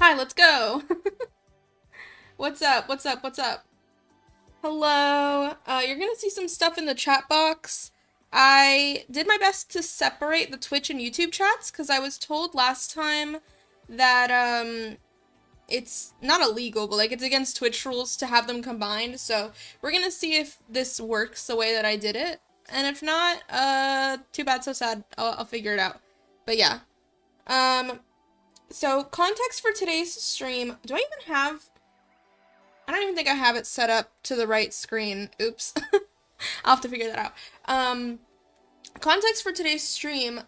Hi, let's go. What's up? What's up? What's up? Hello. You're gonna see some stuff in the chat box. I did my best to separate the Twitch and YouTube chats because I was told last time that it's not illegal, but like it's against Twitch rules to have them combined. So we're gonna see if this works the way that I did it. And if not, too bad, so sad. I'll figure it out. But yeah. So context for today's stream. Do I even have... I don't even think I have it set up to the right screen. Oops. I'll have to figure that out. Context for today's stream.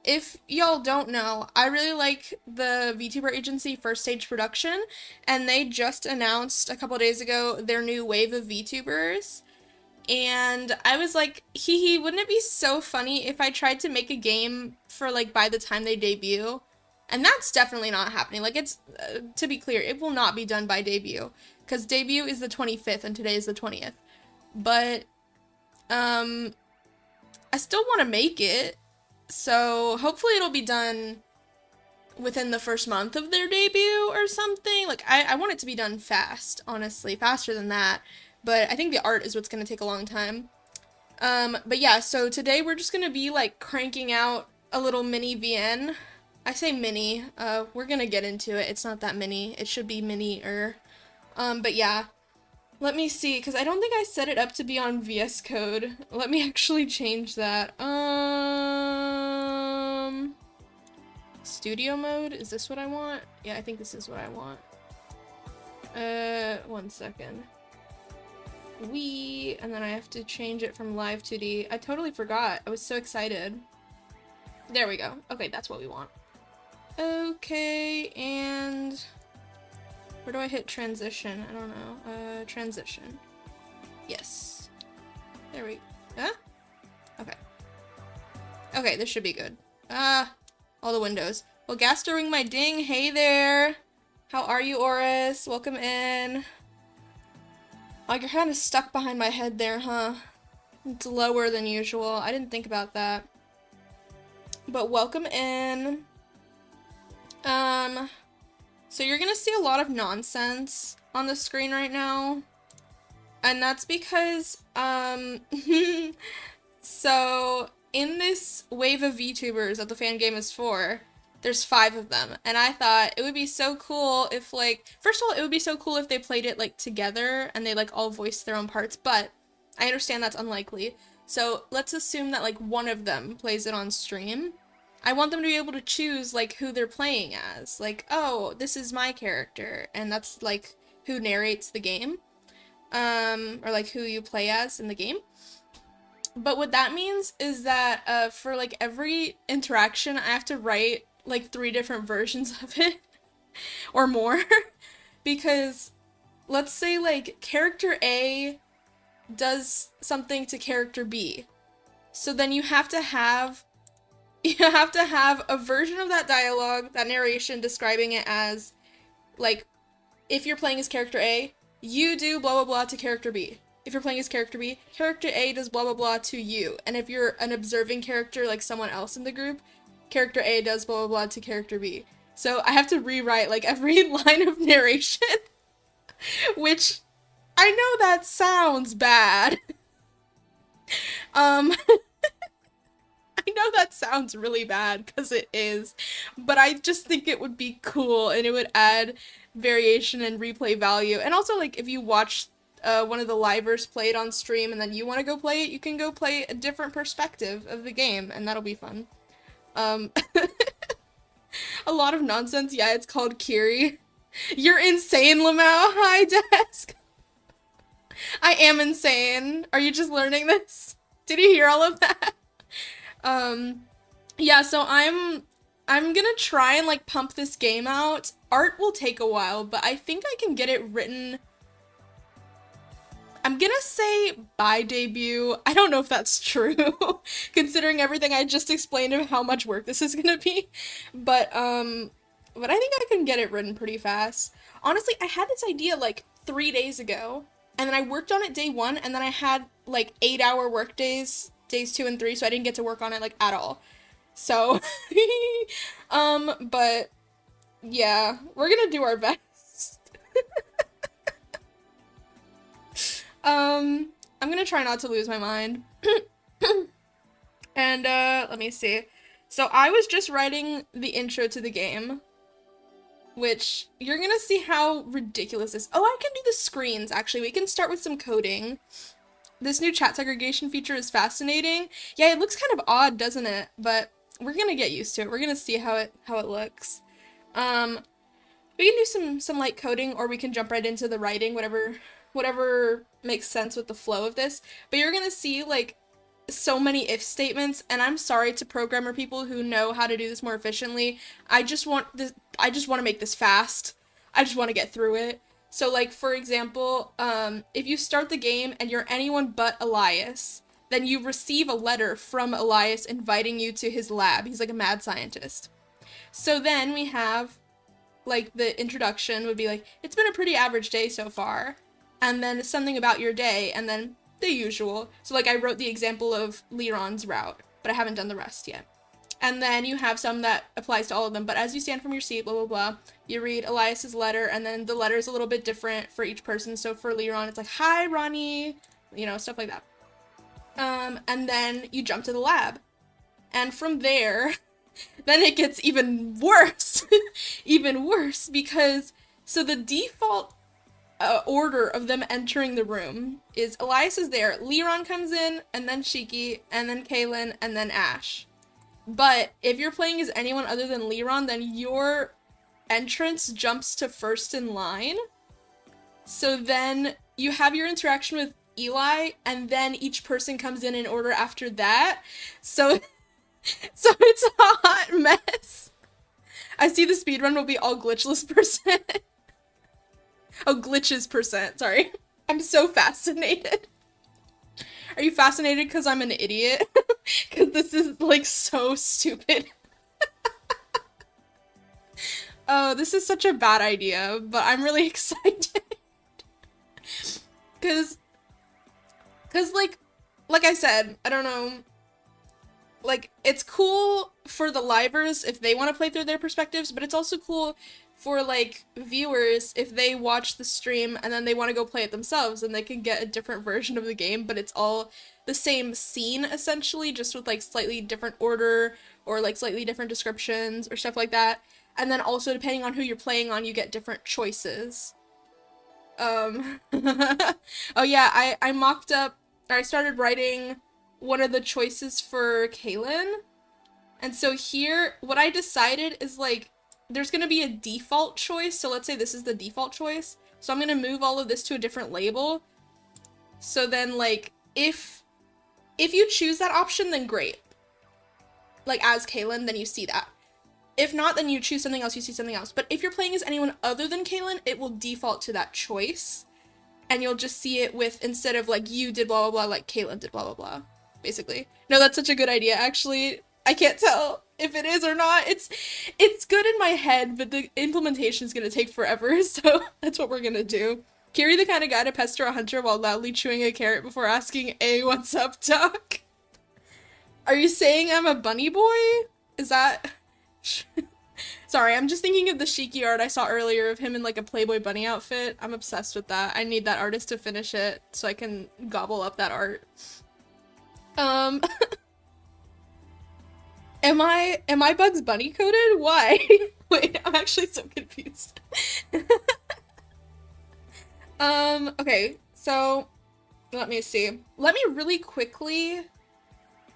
If y'all don't know, I really like the VTuber agency First Stage Production, and they just announced a couple days ago their new wave of VTubers. And I was like, hee, wouldn't it be so funny if I tried to make a game for like by the time they debut? And that's definitely not happening. Like, it's, to be clear, it will not be done by debut. Because debut is the 25th and today is the 20th. But, I still want to make it. So, hopefully it'll be done within the first month of their debut or something. Like, I want it to be done fast, honestly. Faster than that. But I think the art is what's going to take a long time. But yeah, so today we're just going to be, like, cranking out a little mini VN. I say mini, we're gonna get into it. It's not that mini. It should be mini-er. But yeah. Let me see, because I don't think I set it up to be on VS Code. Let me actually change that. Studio mode? Is this what I want? Yeah, I think this is what I want. 1 second. And then I have to change it from live 2D. I totally forgot. I was so excited. There we go. Okay, that's what we want. Okay, and where do I hit transition? I don't know. Transition. Yes. There we go. Okay. Okay, this should be good. All the windows. Well, Gastoring my ding. Hey there. How are you, Oris? Welcome in. Oh, you're kind of stuck behind my head there, huh? It's lower than usual. I didn't think about that. But welcome in. So you're gonna see a lot of nonsense on the screen right now. And that's because, so in this wave of VTubers that the fan game is for, there's 5 of them. And I thought it would be so cool if, like, first of all, it would be so cool if they played it, like, together and they, like, all voiced their own parts, but I understand that's unlikely. So let's assume that, like, one of them plays it on stream. I want them to be able to choose, like, who they're playing as. Like, oh, this is my character, and that's, like, who narrates the game. Or, like, who you play as in the game. But what that means is that, for, like, every interaction, I have to write, like, 3 different versions of it. Or more. Because, let's say, like, character A does something to character B. So then you have to have a version of that dialogue, that narration, describing it as, like, if you're playing as character A, you do blah blah blah to character B. If you're playing as character B, character A does blah blah blah to you. And if you're an observing character, like someone else in the group, character A does blah blah blah to character B. So I have to rewrite, like, every line of narration. Which, I know that sounds bad. I know that sounds really bad, because it is, but I just think it would be cool, and it would add variation and replay value. And also, like, if you watch one of the livers play it on stream, and then you want to go play it, you can go play a different perspective of the game, and that'll be fun. A lot of nonsense. Yeah, it's called Kiri. You're insane, Lamau. Hi, Desk. I am insane. Are you just learning this? Did you hear all of that? Yeah, so I'm gonna try and, like, pump this game out. Art will take a while, but I think I can get it written, I'm gonna say by debut. I don't know if that's true, considering everything I just explained of how much work this is gonna be, but I think I can get it written pretty fast. Honestly, I had this idea, like, 3 days ago, and then I worked on it day 1, and then I had, like, 8-hour work days 2 and 3, so I didn't get to work on it, like, at all. So, but Yeah, we're gonna do our best. I'm gonna try not to lose my mind. And, let me see. So I was just writing the intro to the game, which you're gonna see how ridiculous this. Oh, I can do the screens, actually. We can start with some coding. This new chat segregation feature is fascinating. Yeah, it looks kind of odd, doesn't it? But we're gonna get used to it. We're gonna see how it looks. Um, we can do some light coding, or we can jump right into the writing, whatever makes sense with the flow of this. But you're gonna see like so many if statements, and I'm sorry to programmer people who know how to do this more efficiently. I just want to make this fast. I just want to get through it. So like for example, if you start the game and you're anyone but Elias, then you receive a letter from Elias inviting you to his lab. He's like a mad scientist. So then we have like the introduction would be like, it's been a pretty average day so far, and then something about your day, and then the usual. So like I wrote the example of Liron's route, but I haven't done the rest yet. And then you have some that applies to all of them, but as you stand from your seat, blah blah blah, you read Elias's letter, and then the letter is a little bit different for each person. So for Liron, it's like, hi Ronnie, you know, stuff like that. And then you jump to the lab, and from there then it gets even worse. Even worse, because so the default order of them entering the room is Elias is there, Liron comes in, and then Shiki, and then Kaylin, and then Ash. But if you're playing as anyone other than Liron, then your entrance jumps to first in line. So then you have your interaction with Eli, and then each person comes in order after that. So it's a hot mess. I see the speedrun will be all glitchless percent. Oh, glitches percent, sorry. I'm so fascinated. Are you fascinated because I'm an idiot? Because this is, like, so stupid. Oh, this is such a bad idea, but I'm really excited. Because, like I said, I don't know, like, it's cool for the livers if they want to play through their perspectives, but it's also cool for, like, viewers if they watch the stream and then they want to go play it themselves and they can get a different version of the game, but it's all the same scene, essentially, just with, like, slightly different order or, like, slightly different descriptions or stuff like that. And then also, depending on who you're playing on, you get different choices. Oh yeah, I mocked up, or I started writing one of the choices for Kaylin. And so here, what I decided is, like, there's gonna be a default choice. So let's say this is the default choice. So I'm gonna move all of this to a different label. So then, like, if you choose that option, then great. Like, as Kaylin, then you see that. If not, then you choose something else, you see something else. But if you're playing as anyone other than Kaylin, it will default to that choice. And you'll just see it with, instead of, like, you did blah blah blah, like, Kaylin did blah blah blah. Basically. No, that's such a good idea, actually. I can't tell if it is or not. It's good in my head, but the implementation is gonna take forever, so that's what we're gonna do. Kiri the kind of guy to pester a hunter while loudly chewing a carrot before asking, "Hey, what's up, Doc?" Are you saying I'm a bunny boy? Is that... Sorry, I'm just thinking of the Shiki art I saw earlier of him in, like, a Playboy bunny outfit. I'm obsessed with that. I need that artist to finish it so I can gobble up that art. Am I Bugs Bunny coded? Why? Wait, I'm actually so confused. Okay, so let me see. Let me really quickly,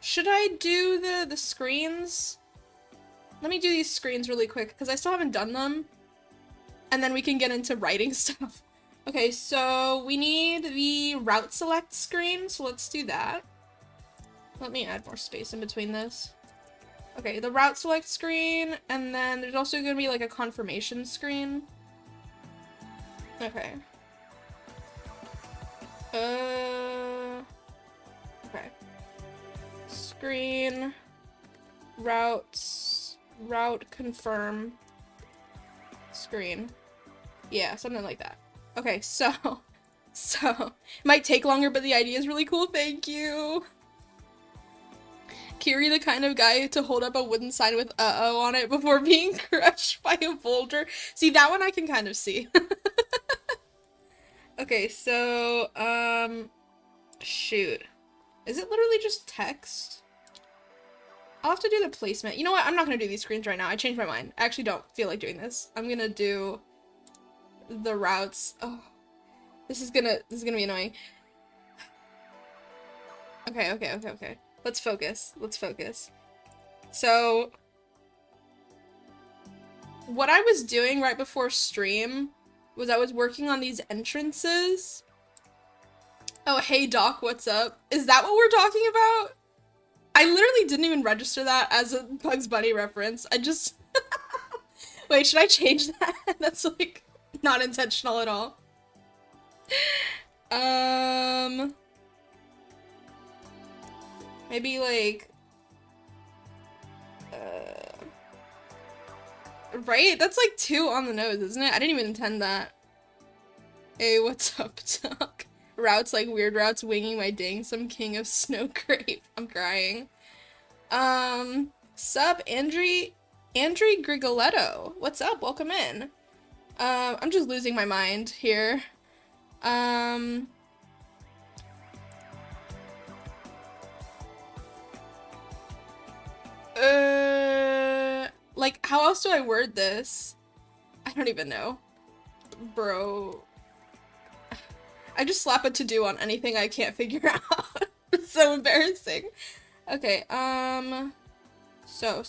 should I do the screens? Let me do these screens really quick because I still haven't done them. And then we can get into writing stuff. Okay, so we need the route select screen, so let's do that. Let me add more space in between this. Okay, the route select screen, and then there's also going to be like a confirmation screen. Okay. Okay. Screen, route confirm, screen. Yeah, something like that. Okay, so, it might take longer, but the idea is really cool. Thank you. Kiri the kind of guy to hold up a wooden sign with uh-oh on it before being crushed by a boulder. See, that one I can kind of see. Okay, so, shoot. Is it literally just text? I'll have to do the placement. You know what? I'm not gonna do these screens right now. I changed my mind. I actually don't feel like doing this. I'm gonna do the routes. Oh, this is gonna be annoying. Okay. Let's focus. So, what I was doing right before stream was I was working on these entrances. Oh, hey Doc, what's up? Is that what we're talking about? I literally didn't even register that as a Bugs Bunny reference. I just... Wait, should I change that? That's, like, not intentional at all. Maybe, like... Right? That's, like, 2 on the nose, isn't it? I didn't even intend that. Hey, what's up, Doc? Routes like weird routes, winging my ding, some king of snow grape. I'm crying. Sup, Andri Grigoletto. What's up? Welcome in. I'm just losing my mind here. Like, how else do I word this? I don't even know. Bro. I just slap a to-do on anything I can't figure out. It's so embarrassing. Okay, so.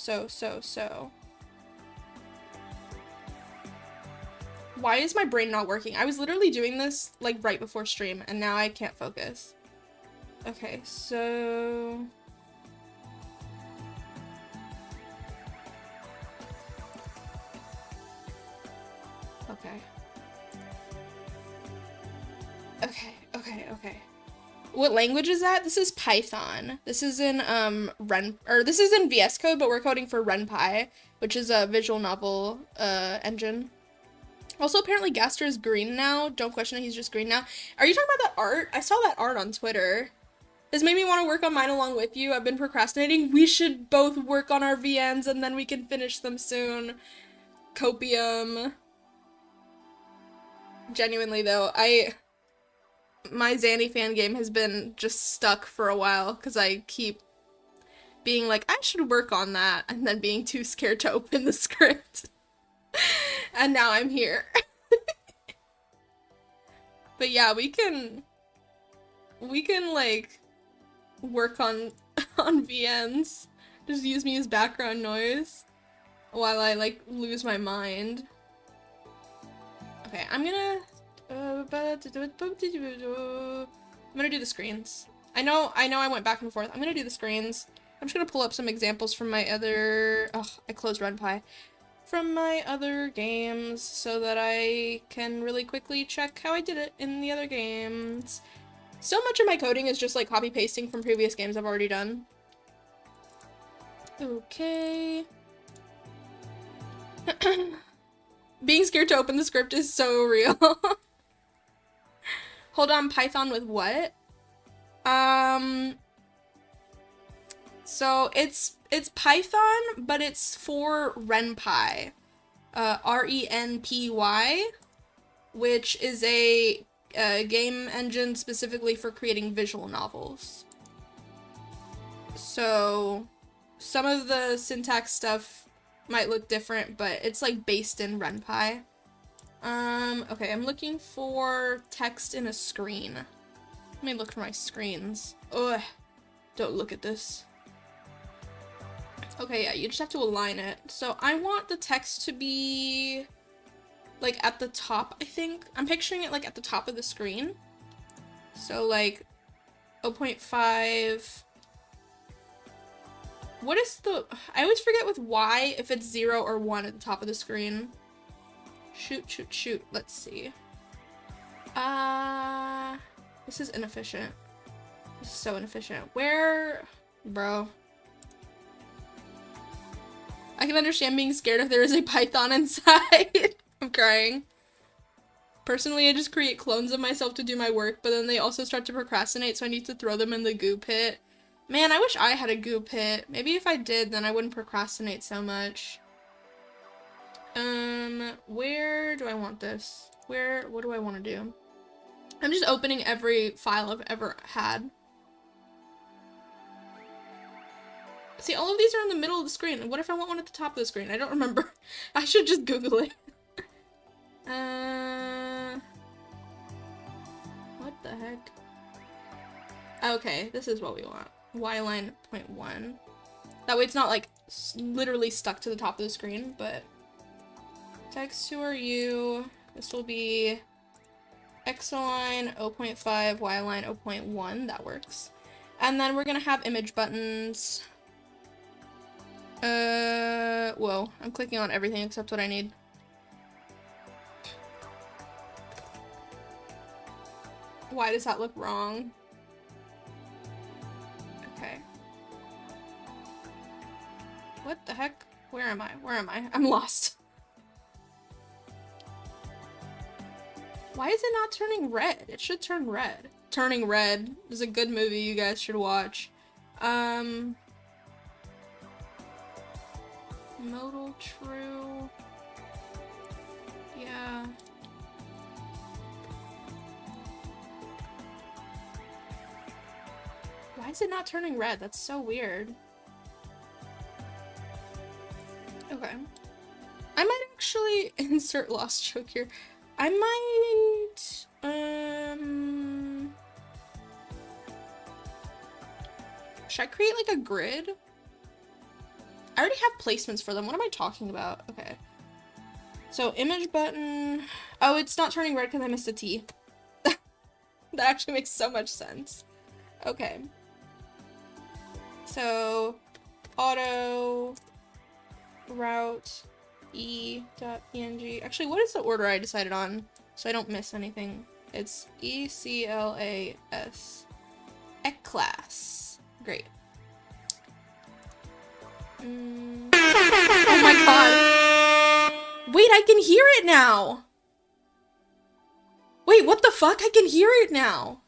Why is my brain not working? I was literally doing this, like, right before stream, and now I can't focus. Okay, so... Okay. What language is that? This is Python. This is in this is in VS Code, but we're coding for RenPy, which is a visual novel engine. Also, apparently Gaster is green now. Don't question it, he's just green now. Are you talking about that art? I saw that art on Twitter. This made me want to work on mine along with you. I've been procrastinating. We should both work on our VNs and then we can finish them soon. Copium. Genuinely though, my Zanny fan game has been just stuck for a while because I keep being like, I should work on that, and then being too scared to open the script. And now I'm here. But yeah, we can like work on VNs. Just use me as background noise while I like lose my mind. Okay, I'm gonna do the screens. I know I went back and forth. I'm gonna do the screens. I'm just gonna pull up some examples from my other... I closed RenPy. From my other games so that I can really quickly check how I did it in the other games. So much of my coding is just like copy pasting from previous games I've already done. Okay. Being scared to open the script is so real. Hold on, Python with what? So it's Python, but it's for RenPy. RenPy, which is a game engine specifically for creating visual novels. So some of the syntax stuff might look different, but it's like based in RenPy. Okay, I'm looking for text in a screen. Let me look for my screens. Ugh, don't look at this. Okay, yeah, you just have to align it. So I want the text to be like at the top, I think. I'm picturing it like at the top of the screen. So like 0.5. What is the... I always forget with Y if it's 0 or 1 at the top of the screen. Shoot. Let's see. This is inefficient. This is so inefficient. Where... Bro. I can understand being scared if there is a Python inside. I'm crying. Personally, I just create clones of myself to do my work, but then they also start to procrastinate, so I need to throw them in the goo pit Man, I wish I had a goo pit. Maybe if I did, then I wouldn't procrastinate so much. Where do I want this? What do I want to do? I'm just opening every file I've ever had. See, all of these are in the middle of the screen. What if I want one at the top of the screen? I don't remember. I should just Google it. What the heck? Okay, this is what we want. Y-line 0.1. That way it's not like literally stuck to the top of the screen, but text who are you? This will be X-line 0.5, Y-line 0.1. That works. And then we're gonna have image buttons. Whoa, I'm clicking on everything except what I need. Why does that look wrong? Okay. What the heck? Where am I? Where am I? I'm lost. Why is it not turning red? It should turn red. Turning Red is a good movie you guys should watch. Modal true. Yeah. Why is it not turning red? That's so weird. Okay. I might actually insert lost joke here. I might, should I create like a grid? I already have placements for them. What am I talking about? Okay. So image button. Oh, it's not turning red because I missed a T. That actually makes so much sense. Okay. So auto route e.png. Actually, what is the order I decided on so I don't miss anything? It's ECLAS. Eclass. Great. Oh my god. Wait, I can hear it now. Wait, what the fuck? I can hear it now.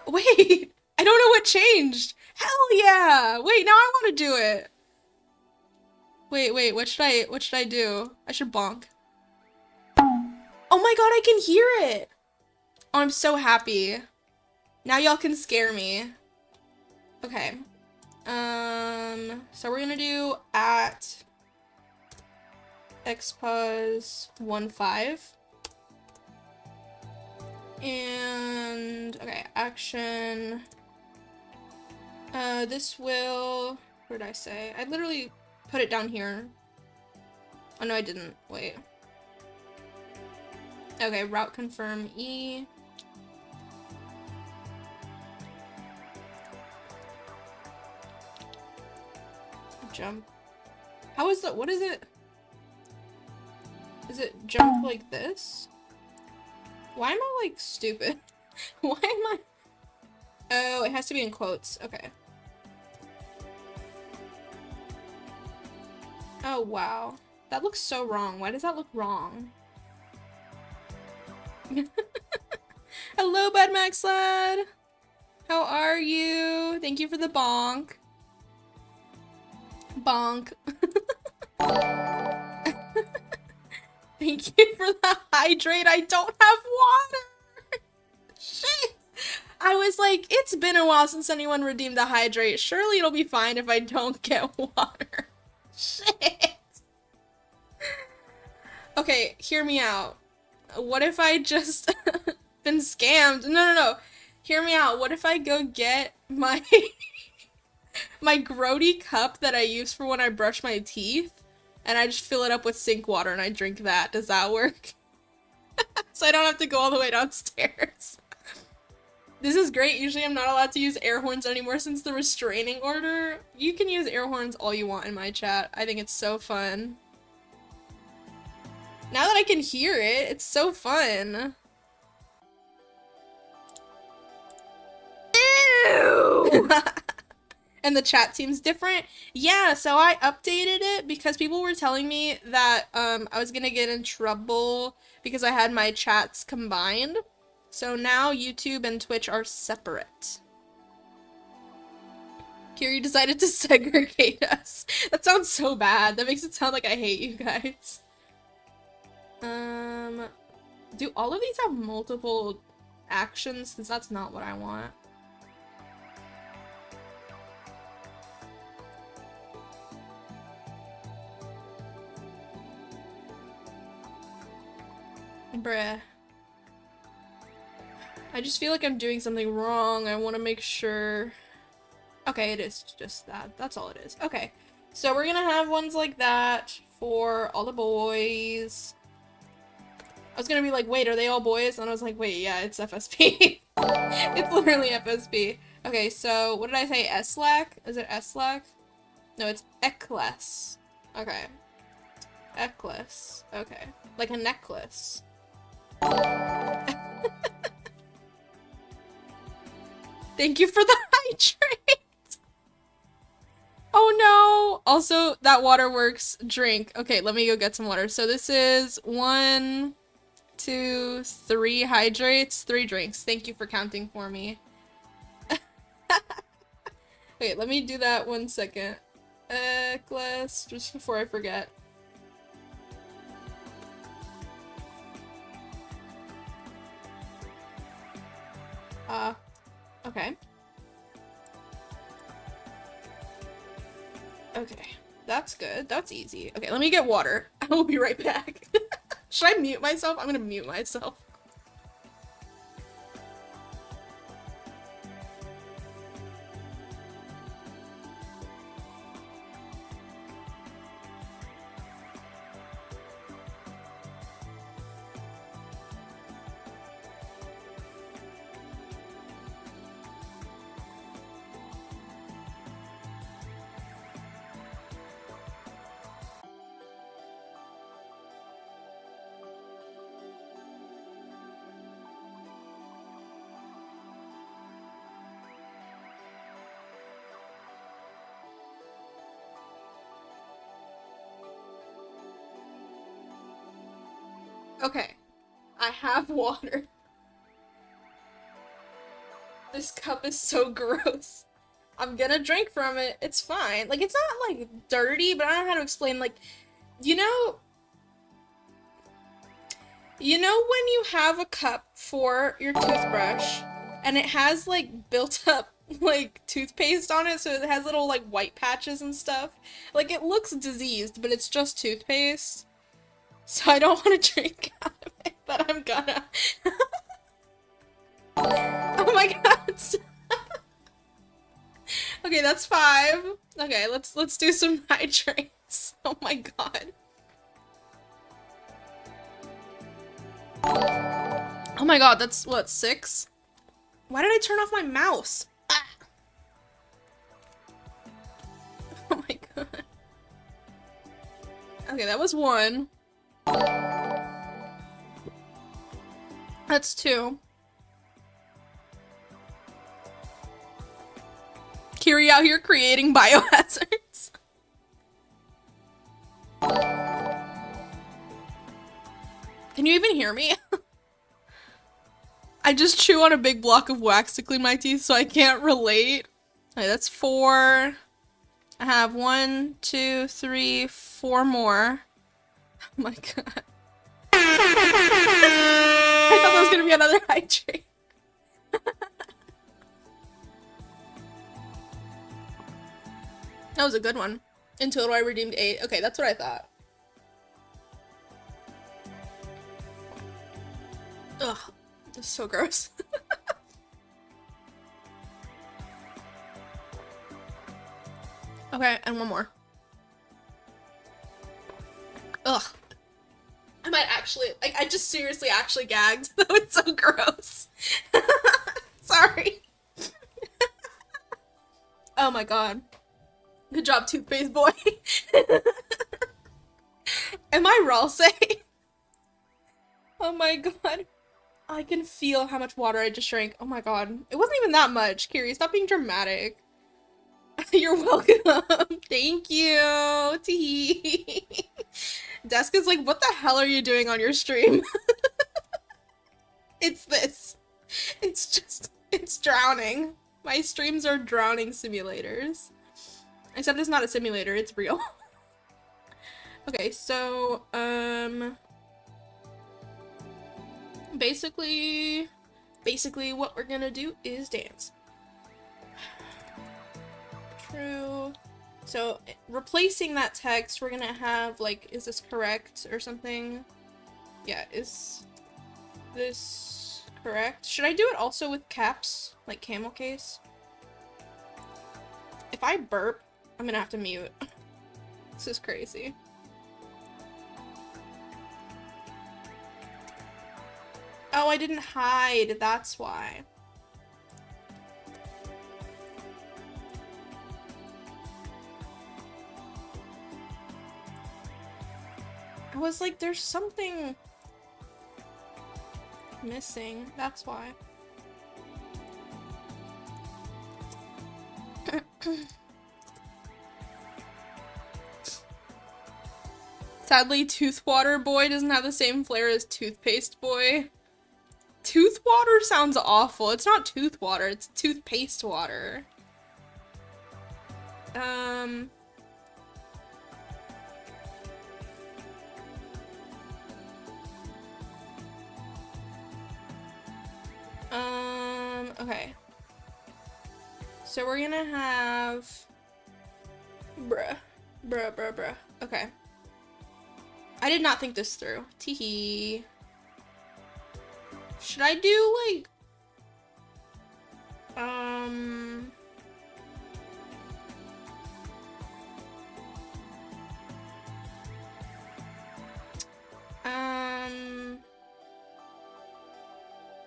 Wait, I don't know what changed. Hell yeah. Wait, now I want to do it. Wait, what should I do? I should bonk. Oh my god, I can hear it. Oh, I'm so happy. Now y'all can scare me. Okay. So we're gonna do at xpos15. And okay, action. This will, what did I say? I literally put it down here. Oh no, I didn't. Wait. Okay, route confirm E. Jump. How is that? What is it? Is it jump like this? Why am I like stupid? Why am I? Oh, it has to be in quotes. Okay. Oh, wow. That looks so wrong. Why does that look wrong? Hello, Bud Max Lad. How are you? Thank you for the bonk. Bonk. Thank you for the hydrate. I don't have water. Shit. I was like, it's been a while since anyone redeemed the hydrate. Surely it'll be fine if I don't get water. Shit. Okay, hear me out. What if I just been scammed? No. Hear me out. What if I go get my my grody cup that I use for when I brush my teeth, and I just fill it up with sink water and I drink that? Does that work? So I don't have to go all the way downstairs. This is great. Usually I'm not allowed to use air horns anymore since the restraining order. You can use air horns all you want in my chat. I think it's so fun. Now that I can hear it, it's so fun. Ew! And the chat seems different. Yeah, so I updated it because people were telling me that I was gonna get in trouble because I had my chats combined. So now YouTube and Twitch are separate. Kiri decided to segregate us. That sounds so bad. That makes it sound like I hate you guys. Do all of these have multiple actions? Because that's not what I want. Bruh. I just feel like I'm doing something wrong. I want to make sure. Okay, it is just that. That's all it is. Okay. So we're gonna have ones like that for all the boys. I was gonna be like, wait, are they all boys? And I was like, wait, yeah, it's FSP. It's literally FSP. Okay, so what did I say? S-lac? Is it S-lac? No, it's ecless. Okay. Ecless. Okay. Like a necklace. Thank you for the hydrate. Oh no! Also, that water works. Drink. Okay, let me go get some water. So this is 1, 2, 3 hydrates, 3 drinks. Thank you for counting for me. Wait, let me do that 1 second. Class, just before I forget. Okay. Okay, that's good. That's easy. Okay, let me get water. I will be right back. Should I mute myself? I'm gonna mute myself. Okay, I have water. This cup is so gross. I'm gonna drink from it. It's fine. Like, it's not, like, dirty, but I don't know how to explain, like, you know when you have a cup for your toothbrush, and it has, like, built up, like, toothpaste on it, so it has little, like, white patches and stuff? Like, it looks diseased, but it's just toothpaste. So I don't want to drink out of it, but I'm gonna. Oh my god. Okay, that's 5. Okay, let's do some hydrates. Oh my god. Oh my god, that's what, 6? Why did I turn off my mouse? Ah. Oh my god. Okay, that was 1. That's 2. Kiri out here creating biohazards. Can you even hear me? I just chew on a big block of wax to clean my teeth, so I can't relate. Okay, that's 4. I have 1, 2, 3, 4 more. Oh my god. I thought that was gonna be another hydrate. That was a good one. In total, I redeemed 8. Okay, that's what I thought. Ugh, this is so gross. Okay, and 1 more. Ugh. I might actually, like, I just seriously actually gagged. That was so gross. Sorry. Oh my god. Good job, toothpaste boy. Am I Ralse? Oh my god. I can feel how much water I just drank. Oh my god. It wasn't even that much. Kiri, stop being dramatic. You're welcome. Thank you. Tee. Desk is like, what the hell are you doing on your stream? It's this. It's drowning. My streams are drowning simulators. Except it's not a simulator, it's real. Okay, so, basically what we're gonna do is dance. True. So, replacing that text, we're gonna have, like, is this correct or something? Yeah, is this correct? Should I do it also with caps? Like camel case? If I burp, I'm gonna have to mute. This is crazy. Oh, I didn't hide, that's why. I was like, there's something missing, that's why. Sadly, Toothwater Boy doesn't have the same flair as Toothpaste Boy. Toothwater sounds awful. It's not toothwater, it's toothpaste water. Okay. So we're gonna have... Bruh. Okay. I did not think this through. Teehee. Should I do, like...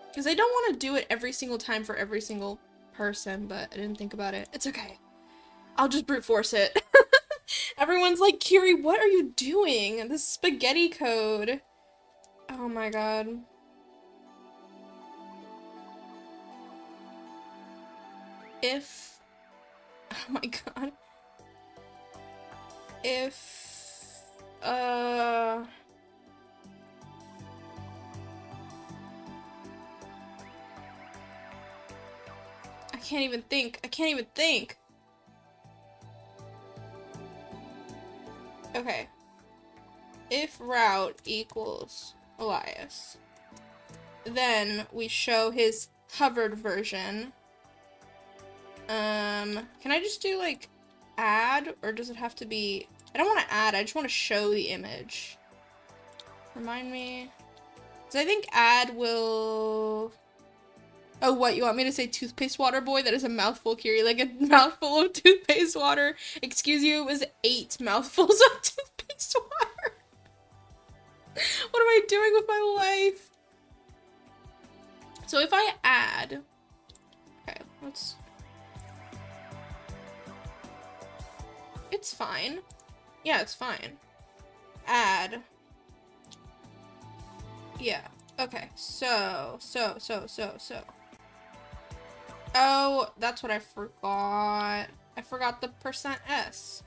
Because I don't want to do it every single time for every single person, but I didn't think about it. It's okay. I'll just brute force it. Everyone's like, Kiri, what are you doing? This spaghetti code. Oh my god. If... Oh my god. If... I can't even think. Okay. If route equals Elias, then we show his hovered version. Can I just do, like, add, or does it have to be... I don't want to add, I just want to show the image. Remind me. Because I think add will... Oh, what? You want me to say toothpaste water boy? That is a mouthful, Kiri. Like a mouthful of toothpaste water. Excuse you, it was 8 mouthfuls of toothpaste water. What am I doing with my life? So if I add... Okay, let's... It's fine. Yeah, it's fine. Add. Yeah. Okay, so. Oh, that's what I forgot. I forgot the %s.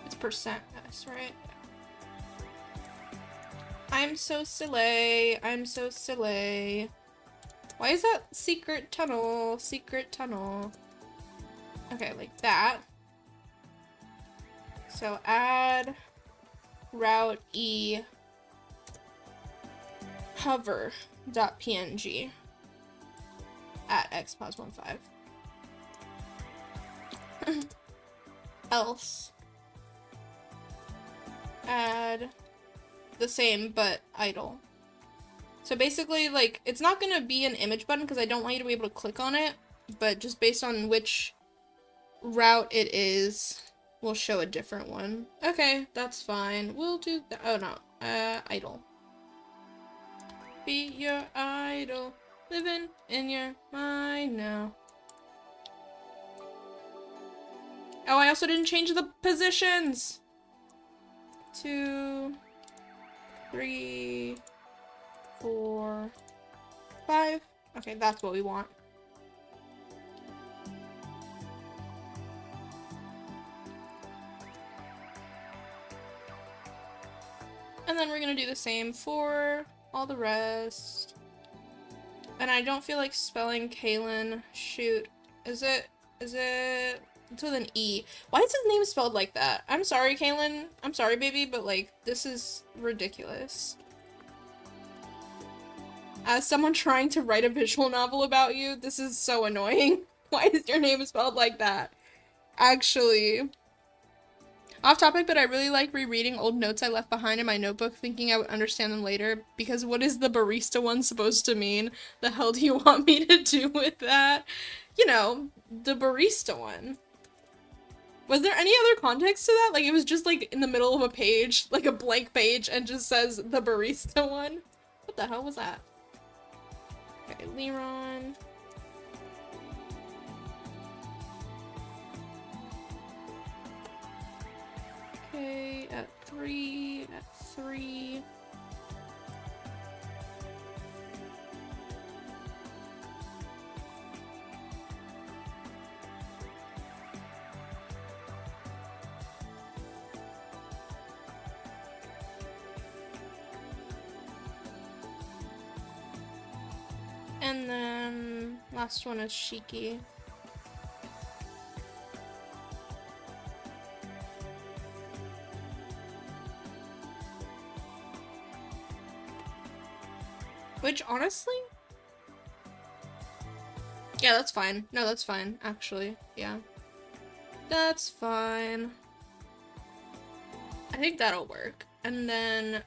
It's %s, right? I'm so silly. I'm so silly. Why is that secret tunnel? Secret tunnel. Okay, like that. So add route e hover.png at xpos15. Else add the same but idle. So basically, like, it's not gonna be an image button because I don't want you to be able to click on it, but just based on which route it is, we'll show a different one. Okay, that's fine. We'll do that. Oh no, idle. Be your idol, living in your mind now. Oh, I also didn't change the positions. 2, 3, 4, 5. Okay, that's what we want. And then we're gonna do the same for all the rest. And I don't feel like spelling Kaylin. Shoot. Is it? It's with an E. Why is his name spelled like that? I'm sorry, Kaylin. I'm sorry, baby, but like, this is ridiculous. As someone trying to write a visual novel about you, this is so annoying. Why is your name spelled like that? Actually. Off topic, but I really like rereading old notes I left behind in my notebook, thinking I would understand them later, because what is the barista one supposed to mean? The hell do you want me to do with that? You know, the barista one. Was there any other context to that? Like, it was just, like, in the middle of a page, like a blank page, and just says the barista one? What the hell was that? Okay, Leron. Okay, at 3. And then last one is Shiki. Which, honestly? Yeah, that's fine. No, that's fine, actually. Yeah. That's fine. I think that'll work. And then,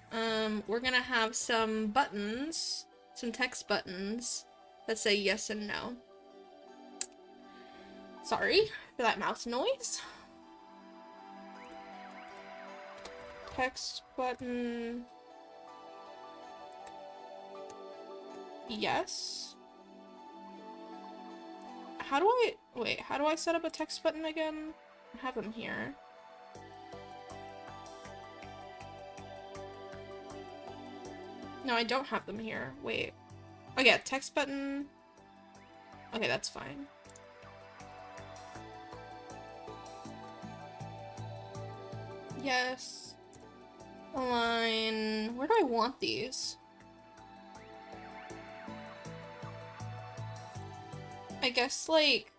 we're gonna have some buttons, some text buttons that say yes and no. Sorry for that mouth noise. Text button. Yes. How do I set up a text button again? I have them here. No, I don't have them here. Wait. Oh yeah, text button. Okay, that's fine. Yes. Align. Where do I want these? I guess, like...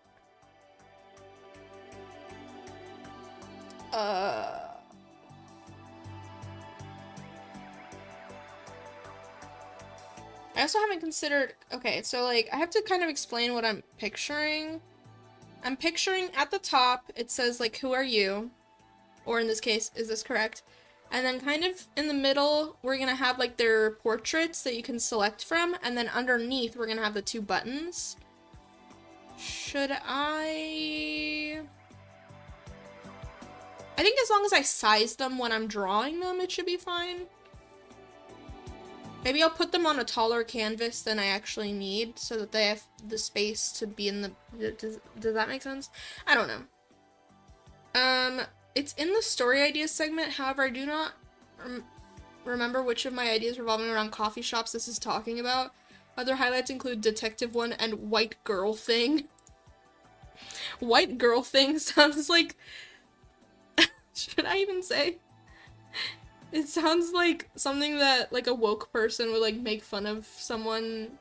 I also haven't considered... Okay, so, like, I have to kind of explain what I'm picturing. I'm picturing at the top, it says, like, who are you? Or in this case, is this correct? And then kind of in the middle, we're gonna have, like, their portraits that you can select from. And then underneath, we're gonna have the two buttons. Should I think as long as I size them when I'm drawing them, it should be fine. Maybe I'll put them on a taller canvas than I actually need so that they have the space to be in the... Does that make sense? I don't know. It's in the story ideas segment, however, I do not remember which of my ideas revolving around coffee shops this is talking about. Other highlights include Detective One and White Girl Thing. White Girl Thing sounds like... Should I even say? It sounds like something that, like, a woke person would, like, make fun of someone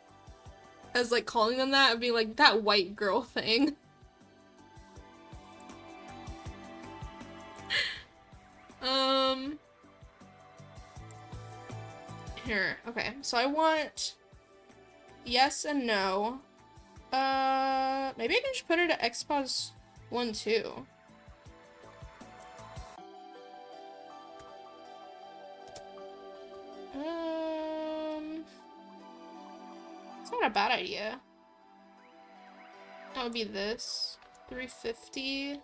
as, like, calling them that and being like, that white girl thing. Here, okay, so I want yes and no. Maybe I can just put it at Xpos 1, 2. It's not a bad idea. That would be this. 350.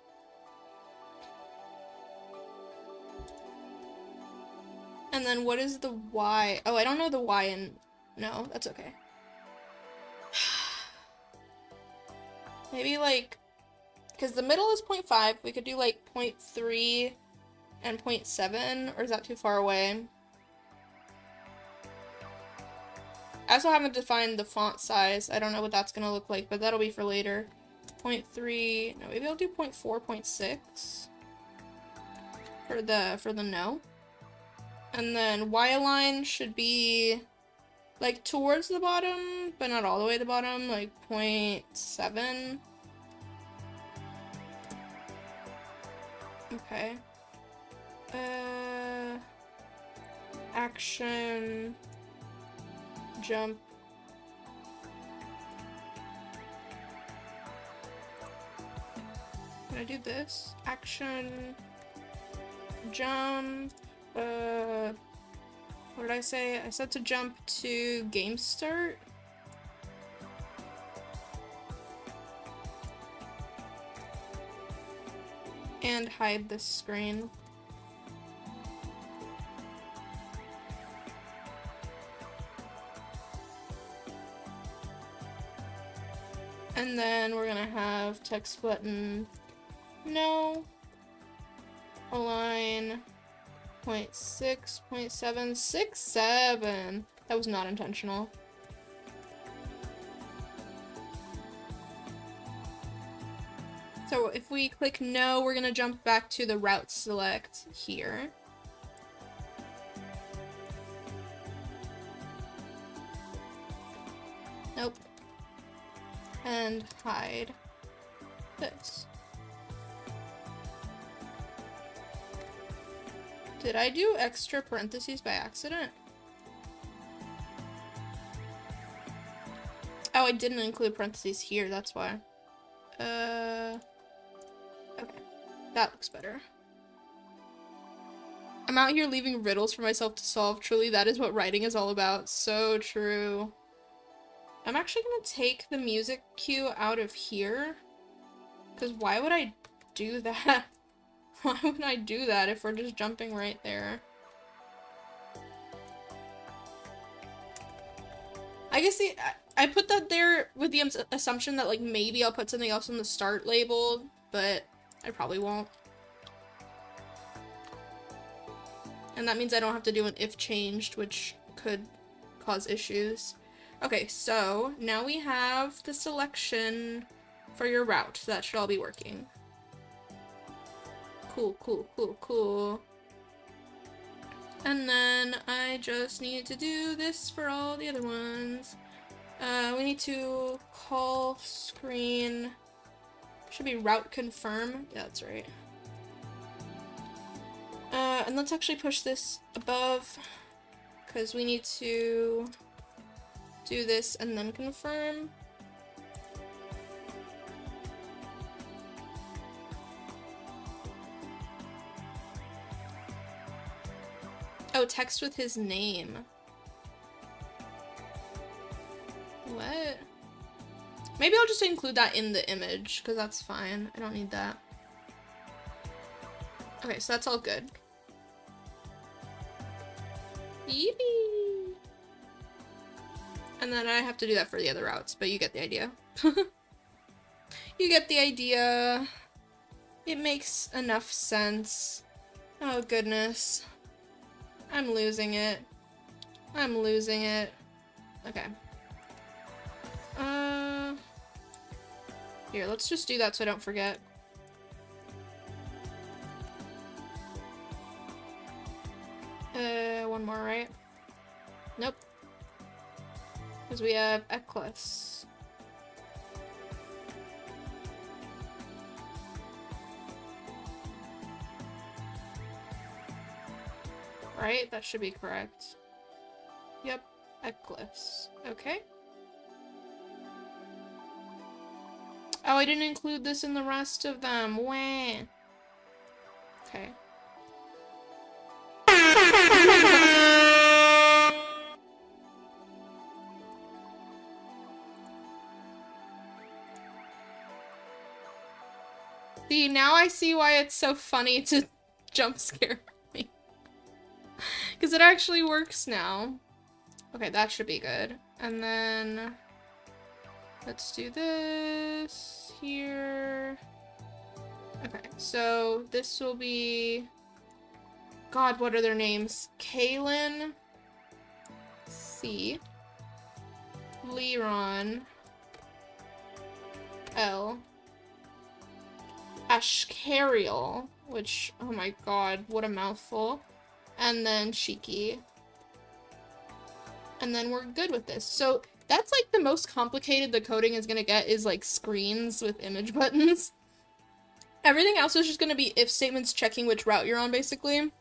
And then what is the Y? Oh, I don't know the Y in... No, that's okay. Maybe like... Because the middle is 0.5. We could do like 0.3 and 0.7. Or is that too far away? I also haven't defined the font size. I don't know what that's gonna look like, but that'll be for later. 0.3, no, maybe I'll do 0.4, 0.6 for the no. And then Y-align should be Like towards the bottom, but not all the way to the bottom, like 0.7. Okay. Action, jump. Can I do this? Action, jump, what did I say? I said to jump to game start. And hide this screen. And then we're gonna have text button, no, align, 0.6, 0.7, 6, 7. That was not intentional. So if we click no, we're gonna jump back to the route select here. Nope. And hide this. Did I do extra parentheses by accident? Oh, I didn't include parentheses here, that's why. Okay. That looks better. I'm out here leaving riddles for myself to solve. Truly, that is what writing is all about. So true. I'm actually gonna take the music cue out of here. Because why would I do that? Why would I do that if we're just jumping right there? I guess I put that there with the assumption that like maybe I'll put something else on the start label, but I probably won't. And that means I don't have to do an if changed, which could cause issues. Okay, so now we have the selection for your route, so that should all be working. Cool, cool, cool, cool. And then I just need to do this for all the other ones. We need to call screen. Should be route confirm. Yeah, that's right. And let's actually push this above, because we need to do this and then confirm. Oh, text with his name. What? Maybe I'll just include that in the image, because that's fine. I don't need that. Okay, so that's all good. Yippee! And then I have to do that for the other routes, but you get the idea. You get the idea. It makes enough sense. Oh goodness. I'm losing it. I'm losing it. Okay. Here, let's just do that so I don't forget. One more, right? Nope. Because we have Aqua. Right? That should be correct. Yep. Eclipse. Okay. Oh, I didn't include this in the rest of them. Wah. Okay. See, now I see why it's so funny to jump scare me. Because it actually works now. Okay, that should be good. And then let's do this here. Okay, so this will be... God, what are their names? Kaylin, C, Leron, L, Ashkariel, which, oh my god, what a mouthful. And then Shiki. And then we're good with this. So that's like the most complicated the coding is gonna get, is like screens with image buttons. Everything else is just gonna be if statements checking which route you're on, basically. And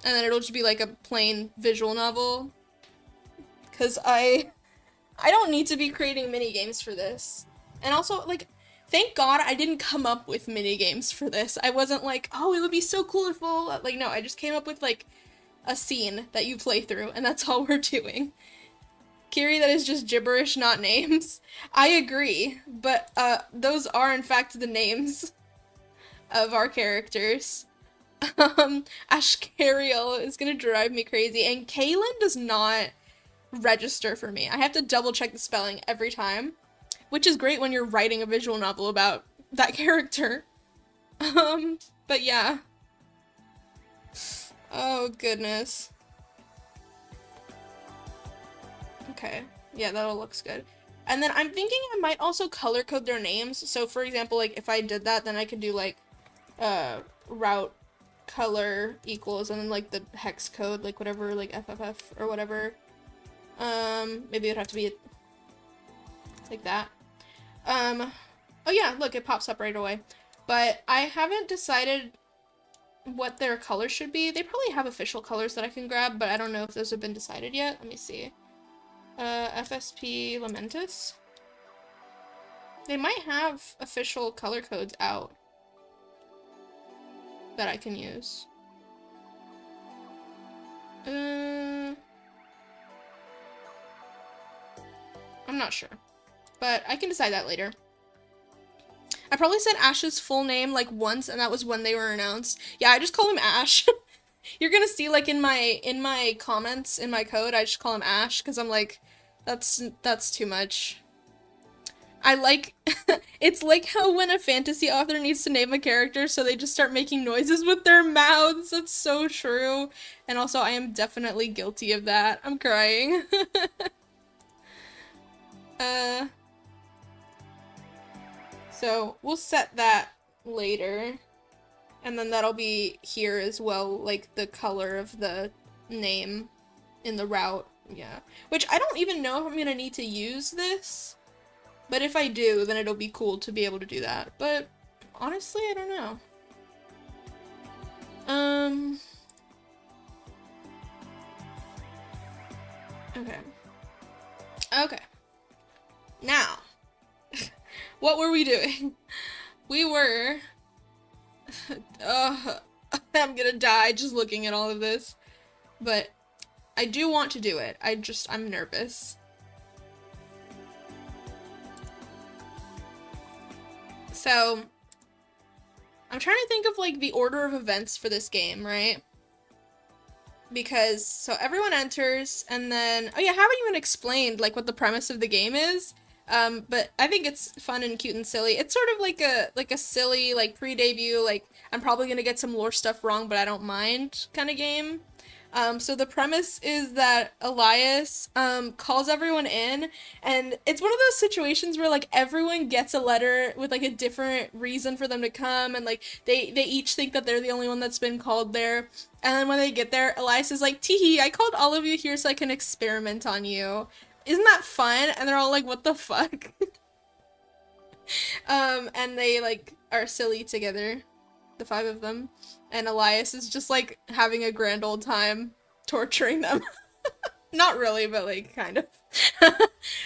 then it'll just be like a plain visual novel. Because I don't need to be creating mini games for this. And also, like, thank God I didn't come up with mini games for this. I wasn't like, oh, it would be so cool if we'll... Like, no, I just came up with, like, a scene that you play through, and that's all we're doing. Kiri, that is just gibberish, not names. I agree, but those are, in fact, the names of our characters. Ashkariel is gonna drive me crazy, and Kaylin does not register for me. I have to double check the spelling every time, which is great when you're writing a visual novel about that character. But yeah. Oh, goodness. Okay. Yeah, that all looks good. And then I'm thinking I might also color code their names. So, for example, like, if I did that, then I could do, like, route color equals, and then, like, the hex code, like, whatever, like, FFF or whatever. Maybe it'd have to be like that. Oh yeah, look, it pops up right away. But I haven't decided what their colors should be. They probably have official colors that I can grab, but I don't know if those have been decided yet. Let me see. FSP Lamentus. They might have official color codes out that I can use. I'm not sure, but I can decide that later. I probably said Ash's full name like once, and that was when they were announced. Yeah, I just call him Ash. You're gonna see like in my comments in my code, I just call him Ash because I'm like, that's too much. I like it's like how when a fantasy author needs to name a character, so they just start making noises with their mouths. That's so true. And also, I am definitely guilty of that. I'm crying. So we'll set that later. And then that'll be here as well, like the color of the name in the route. Yeah. Which I don't even know if I'm gonna need to use this. But if I do, then it'll be cool to be able to do that. But honestly, I don't know. Okay. Okay. Now, what were we doing? We were... I'm gonna die just looking at all of this. But I do want to do it. I'm nervous. So, I'm trying to think of, like, the order of events for this game, right? Because, so everyone enters, and then, oh yeah, I haven't even explained, like, what the premise of the game is. But I think it's fun and cute and silly. It's sort of like a silly, like, pre-debut, like, I'm probably gonna get some lore stuff wrong, but I don't mind kind of game. So the premise is that Elias, calls everyone in, and it's one of those situations where, like, everyone gets a letter with, like, a different reason for them to come, and, like, they each think that they're the only one that's been called there, and then when they get there, Elias is like, teehee, I called all of you here so I can experiment on you. Isn't that fun? And they're all like, what the fuck? And they, like, are silly together, the 5 of them. And Elias is just, like, having a grand old time torturing them. Not really, but, like, kind of.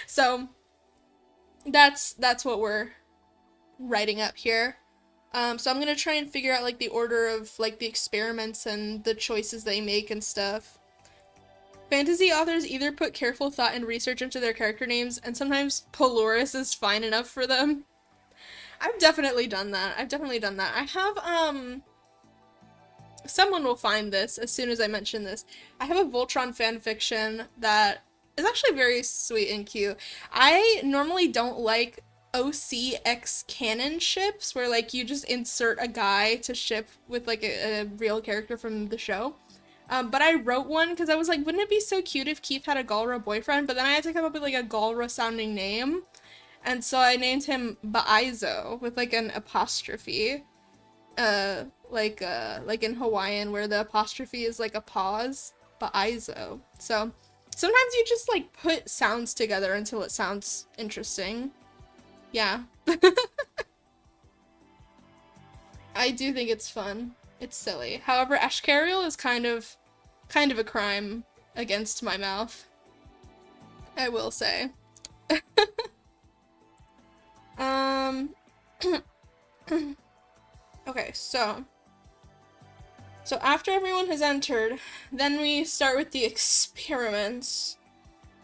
So, that's what we're writing up here. So I'm gonna try and figure out, like, the order of, like, the experiments and the choices they make and stuff. Fantasy authors either put careful thought and research into their character names, and sometimes Polaris is fine enough for them. I've definitely done that. I have, someone will find this as soon as I mention this. I have a Voltron fanfiction that is actually very sweet and cute. I normally don't like OCX canon ships, where, like, you just insert a guy to ship with, like, a real character from the show. But I wrote one because I was like, wouldn't it be so cute if Keith had a Galra boyfriend? But then I had to come up with, like, a Galra sounding name. And so I named him Baizo with, like, an apostrophe. Like in Hawaiian where the apostrophe is, like, a pause. Baizo. So Sometimes you just like put sounds together until it sounds interesting. Yeah. I do think it's fun. It's silly. However, ashkarial is kind of a crime against my mouth, I will say. Um okay, so after everyone has entered, then we start with the experiments.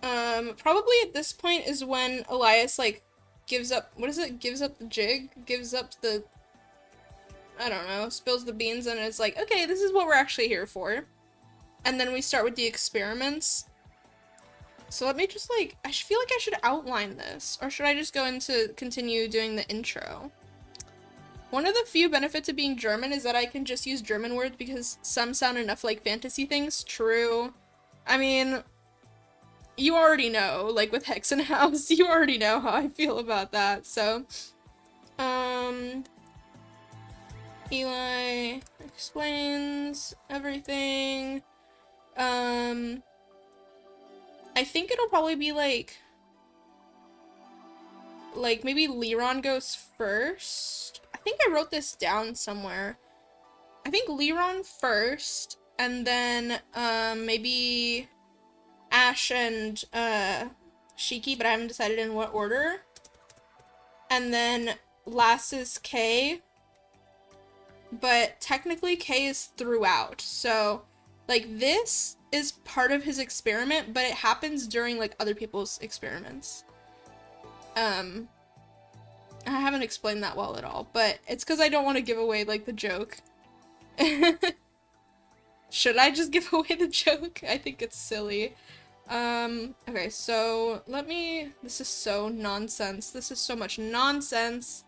Probably at this point is when Elias like gives up, what is it? Gives up the jig? Gives up the, I don't know, spills the beans and it's like, okay, this is what we're actually here for. And then we start with the experiments. So let me just like, I feel like I should outline this, or should I just go into continue doing the intro? One of the few benefits of being German is that I can just use German words because some sound enough like fantasy things. True. I mean, you already know, like with Hexenhaus, you already know how I feel about that, so. Eli explains everything. I think it'll probably be like maybe Liron goes first. I think I wrote this down somewhere. I think Liron first, and then maybe Ash and Shiki, but I haven't decided in what order. And then last is Kay. But technically Kay is throughout. So like this is part of his experiment, but it happens during like other people's experiments. I haven't explained that well at all, but it's because I don't want to give away like the joke. Should I just give away the joke? I think it's silly. Okay, so let me, this is so nonsense. This is so much nonsense.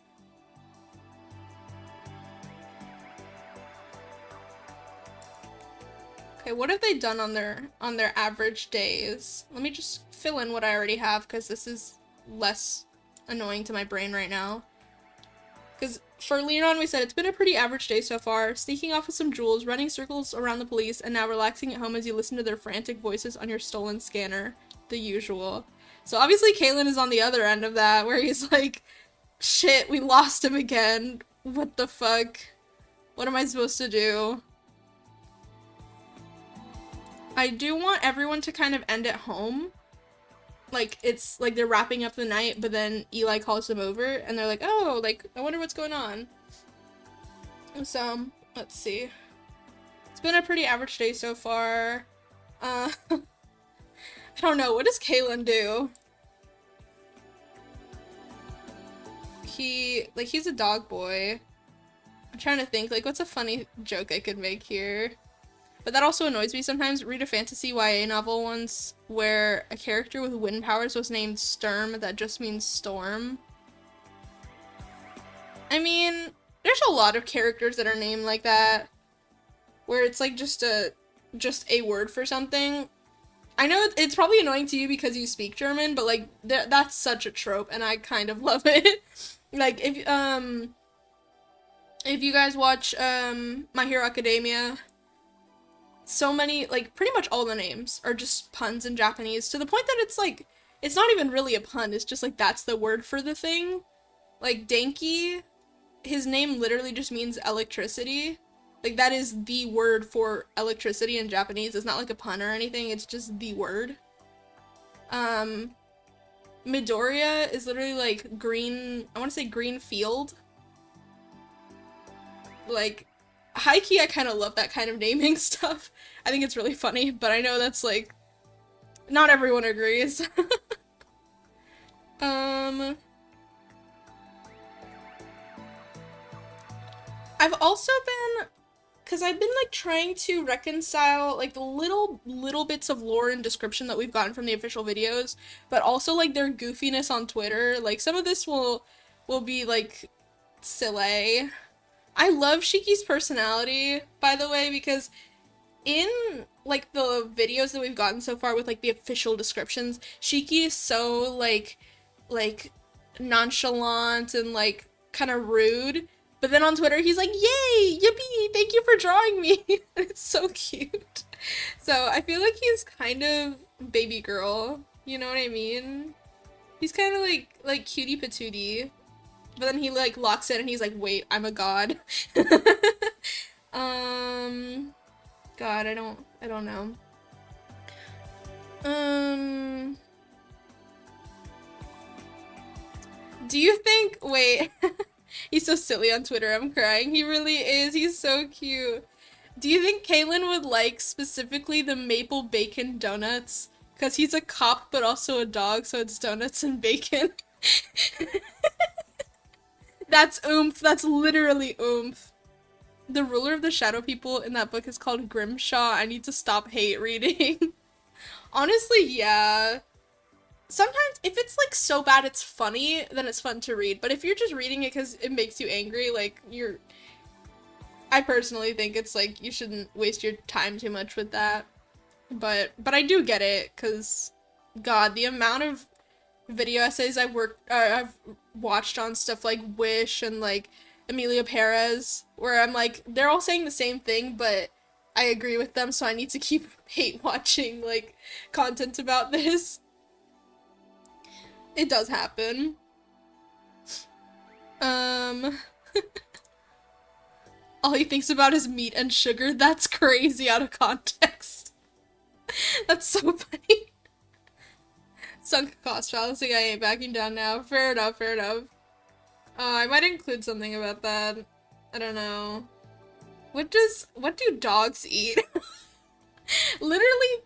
Okay, what have they done on their average days? Let me just fill in what I already have because this is less annoying to my brain right now. Because for Leon, we said it's been a pretty average day so far, sneaking off with some jewels, running circles around the police, and now relaxing at home as you listen to their frantic voices on your stolen scanner. The usual. So obviously Kaylin is on the other end of that, where he's like, shit, we lost him again. What the fuck? What am I supposed to do? I do want everyone to kind of end at home. Like, it's like they're wrapping up the night, but then Eli calls them over, and they're like, oh, like, I wonder what's going on. So, let's see. It's been a pretty average day so far. I don't know, what does Kaylin do? He's a dog boy. I'm trying to think, like, what's a funny joke I could make here? But that also annoys me sometimes. Read a fantasy YA novel once where a character with wind powers was named Sturm, that just means storm. I mean, there's a lot of characters that are named like that, where it's like just a word for something. I know it's probably annoying to you because you speak German, but like that's such a trope, and I kind of love it. Like if you guys watch My Hero Academia, so many, like, pretty much all the names are just puns in Japanese, to the point that it's like, it's not even really a pun, it's just like, that's the word for the thing. Like, Denki, his name literally just means electricity. Like, that is the word for electricity in Japanese. It's not like a pun or anything, it's just the word. Midoriya is literally like green, I want to say green field. Like, high-key, I kind of love that kind of naming stuff. I think it's really funny, but I know that's like, not everyone agrees. I've also been, because I've been like trying to reconcile like the little bits of lore and description that we've gotten from the official videos, but also like their goofiness on Twitter. Like some of this will be like silly. I love Shiki's personality, by the way, because in like the videos that we've gotten so far with like the official descriptions, Shiki is so like nonchalant and like kind of rude, but then on Twitter he's like, yay, yippee, thank you for drawing me. It's so cute. So I feel like he's kind of baby girl. You know what I mean? He's kind of like cutie patootie, but then he like locks in and he's like, wait, I'm a god. God, I don't know. Do you think, wait, he's so silly on Twitter, I'm crying. He really is, he's so cute. Do you think Kaylin would like specifically the maple bacon donuts? Because he's a cop but also a dog, so it's donuts and bacon. That's oomph, that's literally oomph. The ruler of the shadow people in that book is called Grimshaw. I need to stop hate reading. Honestly, yeah. Sometimes if it's like so bad it's funny, then it's fun to read. But if you're just reading it because it makes you angry, like I personally think it's like you shouldn't waste your time too much with that. But I do get it, because God, the amount of video essays I've watched on stuff like Wish and like Amelia Perez, where I'm like, they're all saying the same thing, but I agree with them, so I need to keep hate watching like content about this. It does happen. All he thinks about is meat and sugar. That's crazy out of context. That's so funny. Sunk cost fallacy, I ain't backing down now. Fair enough, fair enough. I might include something about that. I don't know. What do dogs eat? Literally,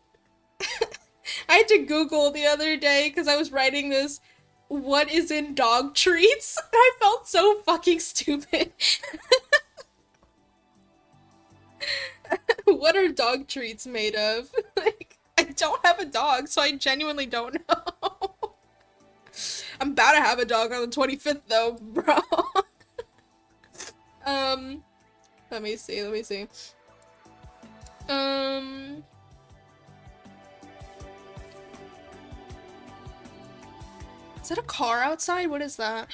I had to Google the other day because I was writing this, what is in dog treats? I felt so fucking stupid. What are dog treats made of? Like, I don't have a dog, so I genuinely don't know. I'm about to have a dog on the 25th though, bro. Let me see. Is that a car outside? What is that?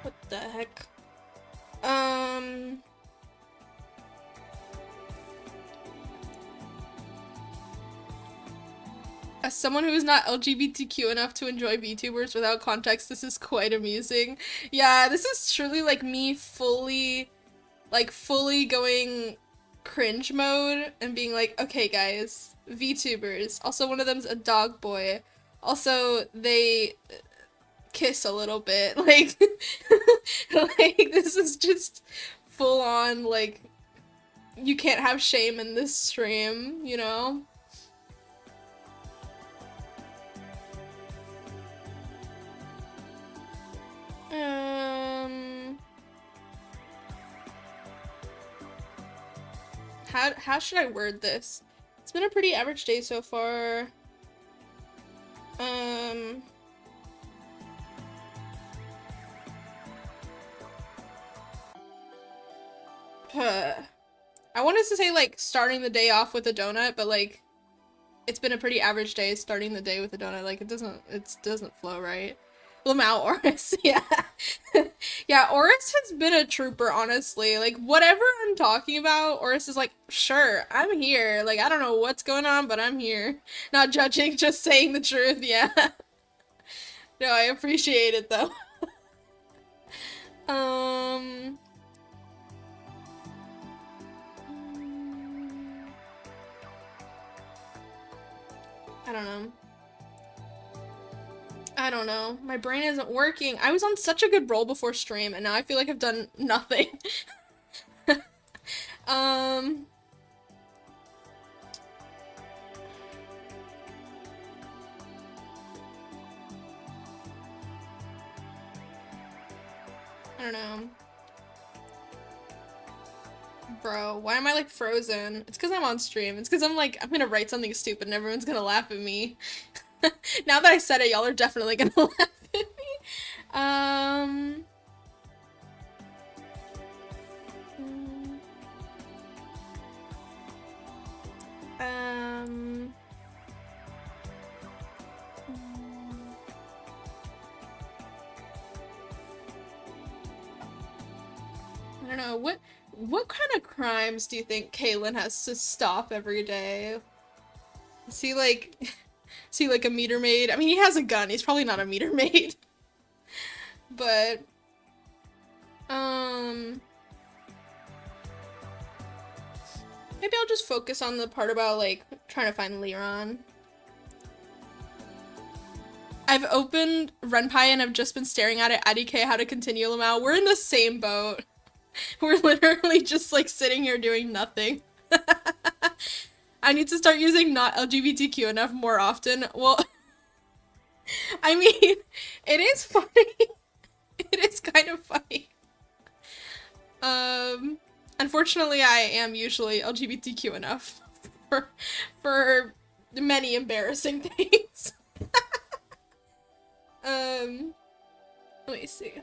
What the heck? As someone who is not LGBTQ enough to enjoy VTubers without context, this is quite amusing. Yeah, this is truly like me fully going cringe mode and being like, okay guys, VTubers. Also, one of them's a dog boy. Also, they kiss a little bit. Like, like this is just full on, like, you can't have shame in this stream, you know? How should I word this? It's been a pretty average day so far. I wanted to say like starting the day off with a donut, but like it's been a pretty average day starting the day with a donut. Like it doesn't flow right. Lamau Oris, yeah. Yeah, Oris has been a trooper, honestly. Like, whatever I'm talking about, Oris is like, sure, I'm here. Like, I don't know what's going on, but I'm here. Not judging, just saying the truth, yeah. No, I appreciate it, though. I don't know. I don't know. My brain isn't working. I was on such a good roll before stream, and now I feel like I've done nothing. I don't know. Bro, why am I like frozen? It's because I'm on stream. It's because I'm like, I'm gonna write something stupid and everyone's gonna laugh at me. Now that I said it, y'all are definitely gonna laugh at me. I don't know, what kind of crimes do you think Kaylin has to stop every day? Is he like, is he like a meter maid? I mean, he has a gun. He's probably not a meter maid. But, maybe I'll just focus on the part about, like, trying to find Leron. I've opened Renpai and I've just been staring at it. IDK, how to continue Lamau. We're in the same boat. We're literally just, like, sitting here doing nothing. I need to start using not LGBTQ enough more often. Well, I mean, it is funny. It is kind of funny. Unfortunately, I am usually LGBTQ enough for many embarrassing things. Let me see.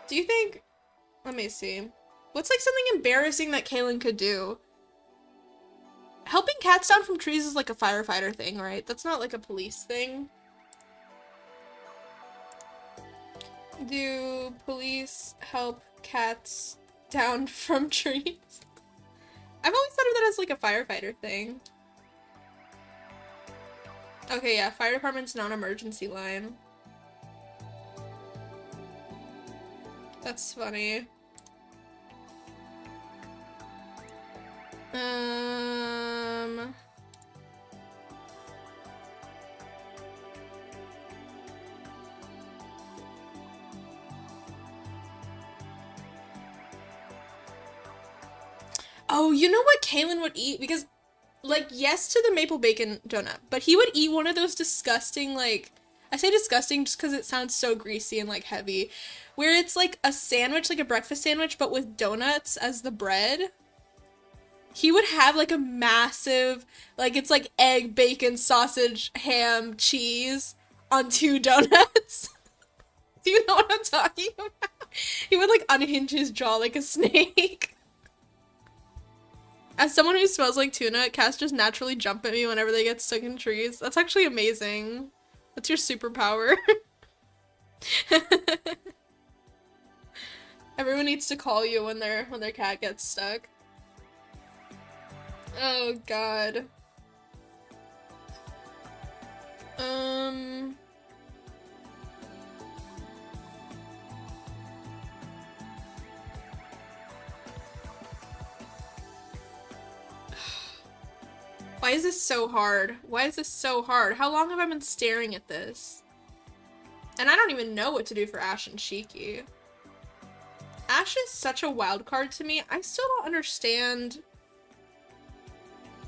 Do you think, let me see. What's like something embarrassing that Kaylin could do? Helping cats down from trees is like a firefighter thing, right? That's not like a police thing. Do police help cats down from trees? I've always thought of that as like a firefighter thing. Okay, yeah, fire department's non-emergency line. That's funny. Oh, you know what Kaylin would eat? Because, like, yes to the maple bacon donut, but he would eat one of those disgusting, like, I say disgusting just because it sounds so greasy and, like, heavy, where it's, like, a sandwich, like a breakfast sandwich, but with donuts as the bread. He would have, like, a massive, like, it's, like, egg, bacon, sausage, ham, cheese on 2 donuts. Do you know what I'm talking about? He would, like, unhinge his jaw like a snake. As someone who smells like tuna, cats just naturally jump at me whenever they get stuck in trees. That's actually amazing. That's your superpower. Everyone needs to call you when their cat gets stuck. Oh god. Why is this so hard? Why is this so hard? How long have I been staring at this? And I don't even know what to do for Ash and Shiki. Ash is such a wild card to me. I still don't understand.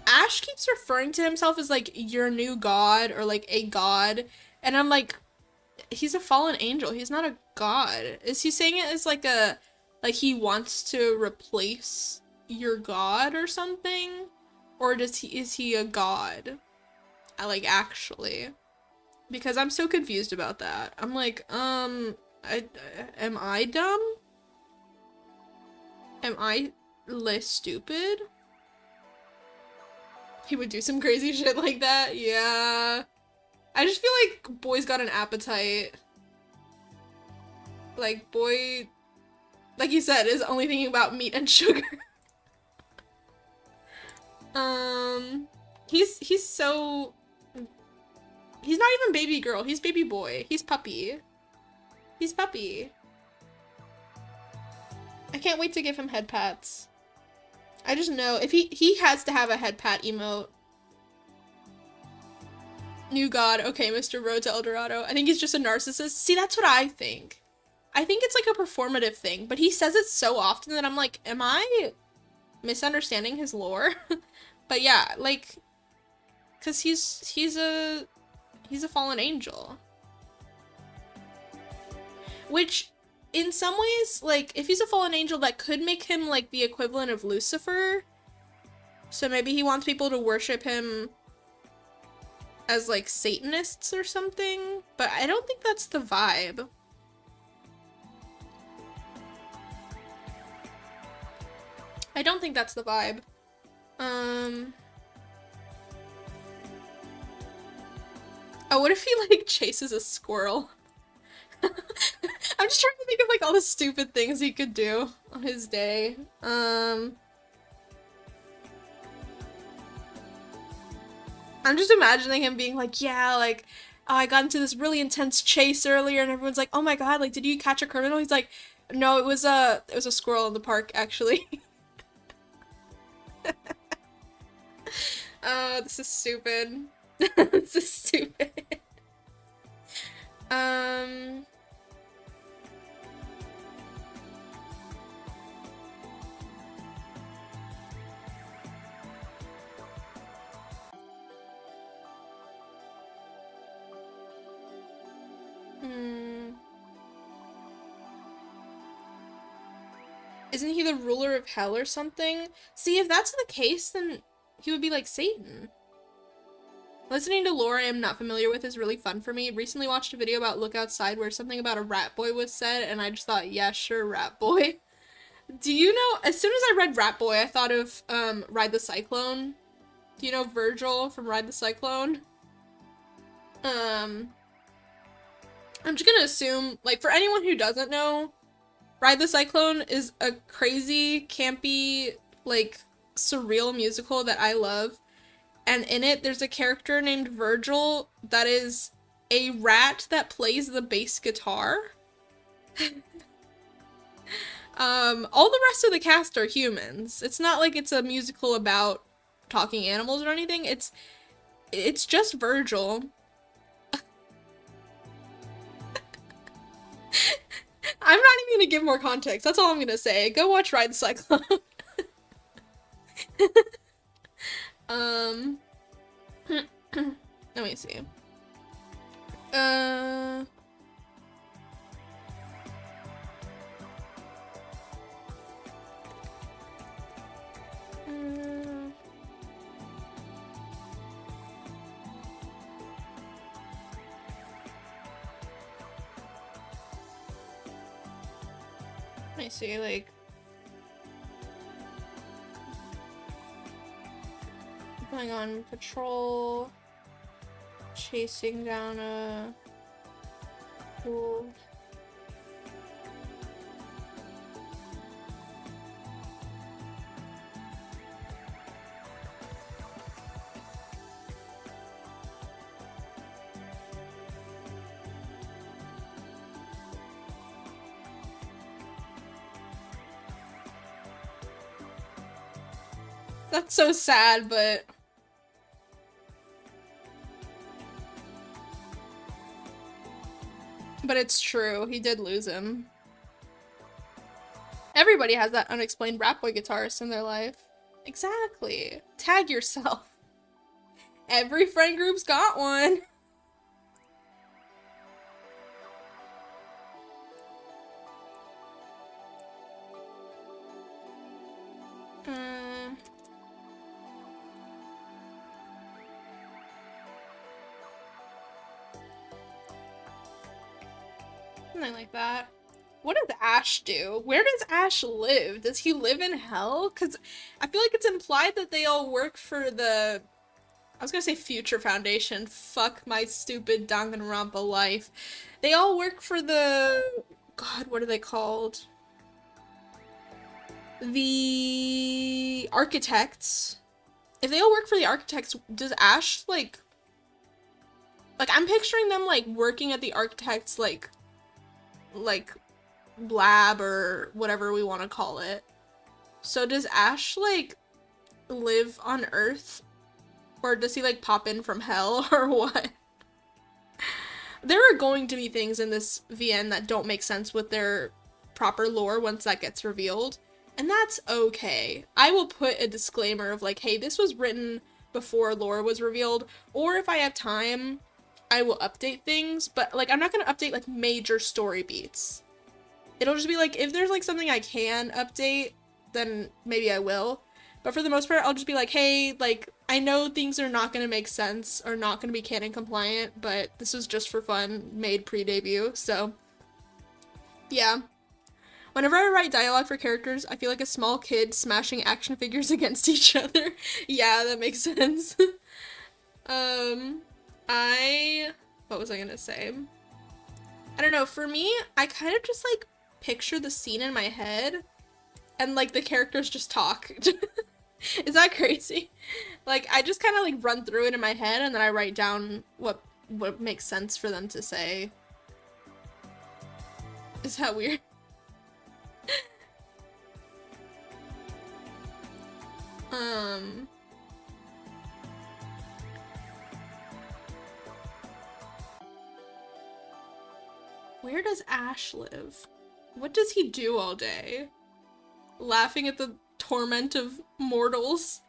Ash keeps referring to himself as like your new god or like a god. And I'm like, he's a fallen angel. He's not a god. Is he saying it as like a, like he wants to replace your god or something? Or is he a god? Like actually. Because I'm so confused about that. I'm like, am I dumb? Am I less stupid? He would do some crazy shit like that? Yeah. I just feel like boy's got an appetite. Like, boy, like you said, is only thinking about meat and sugar. He's so... He's not even baby girl, he's baby boy. He's puppy. He's puppy. I can't wait to give him head pats. I just know, if he has to have a head pat emote. New god, okay, Mr. Road to El Dorado. I think he's just a narcissist. See, that's what I think. I think it's like a performative thing, but he says it so often that I'm like, am I misunderstanding his lore? But yeah, like, cause he's a fallen angel. Which, in some ways, like, if he's a fallen angel, that could make him, like, the equivalent of Lucifer. So maybe he wants people to worship him as, like, Satanists or something. But I don't think that's the vibe. I don't think that's the vibe. Oh, what if he, like, chases a squirrel? I'm just trying to think of like all the stupid things he could do on his day. I'm just imagining him being like, yeah, like, oh, I got into this really intense chase earlier, and everyone's like, oh my god, like, did you catch a criminal? He's like, no, it was a squirrel in the park, actually. Oh, this is stupid. This is stupid. Um. Hmm. Isn't he the ruler of hell or something? See, if that's the case, then he would be like Satan. Listening to lore I am not familiar with is really fun for me. Recently watched a video about Look Outside where something about a rat boy was said, and I just thought, yeah, sure, rat boy. Do you know, as soon as I read Rat Boy, I thought of, Ride the Cyclone. Do you know Virgil from Ride the Cyclone? I'm just gonna assume, like, for anyone who doesn't know, Ride the Cyclone is a crazy, campy, like, surreal musical that I love. And in it, there's a character named Virgil that is a rat that plays the bass guitar. All the rest of the cast are humans. It's not like it's a musical about talking animals or anything. It's just Virgil. I'm not even gonna give more context. That's all I'm gonna say. Go watch Ride the Cyclone. um, let me see. Let me see, like, going on patrol, chasing down a pool. That's so sad, but it's true. He did lose him. Everybody has that unexplained rap boy guitarist in their life. Exactly. Tag yourself. Every friend group's got one. Something like that. What does Ash do? Where does Ash live? Does he live in hell? Because I feel like it's implied that they all work for the... I was gonna say Future Foundation. Fuck my stupid Danganronpa life. They all work for the... God, what are they called? The... Architects. If they all work for the Architects, does Ash, like... Like, I'm picturing them, like, working at the Architects, like lab or whatever we want to call it. So does Ash like live on Earth, or does he like pop in from hell, or what? There are going to be things in this VN that don't make sense with their proper lore once that gets revealed, and that's okay. I will put a disclaimer of like, hey, this was written before lore was revealed, or if I have time I will update things, but like I'm not gonna update like major story beats. It'll just be like, if there's like something I can update, then maybe I will. But for the most part, I'll just be like, hey, like, I know things are not gonna make sense or not gonna be canon compliant, but this was just for fun, made pre-debut, so yeah. Whenever I write dialogue for characters, I feel like a small kid smashing action figures against each other. Yeah, that makes sense. What was I gonna say? I don't know, for me, I kind of just like picture the scene in my head and like the characters just talk. Is that crazy? Like I just kind of like run through it in my head and then I write down what makes sense for them to say. Is that weird? Where does Ash live? What does he do all day? Laughing at the torment of mortals.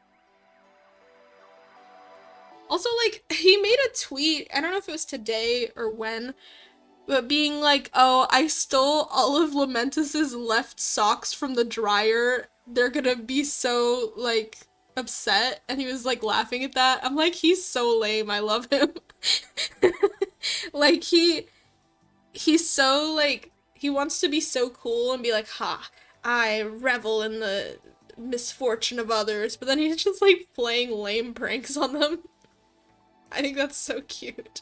Also, like, he made a tweet, I don't know if it was today or when, but being like, oh, I stole all of Lamentus's left socks from the dryer. They're gonna be so, like, upset. And he was, like, laughing at that. I'm like, he's so lame. I love him. Like, he's so, like, he wants to be so cool and be like, ha, I revel in the misfortune of others. But then he's just, like, playing lame pranks on them. I think that's so cute.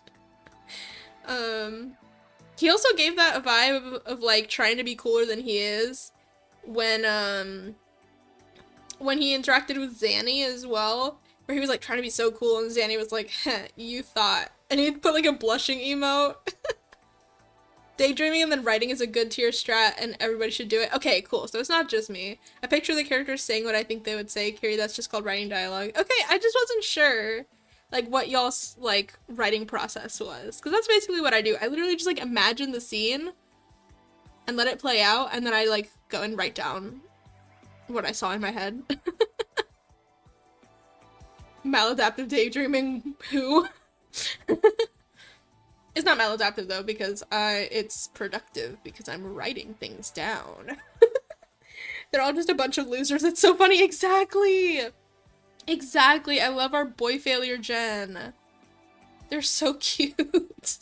He also gave that vibe of like trying to be cooler than he is when he interacted with Zanny as well, where he was like trying to be so cool and Zanny was like, heh, you thought. And he put like a blushing emote. Daydreaming and then writing is a good tier strat and everybody should do it. Okay, cool. So it's not just me. I picture the characters saying what I think they would say. Kiri, that's just called writing dialogue. Okay, I just wasn't sure like what y'all's like writing process was, because that's basically what I do. I literally just like imagine the scene and let it play out, and then I like go and write down what I saw in my head. Maladaptive daydreaming, who? It's not maladaptive though, because it's productive because I'm writing things down. They're all just a bunch of losers. It's so funny. Exactly. Exactly, I love our boy failure gen. They're so cute.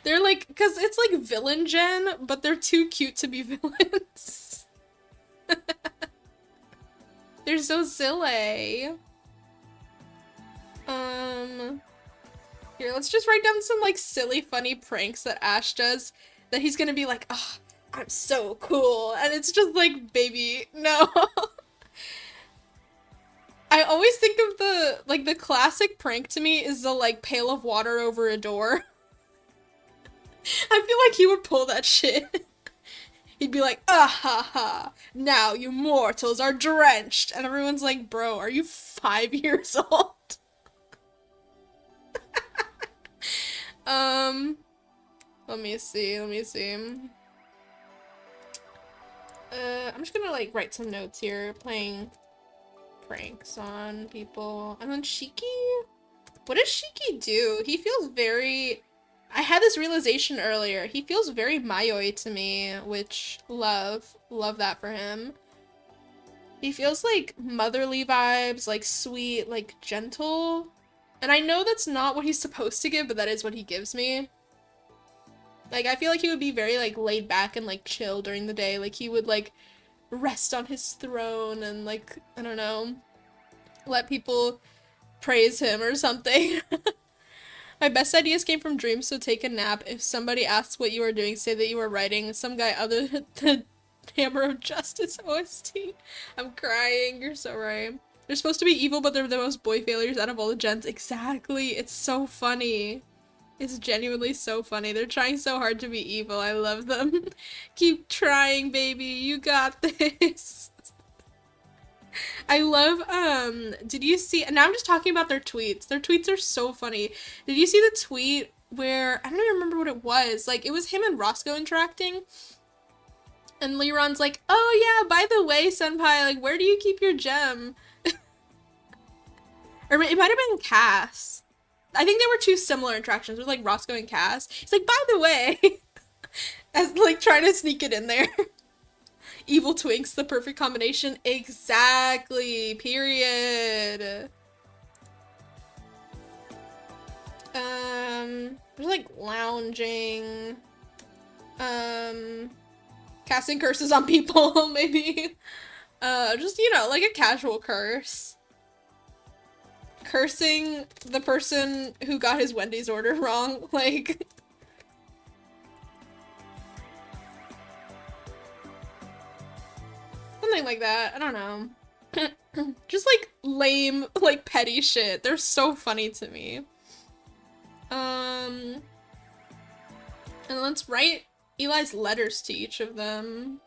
They're like, cause it's like villain gen, but they're too cute to be villains. They're so silly. Here, let's just write down some like silly, funny pranks that Ash does that he's gonna be like, oh, I'm so cool. And it's just like, baby, no. I always think of the classic prank to me is the, like, pail of water over a door. I feel like he would pull that shit. He'd be like, ah ha ha, now you mortals are drenched. And everyone's like, bro, are you 5 years old? Let me see. I'm just gonna, like, write some notes here, playing pranks on people. And then Shiki? What does Shiki do? He feels very... I had this realization earlier. He feels very Mayoi to me, which love that for him. He feels like motherly vibes, like sweet, like gentle. And I know that's not what he's supposed to give, but that is what he gives me. Like, I feel like he would be very, like, laid back and, like, chill during the day. Like, he would, like, rest on his throne and, like, I don't know, let people praise him or something. My best ideas came from dreams, so take a nap. If somebody asks what you are doing, say that you are writing some guy other than the Hammer of Justice OST. I'm crying, you're so right. They're supposed to be evil, but they're the most boy failures out of all the gens. Exactly, it's so funny. It's genuinely so funny. They're trying so hard to be evil. I love them. Keep trying, baby. You got this. I love, did you see, now I'm just talking about their tweets. Their tweets are so funny. Did you see the tweet where, I don't even remember what it was. Like, it was him and Roscoe interacting. And Leron's like, oh yeah, by the way, senpai, like, where do you keep your gem? Or it might have been Cass. I think there were two similar interactions with, like, Roscoe and Cass. He's like, by the way, as, like, trying to sneak it in there. Evil twinks, the perfect combination. Exactly. Period. There's, like, lounging. Casting curses on people, maybe. Just, you know, like a casual curse. Cursing the person who got his Wendy's order wrong, like... Something like that. I don't know. Just like lame, like petty shit. They're so funny to me. And let's write Eli's letters to each of them.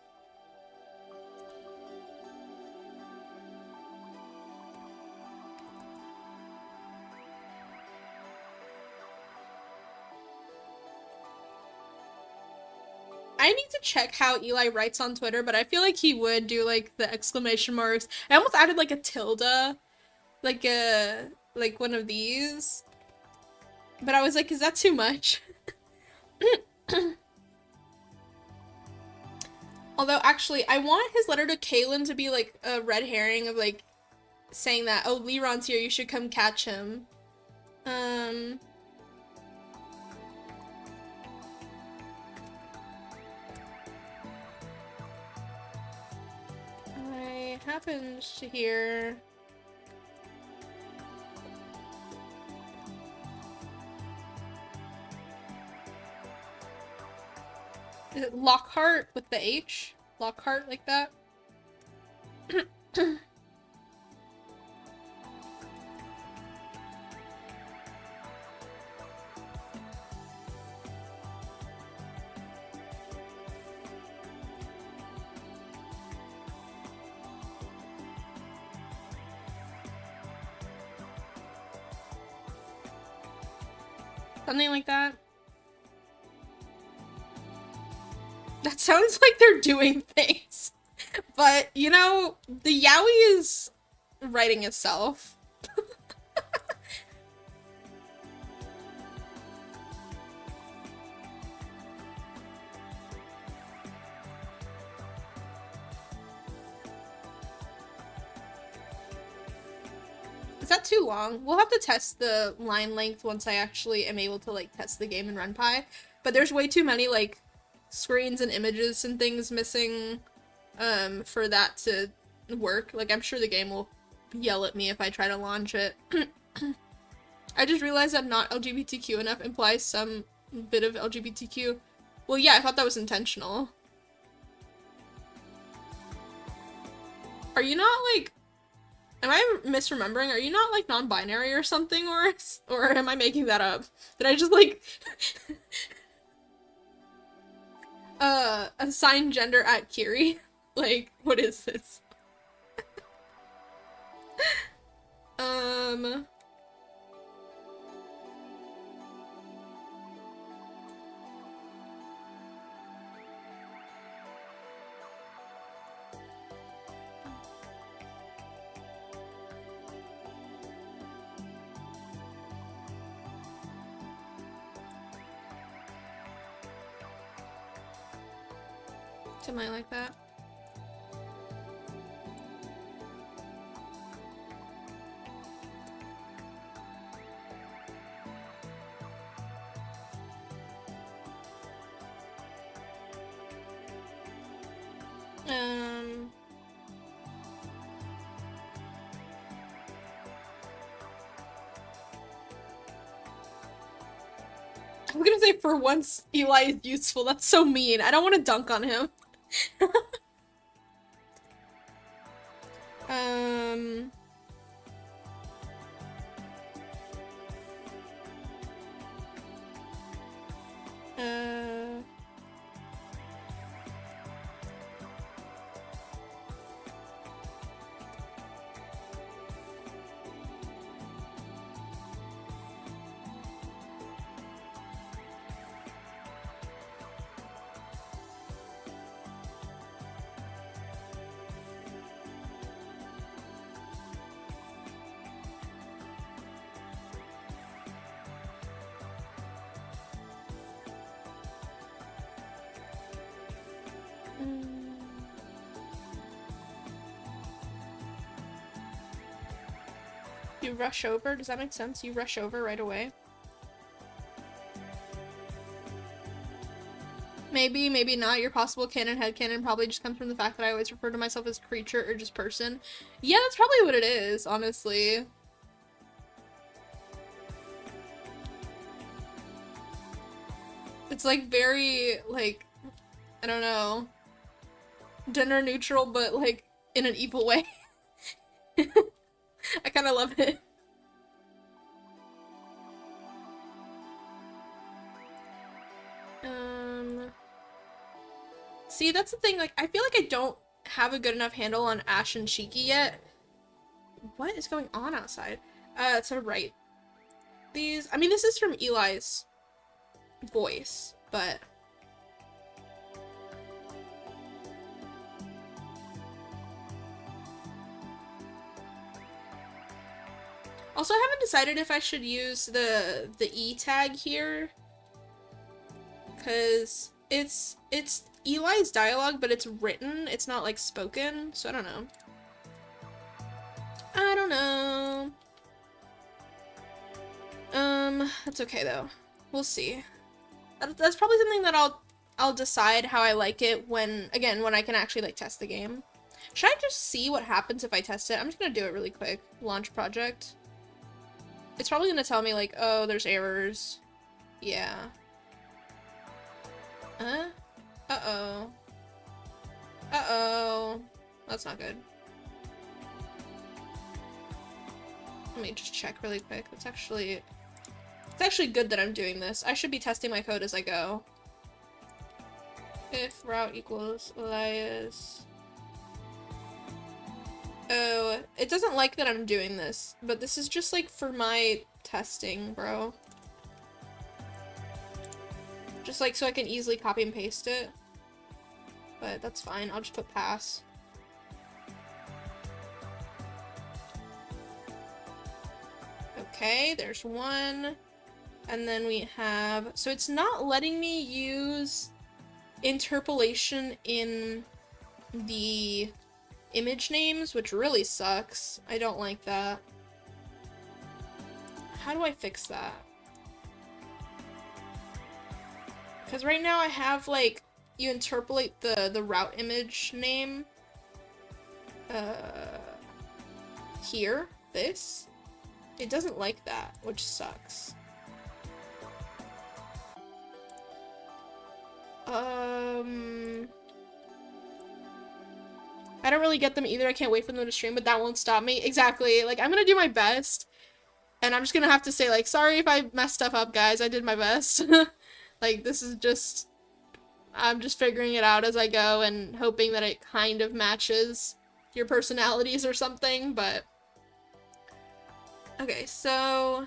I need to check how Eli writes on Twitter, but I feel like he would do like the exclamation marks. I almost added like a tilde, like one of these. But I was like, is that too much? Although actually, I want his letter to Kaylin to be like a red herring of like saying that, oh, Leron's here, you should come catch him. I happened to hear is it Lockhart with the H? Lockhart like that? Something like that. That sounds like they're doing things. But, you know, the yaoi is writing itself. Is that too long? We'll have to test the line length once I actually am able to, like, test the game in RunPy. But there's way too many, like, screens and images and things missing, for that to work. Like, I'm sure the game will yell at me if I try to launch it. I just realized that not LGBTQ enough implies some bit of LGBTQ. Well, yeah, I thought that was intentional. Are you not, like... Am I misremembering? Are you not, like, non-binary or something, or am I making that up? Did I just, like... assign gender at Kiri? Like, what is this? Something like that. I'm gonna say for once Eli is useful. That's so mean. I don't want to dunk on him. You rush over? Does that make sense? You rush over right away? Maybe, maybe not. Your possible canon headcanon probably just comes from the fact that I always refer to myself as creature or just person. Yeah, that's probably what it is, honestly. It's like very, like, I don't know, gender neutral, but like in an evil way. I kind of love it. See, that's the thing, like, I feel like I don't have a good enough handle on Ash and Cheeky yet. What is going on outside? To write these. I mean, this is from Eli's voice, but... Also, I haven't decided if I should use the E tag here, because it's Eli's dialogue, but it's written, it's not like spoken, so I don't know. I don't know. That's okay though. We'll see. That's probably something that I'll decide how I like it when, again, when I can actually like test the game. Should I just see what happens if I test it? I'm just gonna do it really quick. Launch project. It's probably gonna tell me like, oh, there's errors. Yeah. Uh-oh. Uh-oh. That's not good. Let me just check really quick. It's actually good that I'm doing this. I should be testing my code as I go. If route equals alias. Oh, it doesn't like that I'm doing this, but this is just like for my testing, bro. Just like so I can easily copy and paste it. But that's fine, I'll just put pass. Okay, there's one. And then we have, so it's not letting me use interpolation in the image names, which really sucks. I don't like that. How do I fix that? Because right now I have like, you interpolate the route image name here, this. It doesn't like that, which sucks. I don't really get them either. I can't wait for them to stream, but that won't stop me. Exactly. Like, I'm gonna do my best. And I'm just gonna have to say, like, sorry if I messed stuff up, guys. I did my best. Like, this is just... I'm just figuring it out as I go and hoping that it kind of matches your personalities or something, but... Okay, so...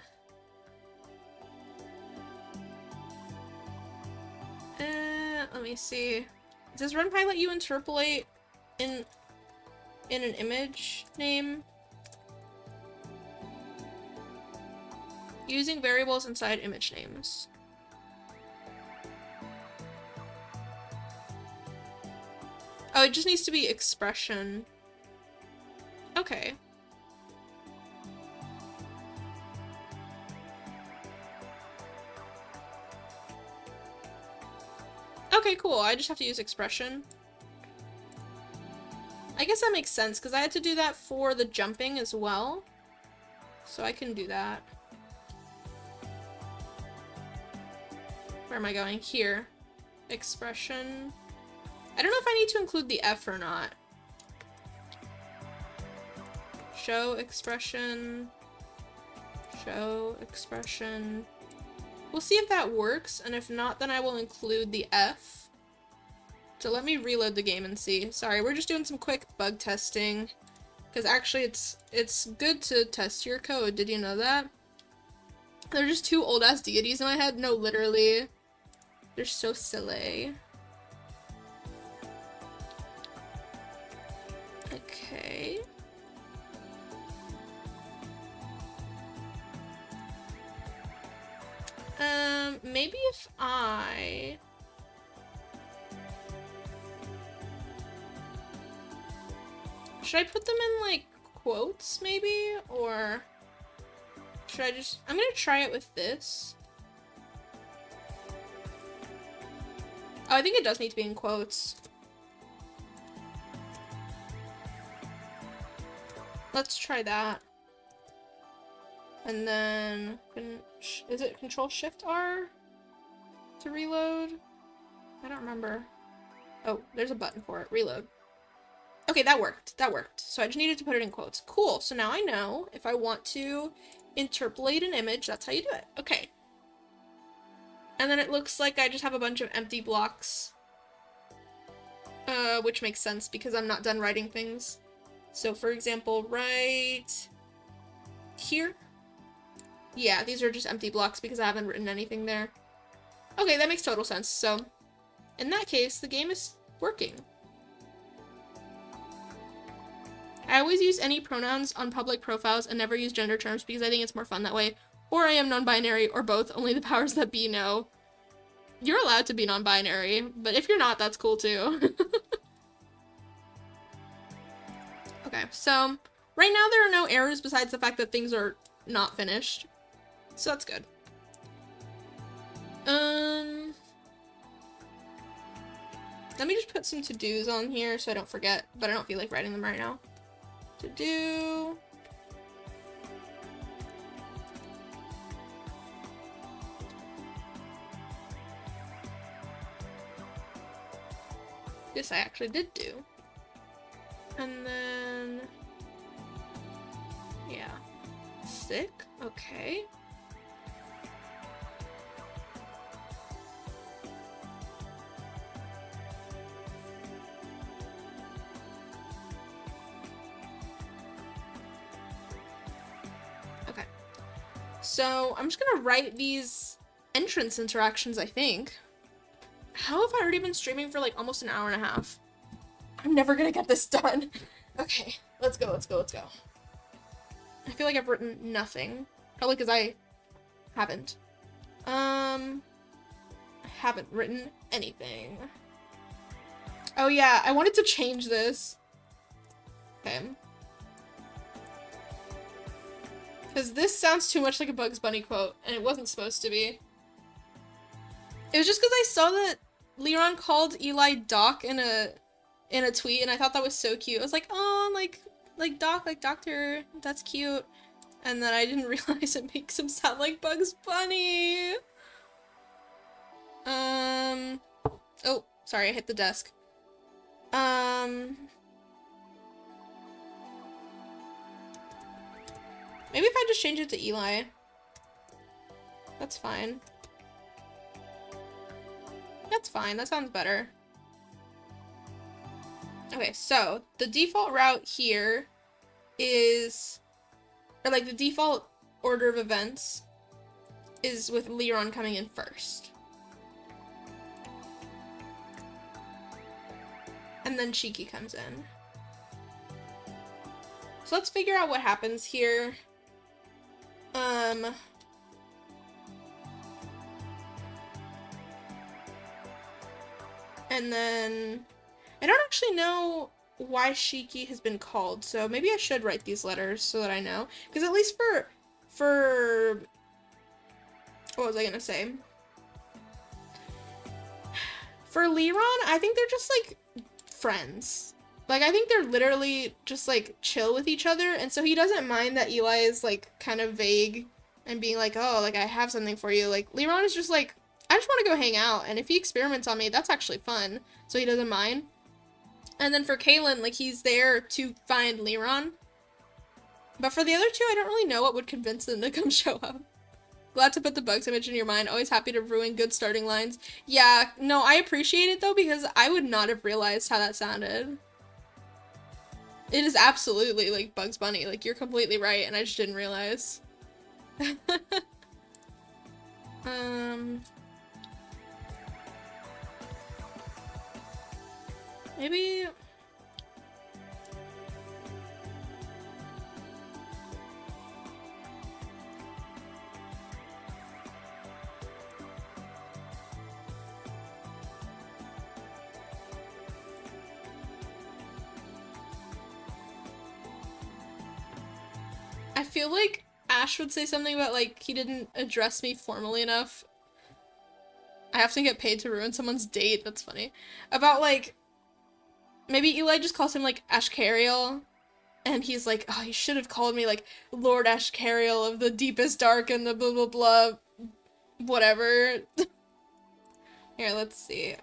let me see. Does RunPy let you interpolate in an image name? Using variables inside image names. Oh, it just needs to be expression. Okay. Okay, cool. I just have to use expression. I guess that makes sense, because I had to do that for the jumping as well. So I can do that. Where am I going? Here. Expression. I don't know if I need to include the F or not. Show expression. Show expression. We'll see if that works, and if not, then I will include the F. So let me reload the game and see. Sorry, we're just doing some quick bug testing. Because actually, it's good to test your code. Did you know that? They're just two old-ass deities in my head. No, literally. They're so silly. Okay. Maybe if I... Should I put them in, like, quotes, maybe? Or... Should I just... I'm gonna try it with this. Oh, I think it does need to be in quotes. Let's try that. And then... Is it Control-Shift-R? To reload? I don't remember. Oh, there's a button for it. Reload. Okay, that worked. That worked. So I just needed to put it in quotes. Cool. So now I know if I want to interpolate an image, that's how you do it. Okay. And then it looks like I just have a bunch of empty blocks. Which makes sense because I'm not done writing things. So for example, right here. Yeah, these are just empty blocks because I haven't written anything there. Okay, that makes total sense. So in that case, the game is working. I always use any pronouns on public profiles and never use gender terms because I think it's more fun that way. Or I am non-binary, or both, only the powers that be know. You're allowed to be non-binary, but if you're not, that's cool too. Okay, so right now there are no errors besides the fact that things are not finished. So that's good. Let me just put some to-dos on here so I don't forget, but I don't feel like writing them right now. To-do. This I actually did do. And then, yeah, sick, okay. Okay, so I'm just gonna write these entrance interactions, I think. How have I already been streaming for like almost an hour and a half? I'm never gonna get this done. Okay, let's go, let's go, let's go. I feel like I've written nothing. Probably because I haven't. I haven't written anything. Oh yeah, I wanted to change this. Okay. Because this sounds too much like a Bugs Bunny quote, and it wasn't supposed to be. It was just because I saw that Leron called Eli Doc in a tweet, and I thought that was so cute. I was like, oh, like Doc, like Doctor, that's cute. And then I didn't realize it makes him sound like Bugs Bunny. Oh, sorry, I hit the desk. Maybe if I just change it to Eli. That's fine. That's fine, that sounds better. Okay, so the default route here is, or like the default order of events is with Leron coming in first. And then Shiki comes in. So let's figure out what happens here. And then I don't actually know why Shiki has been called, so maybe I should write these letters so that I know. Because at least for what was I gonna say? For Leron, I think they're just like friends. Like, I think they're literally just like chill with each other, and so he doesn't mind that Eli is like kind of vague and being like, oh, like I have something for you. Like, Leron is just like, I just want to go hang out, and if he experiments on me, that's actually fun, so he doesn't mind. And then for Kaylin, like, he's there to find Leron. But for the other two, I don't really know what would convince them to come show up. Glad to put the Bugs image in your mind. Always happy to ruin good starting lines. Yeah, no, I appreciate it, though, because I would not have realized how that sounded. It is absolutely, like, Bugs Bunny. Like, you're completely right, and I just didn't realize. Maybe... I feel like Ash would say something about, like, he didn't address me formally enough. I have to get paid to ruin someone's date. That's funny. About, like, maybe Eli just calls him, like, Ashcariel, and he's like, oh, you should have called me, like, Lord Ashcariel of the deepest dark and the blah blah blah, whatever. Here, let's see.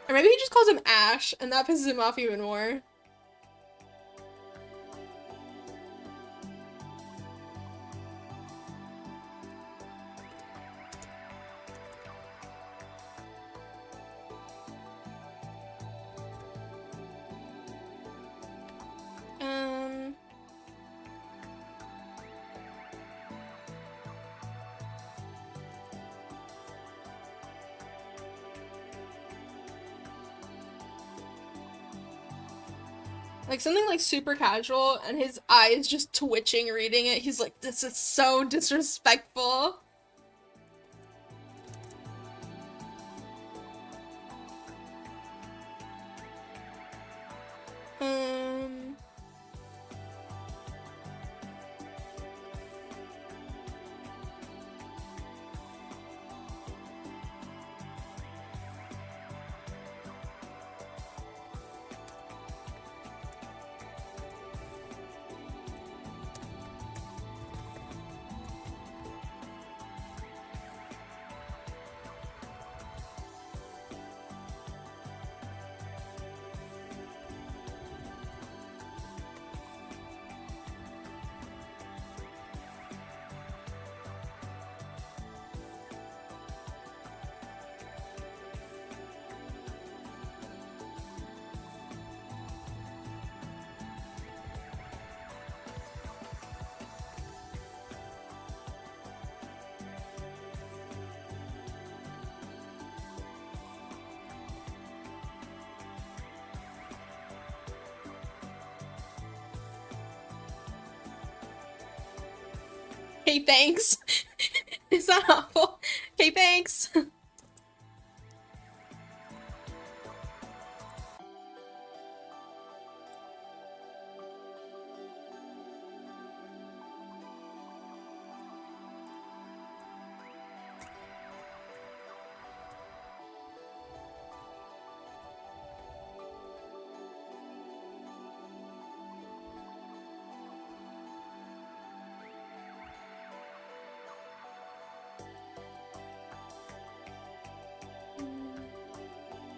Or maybe he just calls him Ash, and that pisses him off even more. Like something like super casual and his eyes just twitching reading it. He's like, this is so disrespectful. Hey, thanks. Is that awful? Hey, thanks.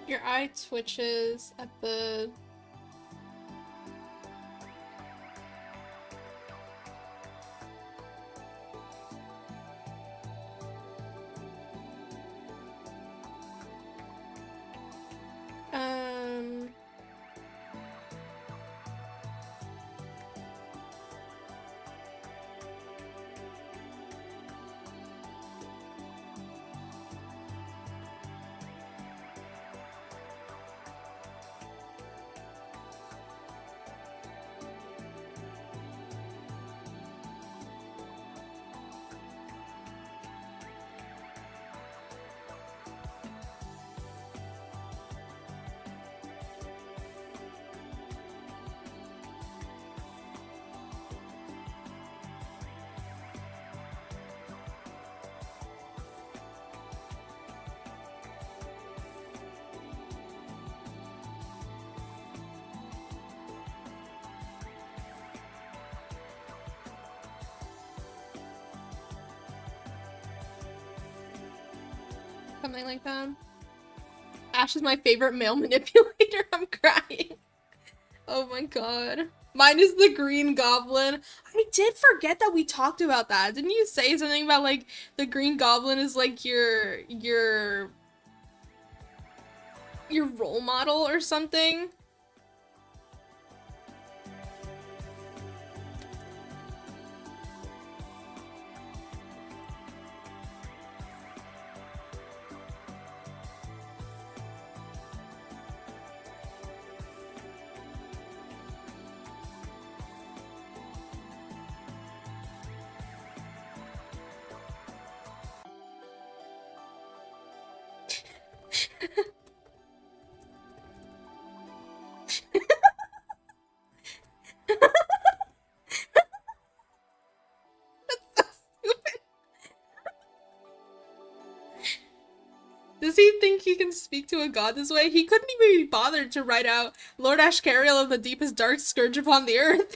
Your eye twitches at the... something like that. Ash is my favorite male manipulator. I'm crying. Oh my god. Mine is the Green Goblin. I did forget that we talked about that. Didn't you say something about like the Green Goblin is like your role model or something? Does he think he can speak to a god this way? He couldn't even be bothered to write out Lord Ashcariel of the deepest dark scourge upon the earth.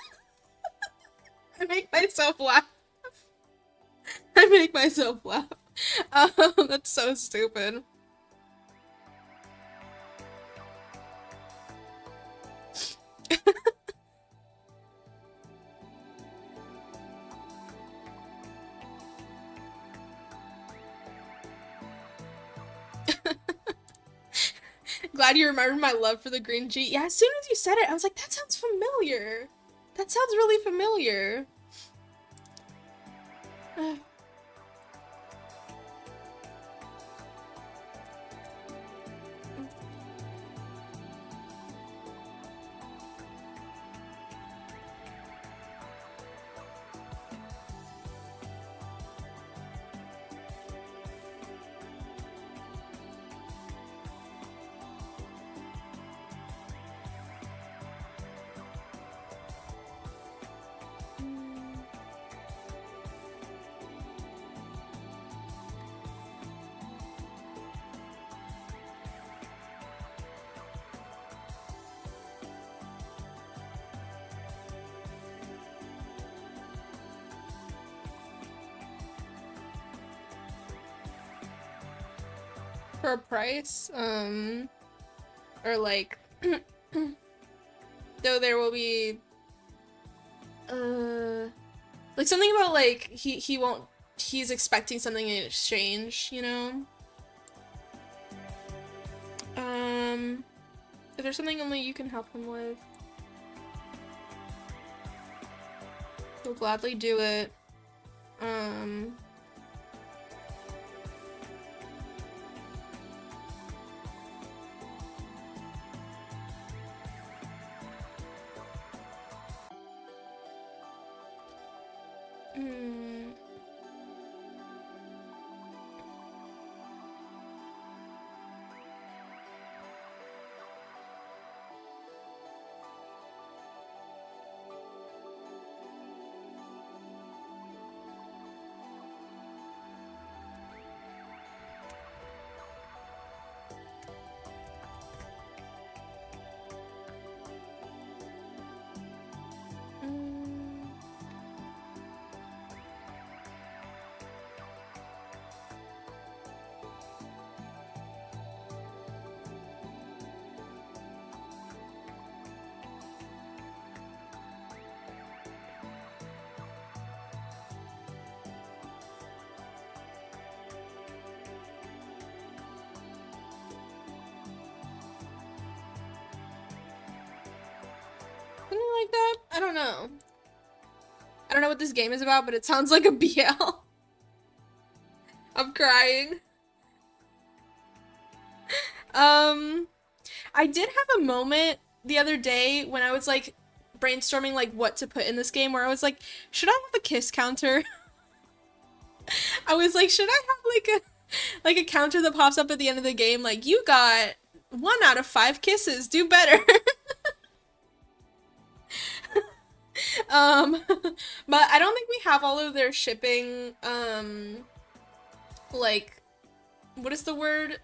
I make myself laugh. I make myself laugh. That's so stupid. Glad you remembered my love for the green G. Yeah, as soon as you said it, I was like, that sounds familiar. That sounds really familiar. For a price, or like, though there will be, like something about like he won't, he's expecting something in exchange, you know? If there's something only you can help him with, he'll gladly do it. Something like that? I don't know. I don't know what this game is about, but it sounds like a BL. I'm crying. I did have a moment the other day when I was like brainstorming like what to put in this game where I was like, should I have a kiss counter? I was like, should I have like a counter that pops up at the end of the game like you got 1 out of 5 kisses, do better. But I don't think we have all of their shipping, like, what is the word?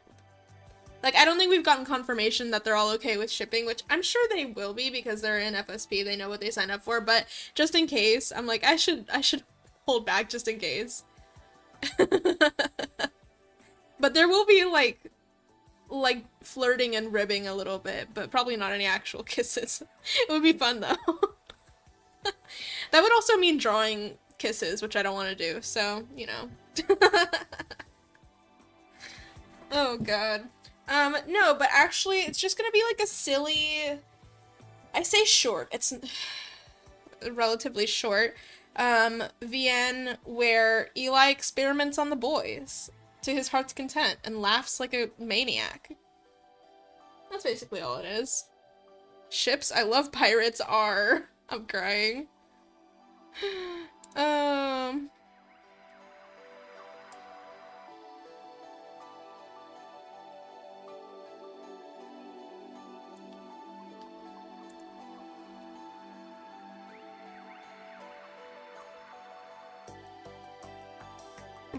Like, I don't think we've gotten confirmation that they're all okay with shipping, which I'm sure they will be because they're in FSP, they know what they signed up for, but just in case, I'm like, I should hold back just in case. But there will be, like flirting and ribbing a little bit, but probably not any actual kisses. It would be fun, though. That would also mean drawing kisses, which I don't want to do, so, you know. Oh, God. No, but actually, it's just gonna be like a silly... I say short. It's relatively short. VN where Eli experiments on the boys to his heart's content and laughs like a maniac. That's basically all it is. Ships? I love pirates are. I'm crying.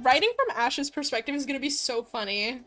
Writing from Ash's perspective is gonna be so funny.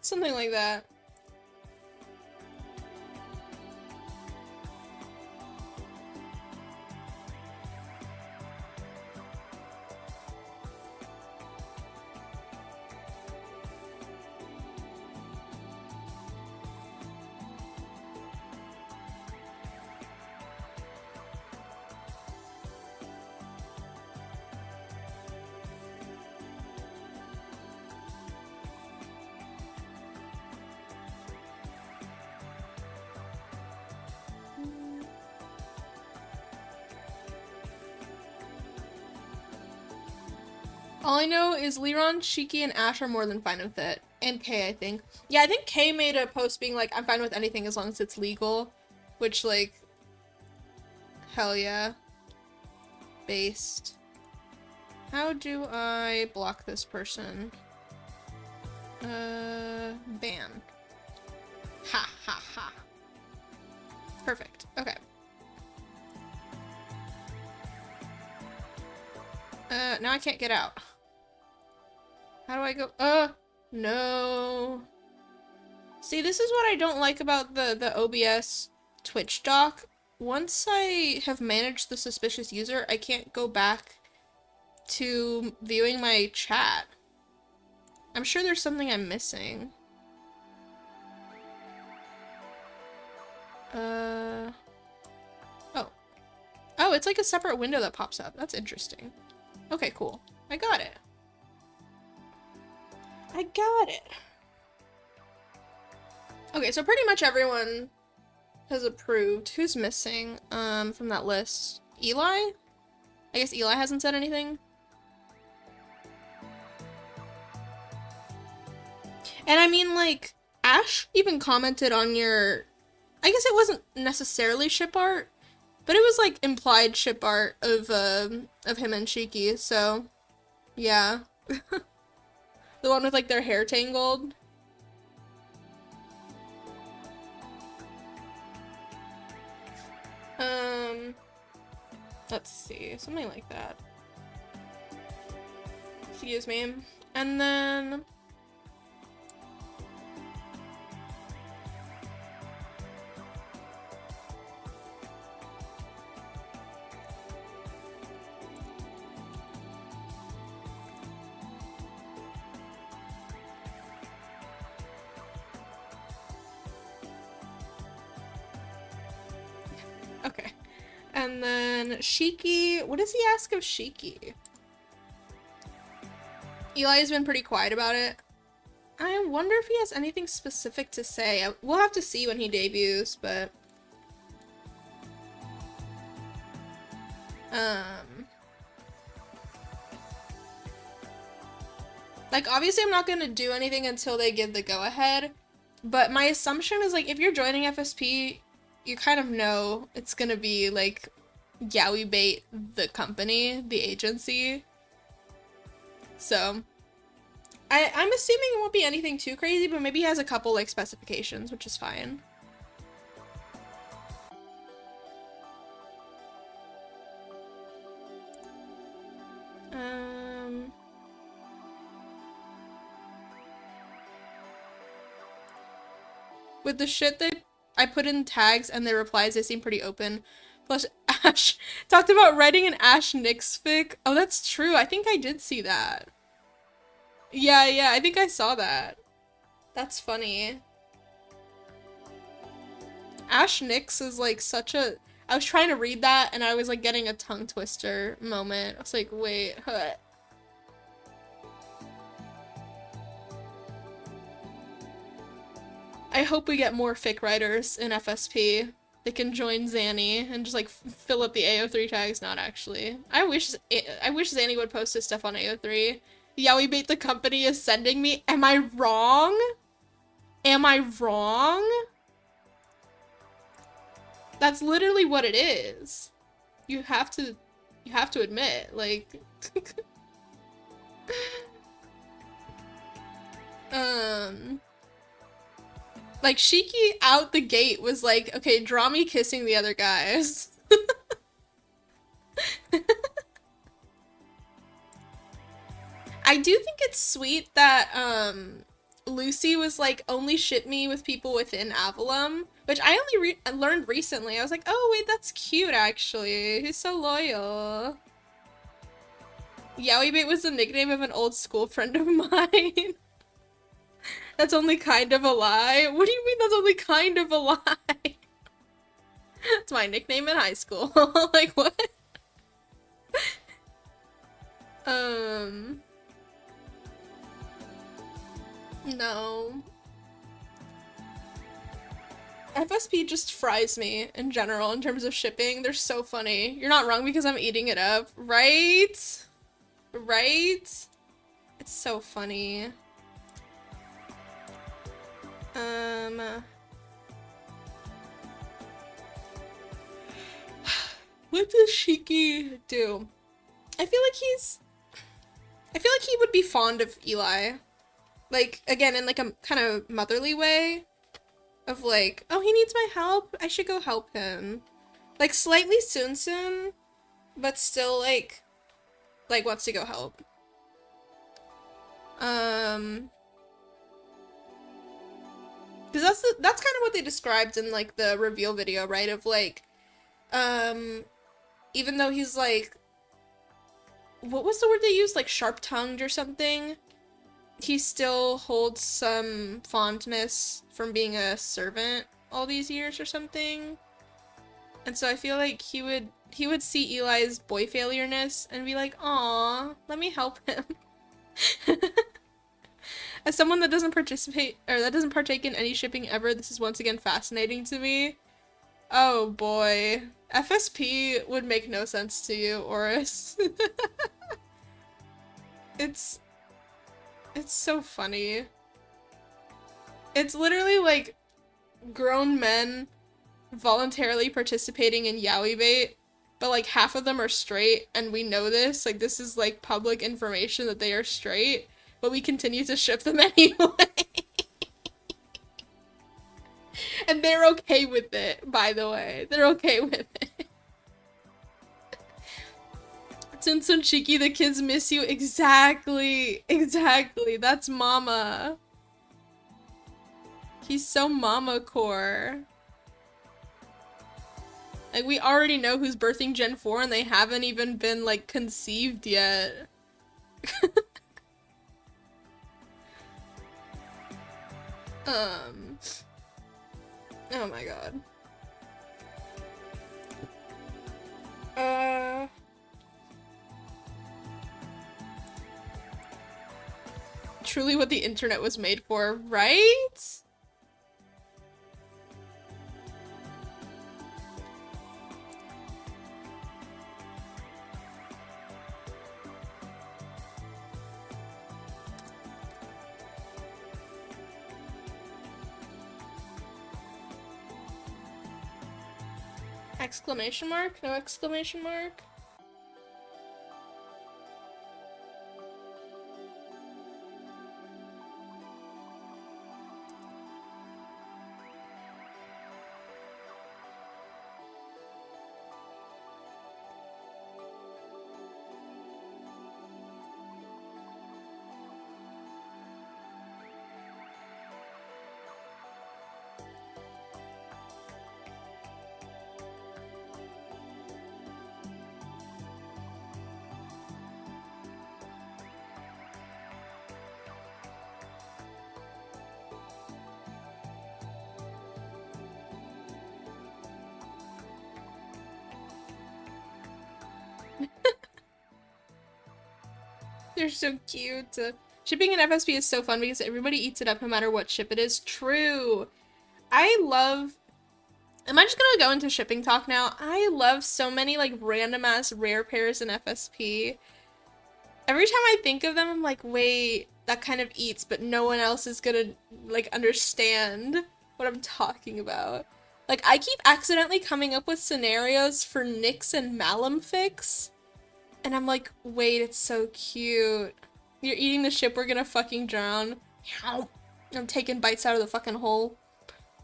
Something like that. All I know is Liron, Shiki, and Ash are more than fine with it. And Kay, I think. Yeah, I think Kay made a post being like, I'm fine with anything as long as it's legal. Which, like, hell yeah. Based. How do I block this person? Ban. Ha ha ha. Perfect. Okay. Now I can't get out. How do I go? No. See, this is what I don't like about the OBS Twitch doc. Once I have managed the suspicious user, I can't go back to viewing my chat. I'm sure there's something I'm missing. Oh. Oh, it's like a separate window that pops up. That's interesting. Okay, cool. I got it. I got it. Okay, so pretty much everyone has approved. Who's missing from that list? Eli? I guess Eli hasn't said anything. And I mean, like, Ash even commented on your... I guess it wasn't necessarily ship art, but it was like implied ship art of him and Shiki, so yeah. The one with like their hair tangled. Let's see, something like that. Excuse me. And then okay. And then Shiki, what does he ask of Shiki? Eli has been pretty quiet about it. I wonder if he has anything specific to say. We'll have to see when he debuts, but... Like, obviously I'm not gonna do anything until they give the go-ahead, but my assumption is, like, if you're joining FSP, you kind of know it's gonna be, like, Yaoi Bait, the company, the agency. So, I'm assuming it won't be anything too crazy, but maybe he has a couple, like, specifications, which is fine. With the shit that I put in tags and their replies, they seem pretty open. Plus, Ash talked about writing an Ash Nyx fic. Oh, that's true. I think I did see that. Yeah, I think I saw that. That's funny. Ash Nyx is like such a... I was trying to read that and I was like getting a tongue twister moment. I was like, wait, huh. I hope we get more fic writers in FSP. They can join Zanny and just like fill up the AO3 tags. Not actually. I wish Zanny would post his stuff on AO3. Yaoi Bait the company is sending me. Am I wrong? Am I wrong? That's literally what it is. You have to admit, like like, Shiki out the gate was like, okay, draw me kissing the other guys. I do think it's sweet that, Lucy was like, only ship me with people within Avalon, which I only learned recently. I was like, oh wait, that's cute actually. He's so loyal. Yowibait was the nickname of an old school friend of mine. That's only kind of a lie. What do you mean that's only kind of a lie? It's my nickname in high school. Like what? No. FSP just fries me in general in terms of shipping. They're so funny. You're not wrong because I'm eating it up, right? Right? It's so funny. What does Shiki do? I feel like he would be fond of Eli. Like, again, in like a kind of motherly way. Of like, oh, he needs my help. I should go help him. Like, slightly soon, but still like wants to go help. Because that's kind of what they described in like the reveal video, right? Of like, even though he's like, what was the word they used? Like sharp-tongued or something? He still holds some fondness from being a servant all these years or something. And so I feel like he would see Eli's boy failureness and be like, "Aw, let me help him." As someone that doesn't partake in any shipping ever, this is once again fascinating to me. Oh boy. FSP would make no sense to you, Oris. It's so funny. It's literally like grown men voluntarily participating in yaoi bait, but like half of them are straight, and we know this. Like this is like public information that they are straight, but we continue to ship them anyway. And they're okay with it, by the way. They're okay with it. Tsunsun Shiki, the kids miss you. Exactly. Exactly. That's mama. He's so mama core. Like, we already know who's birthing Gen 4 and they haven't even been, like, conceived yet. Oh my god. Truly what the internet was made for, right? Exclamation mark? No exclamation mark? They're so cute. Shipping in FSP is so fun because everybody eats it up no matter what ship it is. True. Am I just gonna go into shipping talk now? I love so many like random ass rare pairs in FSP. Every time I think of them, I'm like, wait, that kind of eats, but no one else is gonna like understand what I'm talking about. Like, I keep accidentally coming up with scenarios for Nyx and Malamfix. And I'm like, wait, it's so cute. You're eating the ship, we're gonna fucking drown. I'm taking bites out of the fucking hole.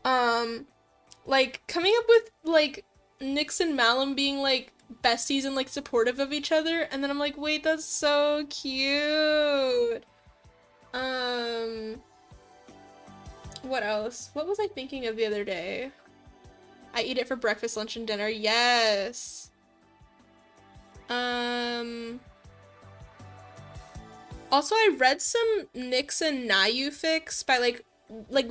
Like, coming up with, like, Nyx and Malum being, like, besties and, like, supportive of each other. And then I'm like, wait, that's so cute. What else? What was I thinking of the other day? I eat it for breakfast, lunch, and dinner. Yes. Also, I read some Nyx and Nayu fics by like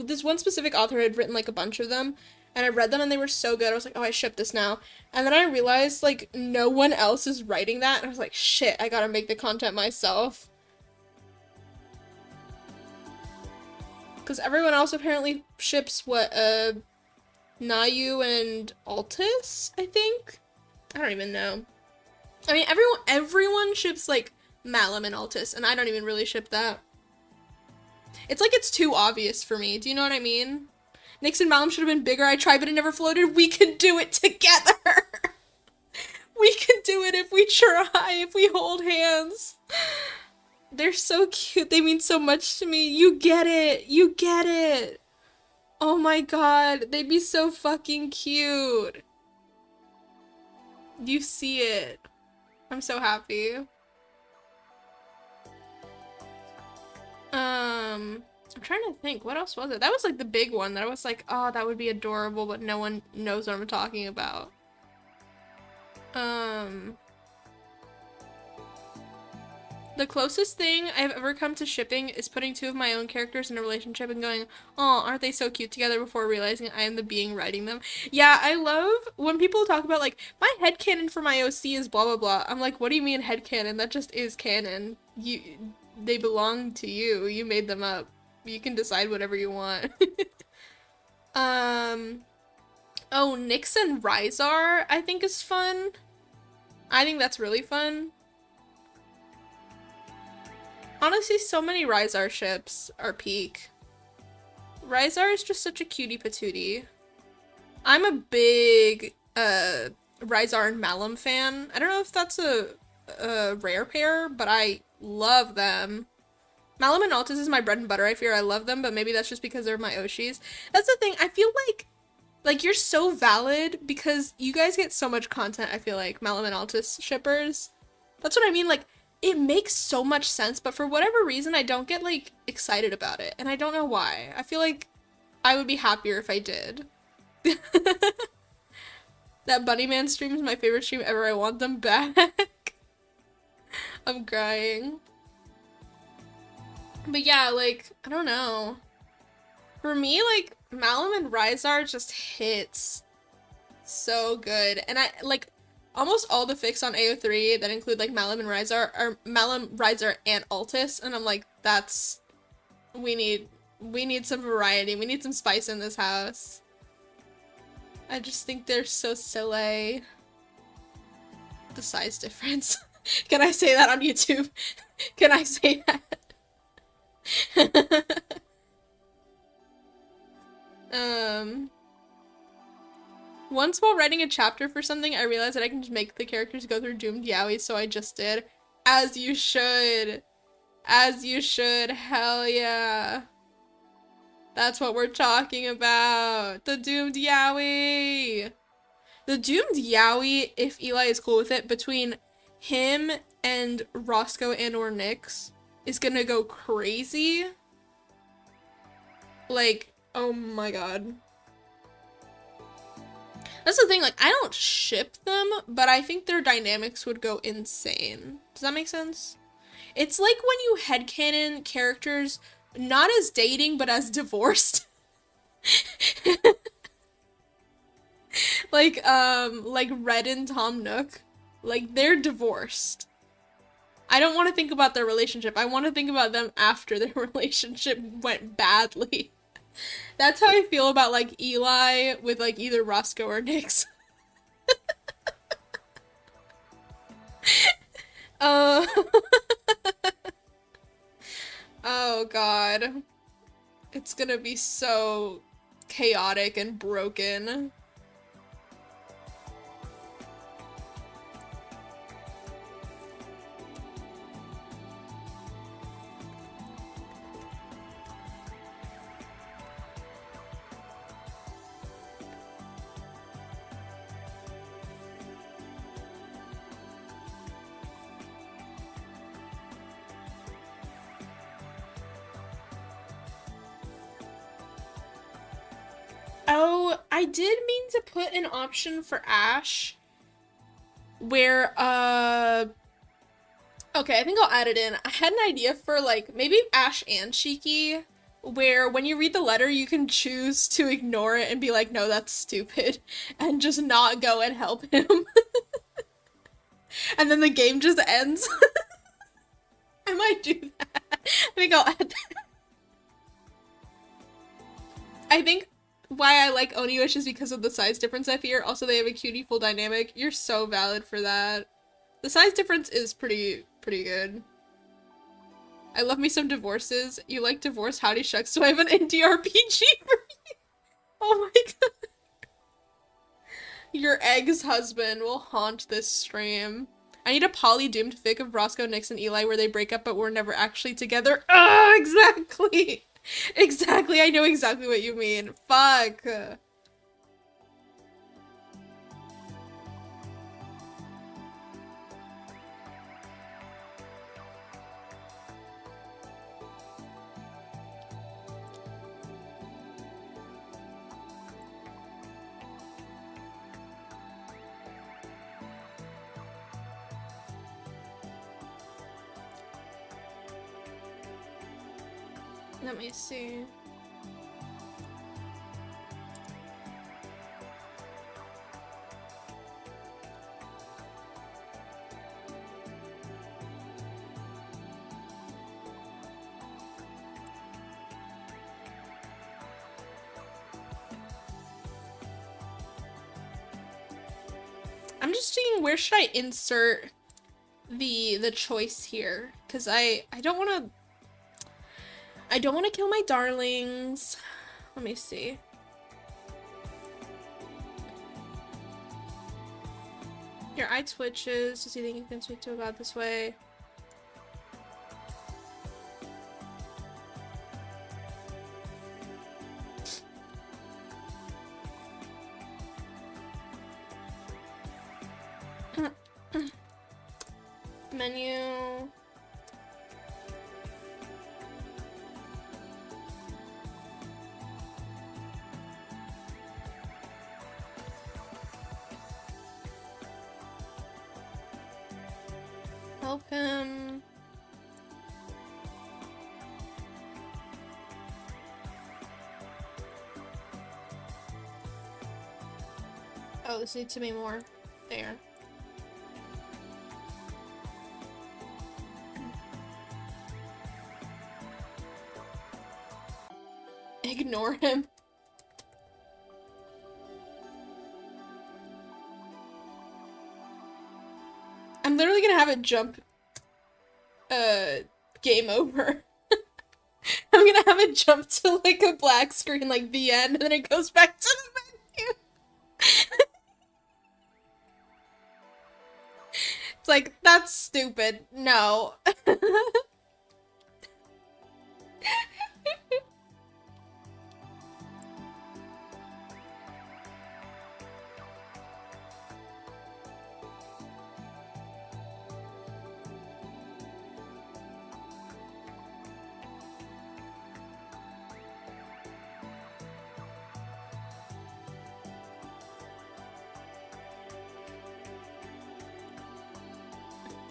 this one specific author had written like a bunch of them, and I read them and they were so good. I was like, oh, I ship this now. And then I realized like no one else is writing that, and I was like, shit, I gotta make the content myself. Because everyone else apparently ships what, Nayu and Altus, I think? I don't even know. I mean, everyone ships like Malum and Altus, and I don't even really ship that. It's like it's too obvious for me. Do you know what I mean? Nyx and Malum should have been bigger. I tried, but it never floated. We can do it together. We can do it if we try, if we hold hands. They're so cute. They mean so much to me. You get it. You get it. Oh my god. They'd be so fucking cute. You see it. I'm so happy. I'm trying to think. What else was it? That was like the big one that I was like, oh, that would be adorable, but no one knows what I'm talking about. The closest thing I've ever come to shipping is putting two of my own characters in a relationship and going, oh, aren't they so cute together, before realizing I am the being writing them. Yeah, I love when people talk about like, my headcanon for my OC is blah blah blah. I'm like, what do you mean headcanon? That just is canon. They belong to you. You made them up. You can decide whatever you want. Oh, Nyx and Rhysar I think is fun. I think that's really fun. Honestly, so many Rhysar ships are peak. Rhysar is just such a cutie patootie. I'm a big Rhysar and Malum fan. I don't know if that's a rare pair, but I love them. Malum and Altus is my bread and butter. I fear I love them, but maybe that's just because they're my Oshis. That's the thing. I feel like you're so valid because you guys get so much content, I feel like, Malum and Altus shippers. That's what I mean, like, it makes so much sense, but for whatever reason, I don't get, like, excited about it, and I don't know why. I feel like I would be happier if I did. That Bunnyman stream is my favorite stream ever. I want them back. I'm crying. But yeah, like, I don't know. For me, like, Malum and Rhysar just hits so good. And I, like, almost all the fics on AO3 that include, like, Malum and Rhysar are Malum, Rhysar, and Altus. And I'm like, that's... We need some variety. We need some spice in this house. I just think they're so silly. The size difference. Can I say that on YouTube? Can I say that? Once while writing a chapter for something, I realized that I can just make the characters go through doomed yaoi, so I just did. As you should. As you should. Hell yeah. That's what we're talking about. The doomed yaoi. The doomed yaoi, if Eli is cool with it, between him and Roscoe and or Nyx is gonna go crazy. Like, oh my god. That's the thing, like, I don't ship them, but I think their dynamics would go insane. Does that make sense? It's like when you headcanon characters not as dating, but as divorced. like Red and Tom Nook. Like, they're divorced. I don't want to think about their relationship. I want to think about them after their relationship went badly. That's how I feel about, like, Eli with, like, either Roscoe or Nyx. Oh god. It's gonna be so chaotic and broken. I did mean to put an option for Ash where, okay, I think I'll add it in. I had an idea for, like, maybe Ash and Shiki, where when you read the letter, you can choose to ignore it and be like, no, that's stupid, and just not go and help him. And then the game just ends. I might do that. I think I'll add that. I think why I like Oniwish is because of the size difference, I fear. Also, they have a cutie full dynamic. You're so valid for that. The size difference is pretty good. I love me some divorces. You like divorce? Howdy shucks. Do I have an indie RPG for you? Oh my god. Your ex-husband will haunt this stream. I need a poly-doomed fic of Roscoe, Nix, and Eli where they break up but were never actually together. Ah, exactly! Exactly, I know exactly what you mean. Fuck. Let me see. I'm just thinking, where should I insert the choice here? Because I don't want to kill my darlings. Let me see. Your eye twitches. Does he think you can speak to a god this way? Menu. Help him. Oh, this needs to be more there. Ignore him. I'm literally gonna have it jump game over. I'm gonna have it jump to like a black screen, like the end, and then it goes back to the menu. It's like, that's stupid. No.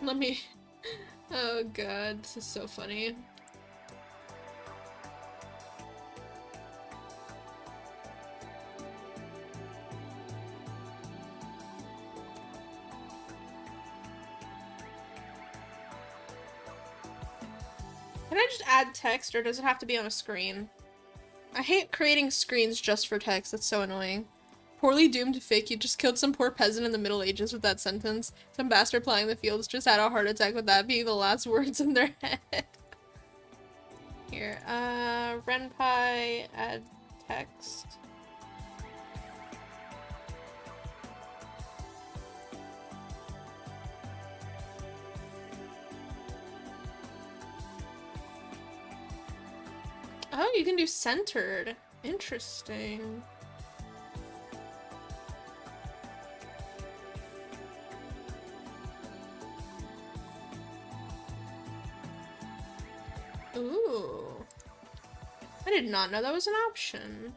Let me... Oh god, this is so funny. Can I just add text, or does it have to be on a screen? I hate creating screens just for text, that's so annoying. Poorly doomed fake, you just killed some poor peasant in the Middle Ages with that sentence. Some bastard plying the fields just had a heart attack with that being the last words in their head. Here, renpy, add text. Oh, you can do centered. Interesting. Ooh. I did not know that was an option.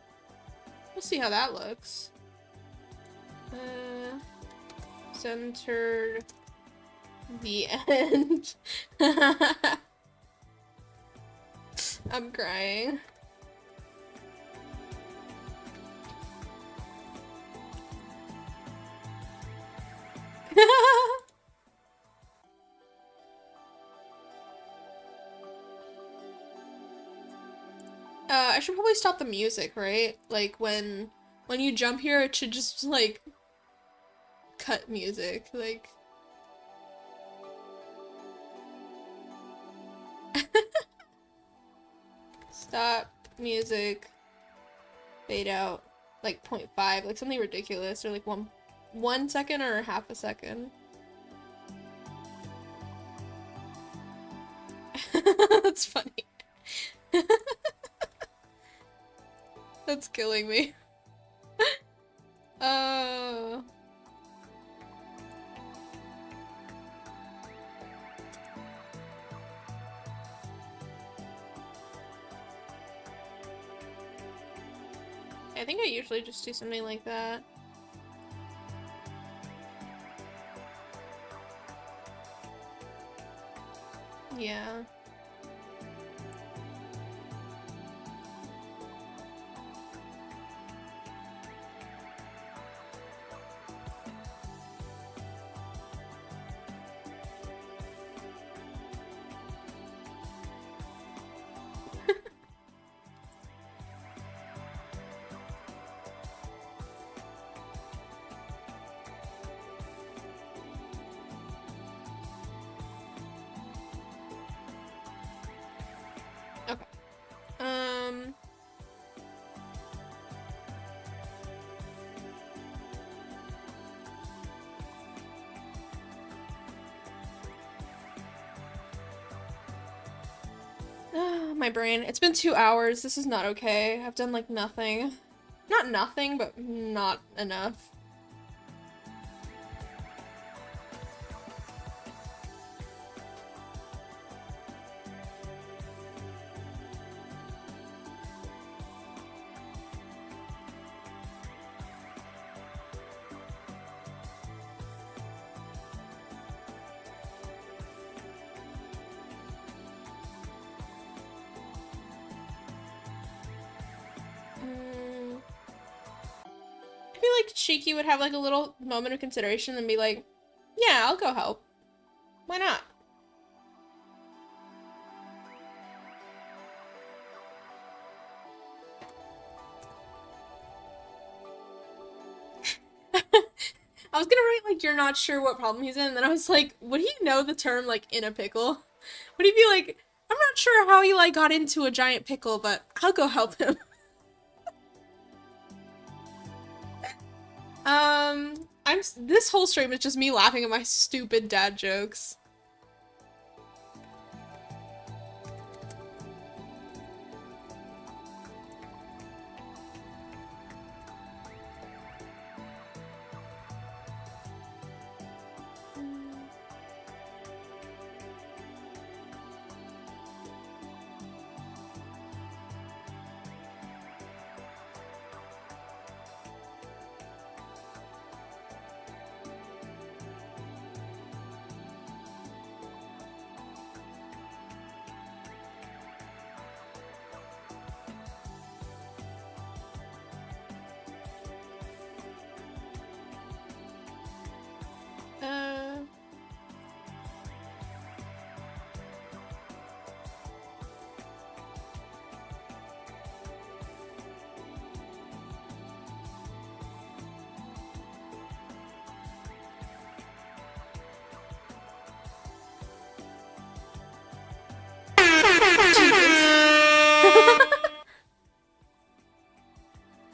We'll see how that looks. Centered the end. I'm crying. I should probably stop the music, right? Like when you jump here, it should just like cut music, like. Stop music. Fade out. Like 0.5, like something ridiculous, or like 1 second or half a second. That's funny. That's killing me. I think I usually just do something like that. Yeah. Okay. My brain. It's been 2 hours. This is not okay. I've done like nothing. Not nothing, but not enough. I feel like Shiki would have like a little moment of consideration and be like, yeah, I'll go help. Why not? I was gonna write like you're not sure what problem he's in, and then I was like, would he know the term like in a pickle? Would he be like, I'm not sure how he like got into a giant pickle, but I'll go help him. This whole stream is just me laughing at my stupid dad jokes.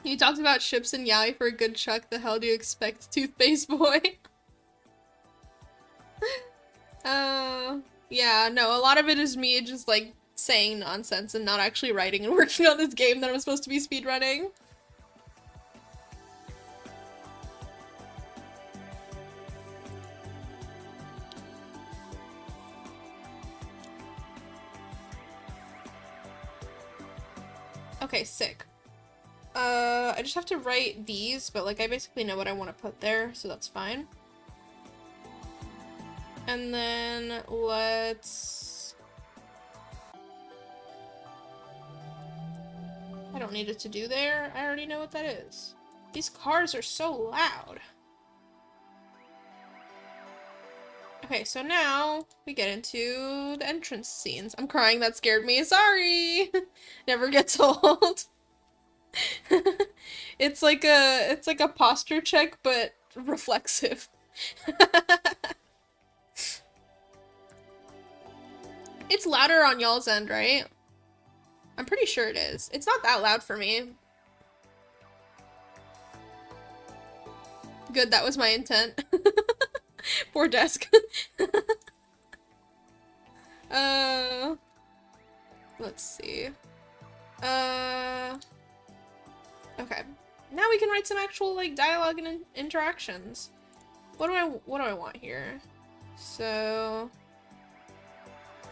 You talked about chips and yaoi for a good chuck. The hell do you expect, toothpaste boy? Yeah, no, a lot of it is me just like saying nonsense and not actually writing and working on this game that I'm supposed to be speedrunning. Okay, sick. I just have to write these, but like I basically know what I want to put there, so that's fine. And then let's... I don't need it to do there. I already know what that is. These cars are so loud. Okay, so now we get into the entrance scenes. I'm crying, that scared me. Sorry. Never gets old. It's like a posture check, but reflexive. It's louder on y'all's end, right? I'm pretty sure it is. It's not that loud for me. Good, that was my intent. Poor desk. Let's see. Okay. Now we can write some actual, like, dialogue and interactions. What do I want here? So...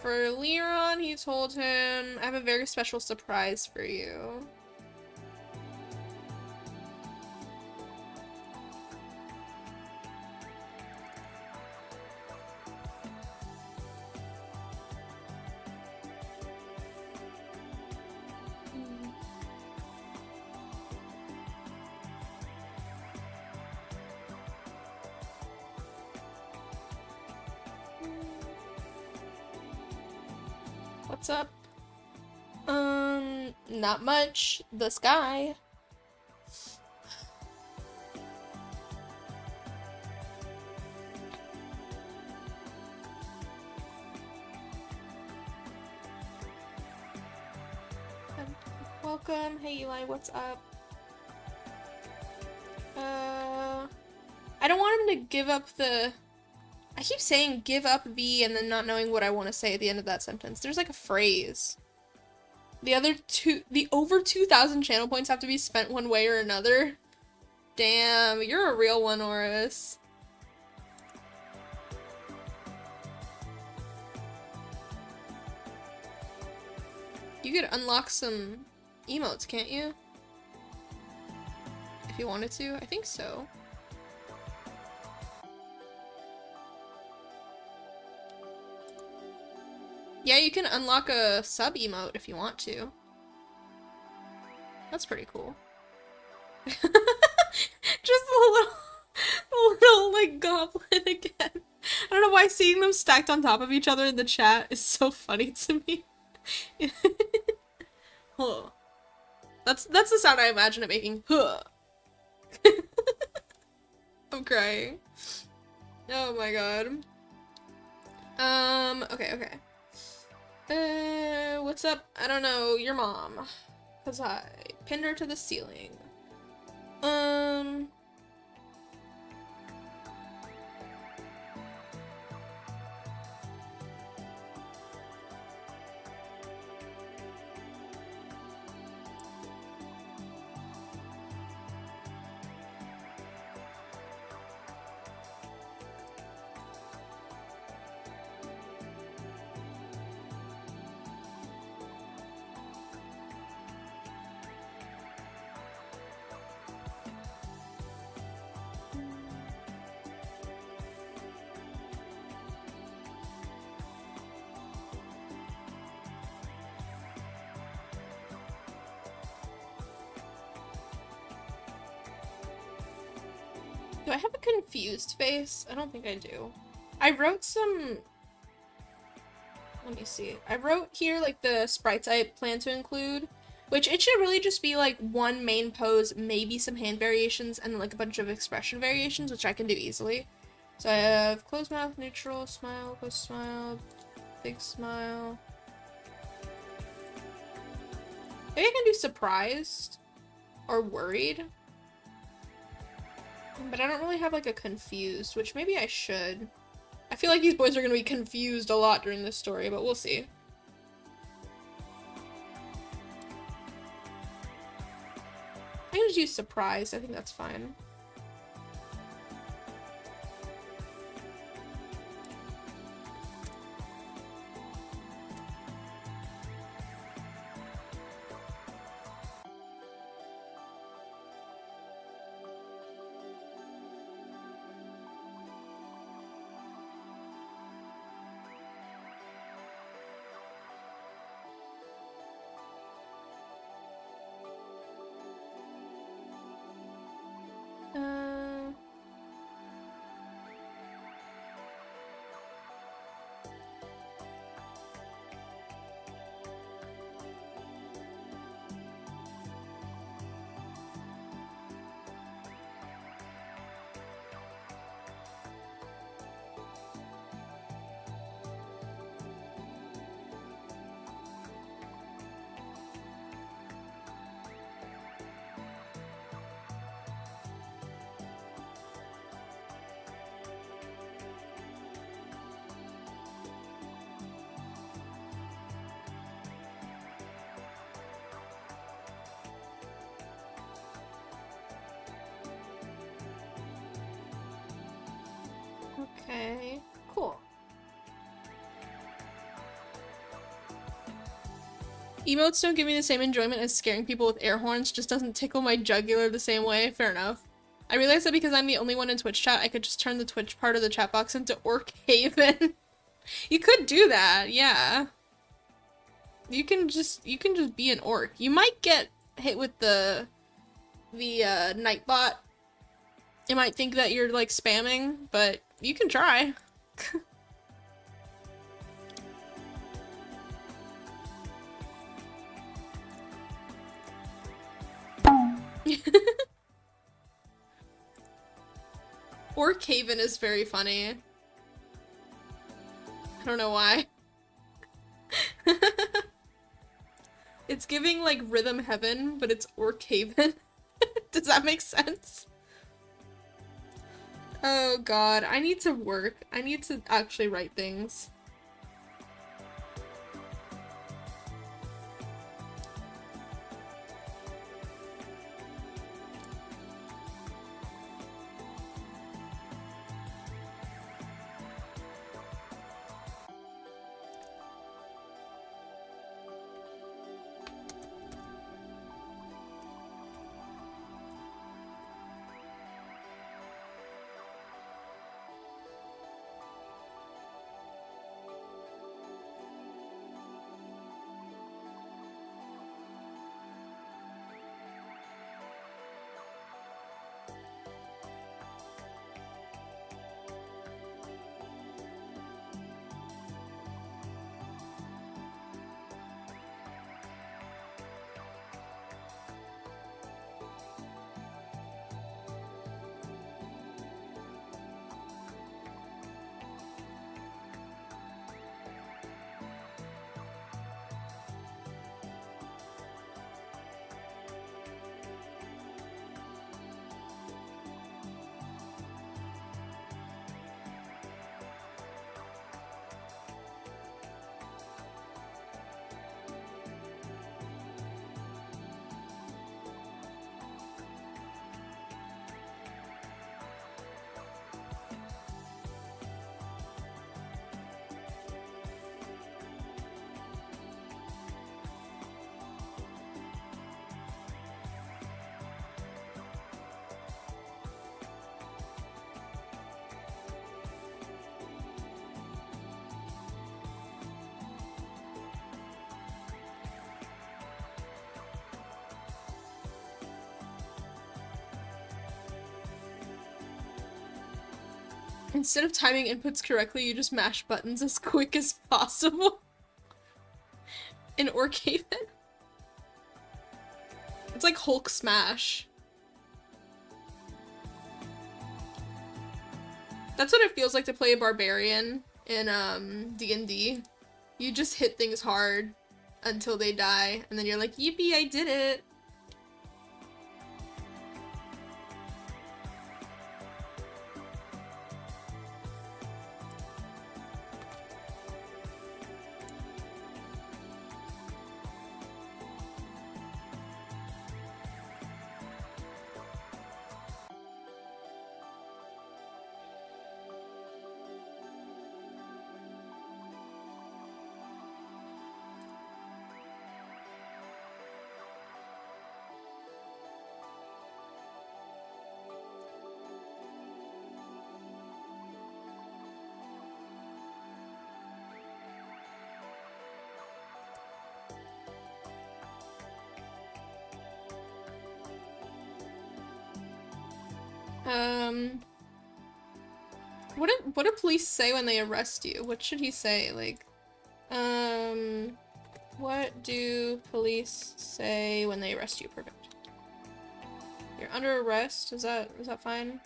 For Leron, he told him, I have a very special surprise for you. What's up? Not much. The sky. Welcome. Hey Eli, what's up? I don't want him to give up the... I keep saying give up V and then not knowing what I want to say at the end of that sentence. There's like a phrase. The over 2,000 channel points have to be spent one way or another. Damn, you're a real one, Oris. You could unlock some emotes, can't you? If you wanted to, I think so. Yeah, you can unlock a sub emote if you want to. That's pretty cool. Just a little like goblin again. I don't know why seeing them stacked on top of each other in the chat is so funny to me. Huh. That's the sound I imagine it making. Huh. I'm crying. Oh my god. Okay. What's up? I don't know, your mom. Cause I pinned her to the ceiling. Do I have a confused face? I don't think I do. I wrote some... Let me see. I wrote here, like, the sprites I plan to include, which it should really just be, like, one main pose, maybe some hand variations, and, like, a bunch of expression variations, which I can do easily. So I have closed mouth, neutral, smile, closed smile, big smile. Maybe I can do surprised or worried. But I don't really have, like, a confused, which maybe I should. I feel like these boys are gonna be confused a lot during this story, but we'll see. I can just use surprised. I think that's fine. Okay, cool. Emotes don't give me the same enjoyment as scaring people with air horns, just doesn't tickle my jugular the same way. Fair enough. I realized that because I'm the only one in Twitch chat, I could just turn the Twitch part of the chat box into Orc Haven. You could do that, yeah. You can just be an orc. You might get hit with the Nightbot. It might think that you're like spamming, but you can try. Orc Haven is very funny. I don't know why. It's giving like Rhythm Heaven, but it's Orc Haven. Does that make sense? Oh god, I need to work. I need to actually write things. Instead of timing inputs correctly, you just mash buttons as quick as possible. In Orc Haven. It's like Hulk smash. That's what it feels like to play a barbarian in D&D. You just hit things hard until they die, and then you're like, yippee, I did it! What do police say when they arrest you? What should he say? Like, what do police say when they arrest you? Perfect. You're under arrest. Is that fine?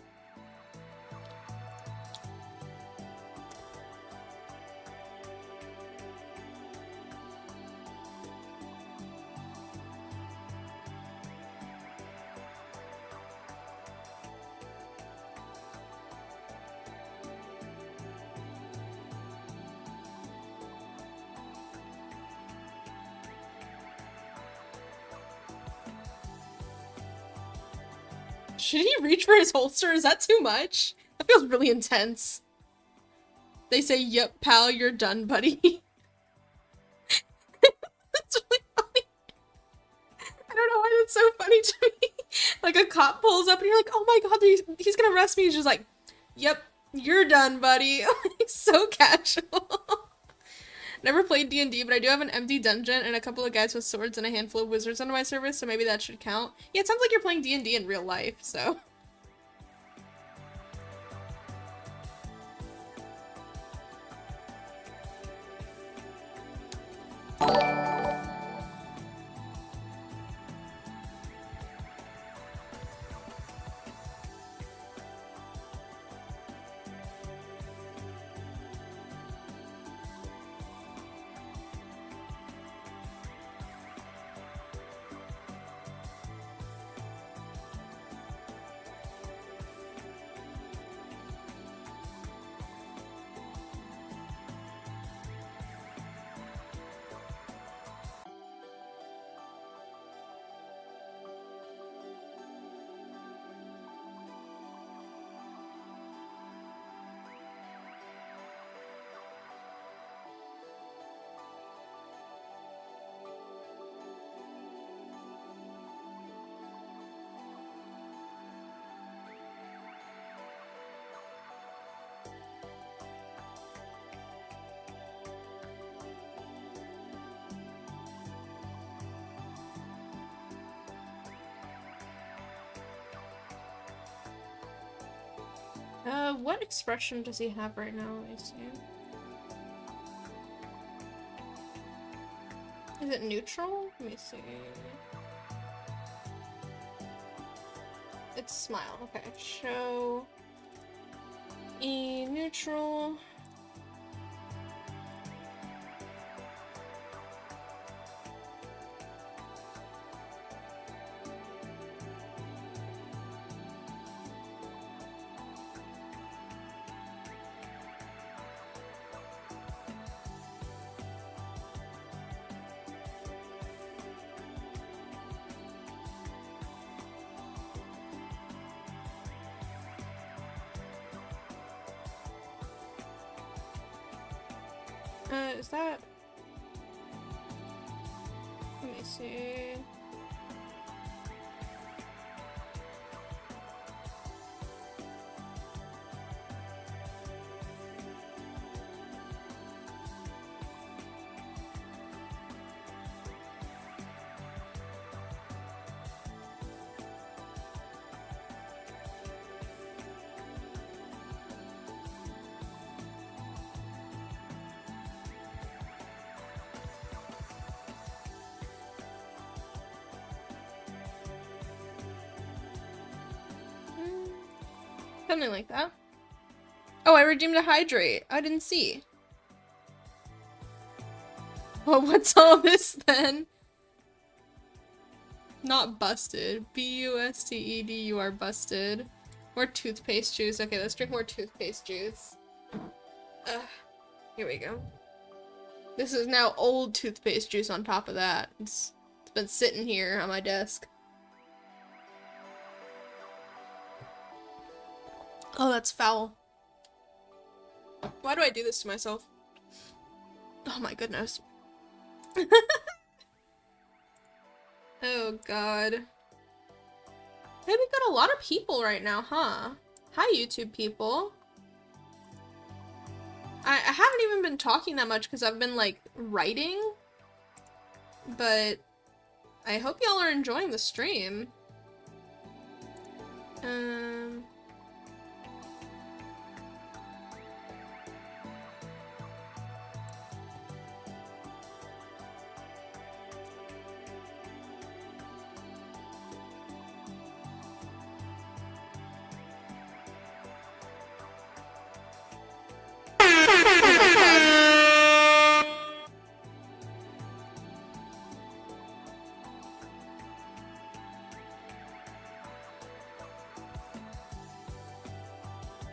Should he reach for his holster? Is that too much? That feels really intense. They say, "Yep, pal, you're done, buddy." That's really funny. I don't know why that's so funny to me. Like a cop pulls up and you're like, "Oh my god, he's gonna arrest me." He's just like, "Yep, you're done, buddy." So casual. Never played D&D, but I do have an empty dungeon and a couple of guys with swords and a handful of wizards under my service, so maybe that should count. Yeah, it sounds like you're playing D&D in real life, so. What expression does he have right now? Let me see. Is it neutral? Let me see. It's smile. Okay. Show E neutral. Is that? Let me see. Something like that. Oh, I redeemed a hydrate. I didn't see. Well, what's all this then? Not busted. B-U-S-T-E-D, you are busted. More toothpaste juice. Okay, let's drink more toothpaste juice. Here we go. This is now old toothpaste juice on top of that. It's been sitting here on my desk. Oh, that's foul. Why do I do this to myself? Oh my goodness. Oh god. Hey, we got a lot of people right now, huh? Hi, YouTube people. I haven't even been talking that much because I've been, like, writing. But I hope y'all are enjoying the stream.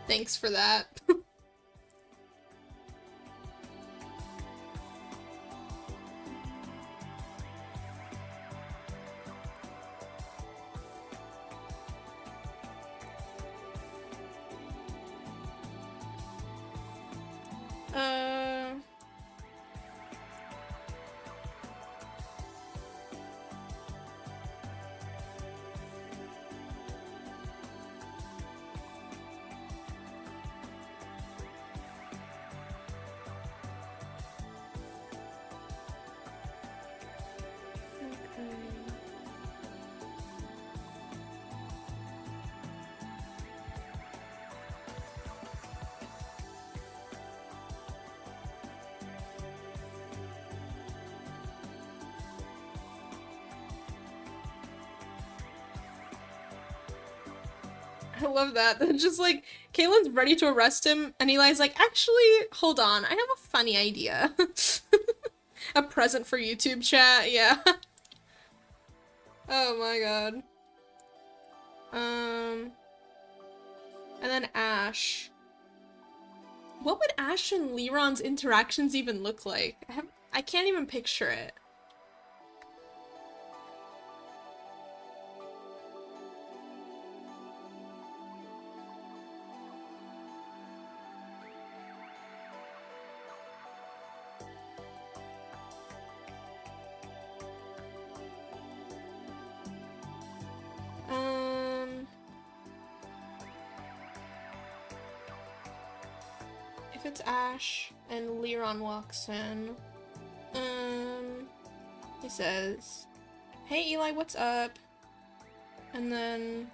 Thanks for that. Uh... I love that. Just like, Caitlin's ready to arrest him, and Eli's like, actually, hold on, I have a funny idea. A present for YouTube chat, yeah. Oh my god. And then Ash. What would Ash and Leron's interactions even look like? I can't even picture it. If it's Ash and Leron walks in, he says, "Hey Eli, what's up?" And then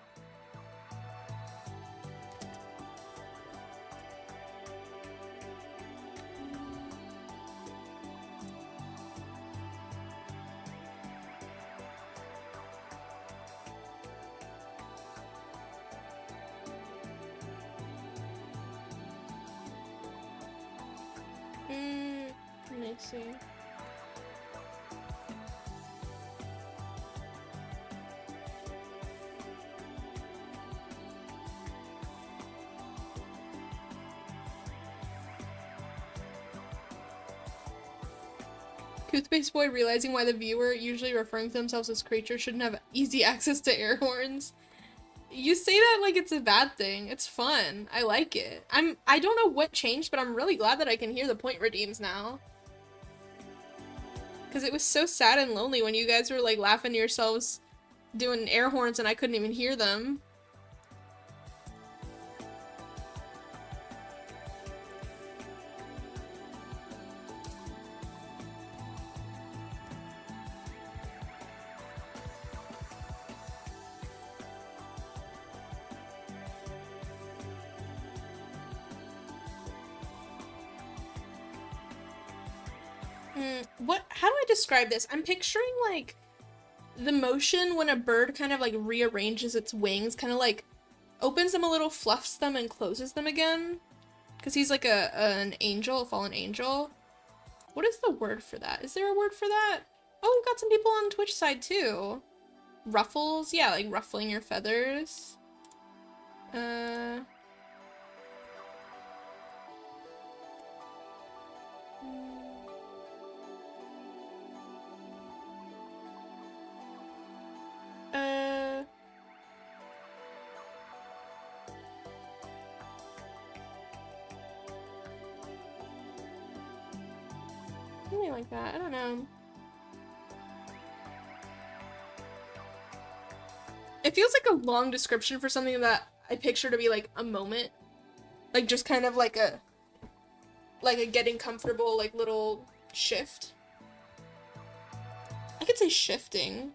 let me see. Toothpaste Boy realizing why the viewer, usually referring to themselves as creatures, shouldn't have easy access to air horns. You say that like it's a bad thing. It's fun. I like it. I don't know what changed, but I'm really glad that I can hear the point redeems now. Because it was so sad and lonely when you guys were like laughing to yourselves doing air horns and I couldn't even hear them. How do I describe this? I'm picturing like the motion when a bird kind of like rearranges its wings, kind of like opens them a little, fluffs them, and closes them again. Because he's like an angel, a fallen angel. What is the word for that? Is there a word for that? Oh, we've got some people on Twitch side too. Ruffles? Yeah, like ruffling your feathers. Something like that. I don't know. It feels like a long description for something that I picture to be like a moment. Like just kind of like a getting comfortable, like little shift. I could say shifting.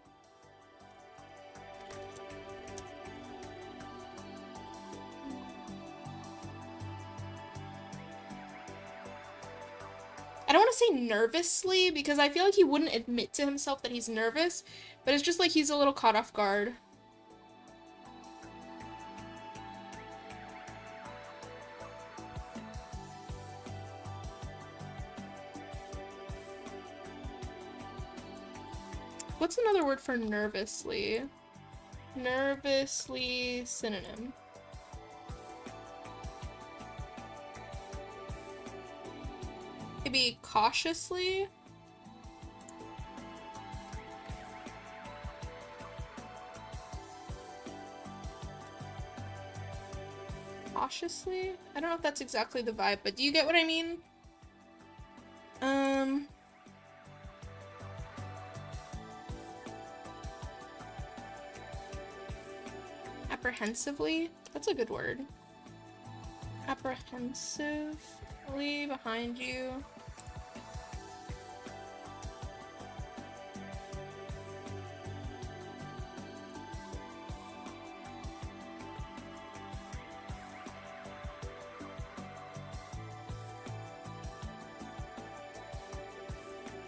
I don't want to say nervously because I feel like he wouldn't admit to himself that he's nervous, but it's just like he's a little caught off guard. What's another word for nervously? Nervously synonym. Maybe cautiously? Cautiously? I don't know if that's exactly the vibe, but do you get what I mean? apprehensively. That's a good word. Apprehensively behind you.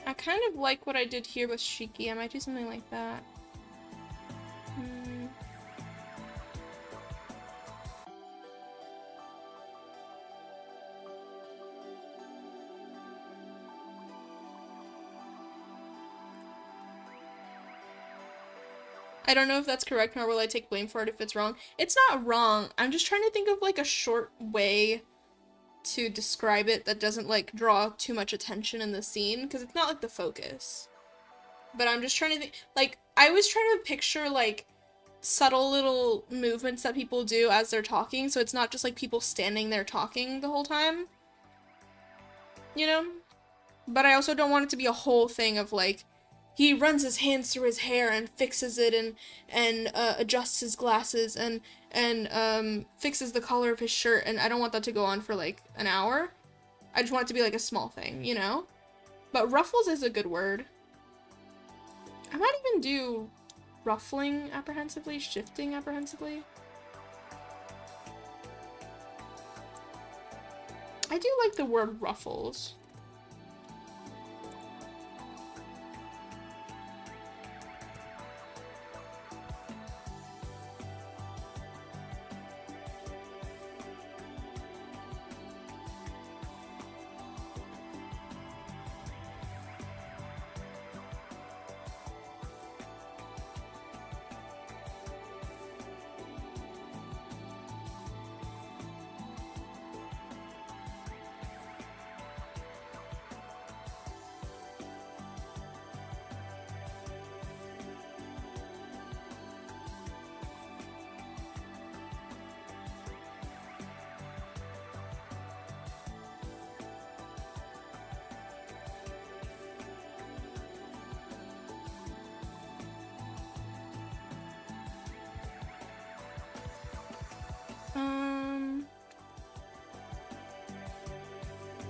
I kind of like what I did here with Shiki. I might do something like that. I don't know if that's correct, nor will I take blame for it if it's wrong. It's not wrong. I'm just trying to think of like a short way to describe it that doesn't like draw too much attention in the scene, because it's not like the focus. But I'm just trying to think, like, I was trying to picture like subtle little movements that people do as they're talking, so it's not just like people standing there talking the whole time, you know? But I also don't want it to be a whole thing of like, he runs his hands through his hair and fixes it and adjusts his glasses and fixes the color of his shirt, and I don't want that to go on for like an hour. I just want it to be like a small thing, you know? But ruffles is a good word. I might even do ruffling apprehensively, shifting apprehensively. I do like the word ruffles.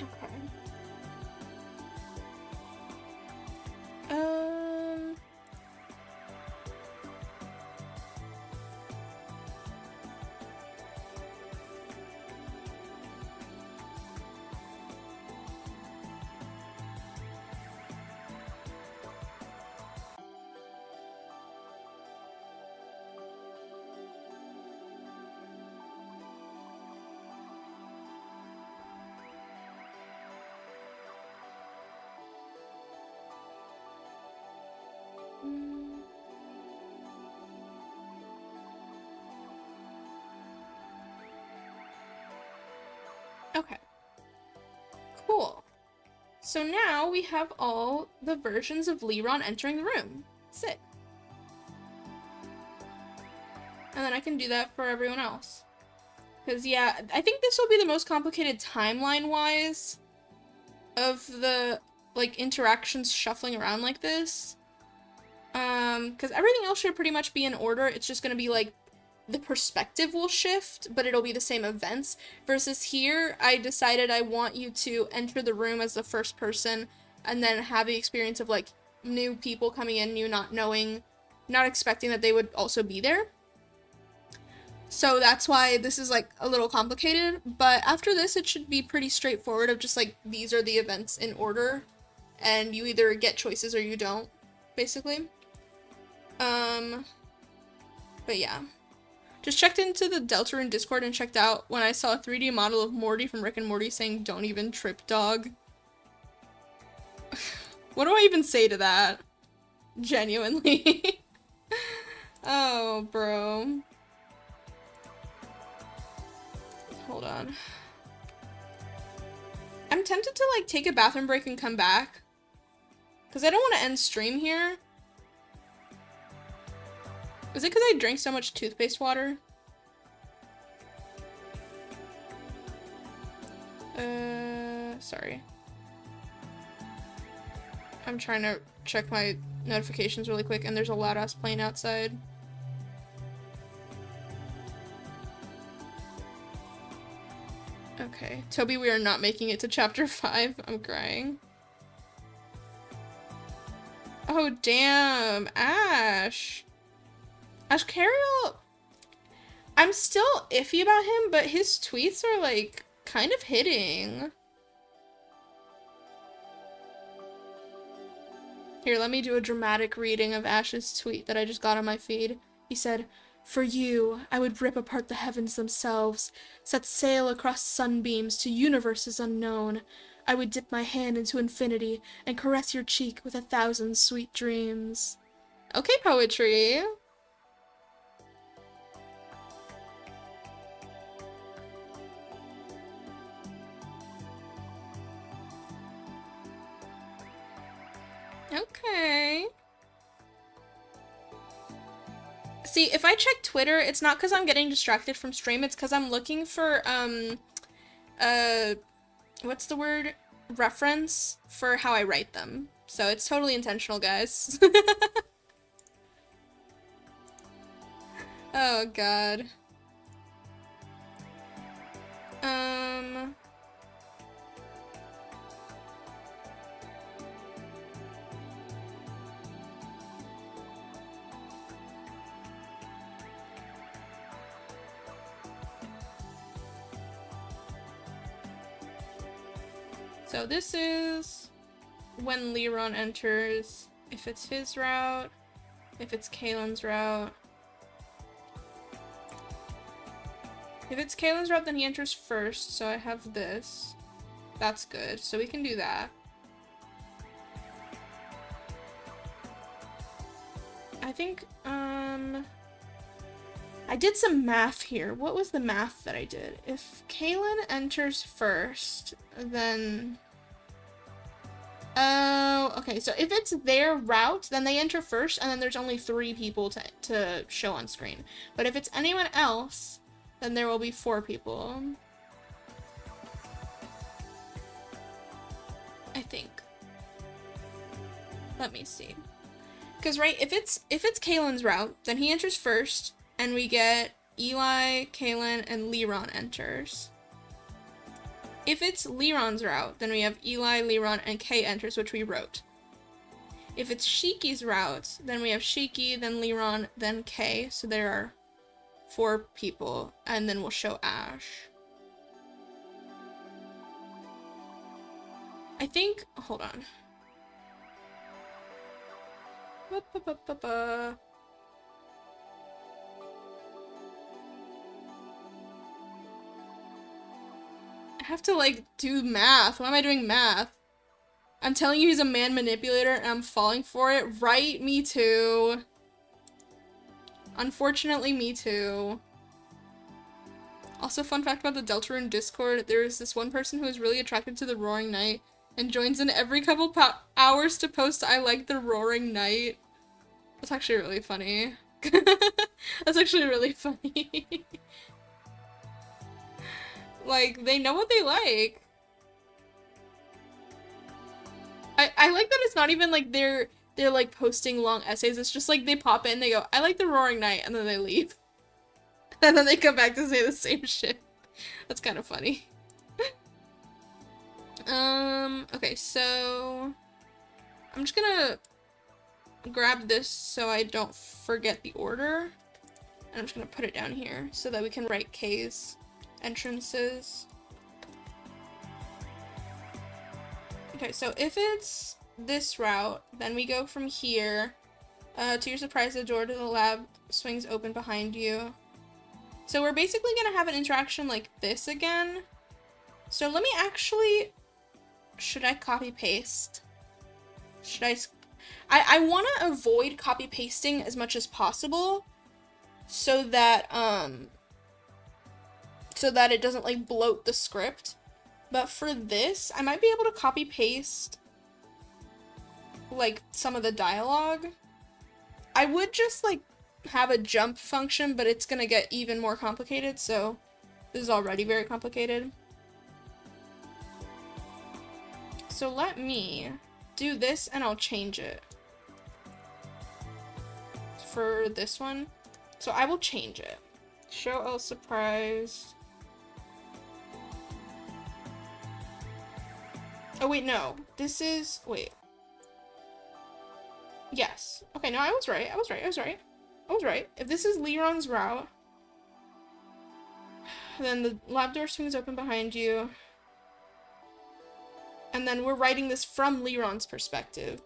Okay. Okay. Cool. So now we have all the versions of Liron entering the room. Sick. And then I can do that for everyone else. Because, yeah, I think this will be the most complicated timeline-wise of the, like, interactions shuffling around like this. Because everything else should pretty much be in order. It's just gonna be, like, the perspective will shift, but it'll be the same events. Versus here, I decided I want you to enter the room as the first person and then have the experience of, like, new people coming in, you not knowing, not expecting that they would also be there. So that's why this is, like, a little complicated, but after this it should be pretty straightforward of just, like, these are the events in order, and you either get choices or you don't, basically. But yeah. Just checked into the Deltarune Discord and checked out when I saw a 3D model of Morty from Rick and Morty saying, "Don't even trip, dog." What do I even say to that? Genuinely. Oh, bro. Hold on. I'm tempted to, like, take a bathroom break and come back. Because I don't want to end stream here. Is it because I drank so much toothpaste water? Sorry. I'm trying to check my notifications really quick, and there's a loud-ass plane outside. Okay, Toby, we are not making it to chapter 5. I'm crying. Oh, damn. Ash. Ash Carroll. I'm still iffy about him, but his tweets are, like, kind of hitting. Here, let me do a dramatic reading of Ash's tweet that I just got on my feed. He said, "For you, I would rip apart the heavens themselves, set sail across sunbeams to universes unknown. I would dip my hand into infinity and caress your cheek with 1,000 sweet dreams." Okay, poetry. Okay. See, if I check Twitter, it's not because I'm getting distracted from stream, it's because I'm looking for, what's the word? Reference for how I write them. So it's totally intentional, guys. Oh, God. So this is when Liron enters, if it's his route, if it's Kaylin's route. If it's Kaylin's route, then he enters first, so I have this. That's good, so we can do that. I think, I did some math here. What was the math that I did? If Kaylin enters first, then... Oh, okay, so if it's their route, then they enter first, and then there's only 3 people to show on screen. But if it's anyone else, then there will be 4 people. I think. Let me see. Because, right, if it's Kaylin's route, then he enters first, and we get Eli, Kaylin, and Liron enters. If it's Liron's route, then we have Eli, Liron, and Kay enters, which we wrote. If it's Shiki's route, then we have Shiki, then Liron, then Kay, so there are 4 people, and then we'll show Ash. I think, hold on. I have to, like, do math. Why am I doing math? I'm telling you he's a man manipulator and I'm falling for it. Right? Me too. Unfortunately, me too. Also, fun fact about the Deltarune Discord, there is this one person who is really attracted to the Roaring Night and joins in every couple hours to post "I like the Roaring Night." That's actually really funny. That's actually really funny. Like, they know what they like. I like that it's not even like they're like posting long essays. It's just like they pop in, they go, "I like the Roaring Night," and then they leave. And then they come back to say the same shit. That's kind of funny. Okay, so I'm just gonna grab this so I don't forget the order. And I'm just gonna put it down here so that we can write K's entrances. Okay, so if it's this route, then we go from here. To your surprise, the door to the lab swings open behind you. So we're basically gonna have an interaction like this again. So let me actually... Should I copy paste? Should I want to avoid copy pasting as much as possible so that it doesn't like bloat the script. But for this, I might be able to copy paste like some of the dialogue. I would just like have a jump function, but it's gonna get even more complicated, so this is already very complicated. So let me do this and I'll change it for this one. So I will change it. Show all surprise. Oh, wait, no. This is... Wait. Yes. Okay, no, I was right. I was right. If this is Liron's route, then the lab door swings open behind you. And then we're writing this from Liron's perspective.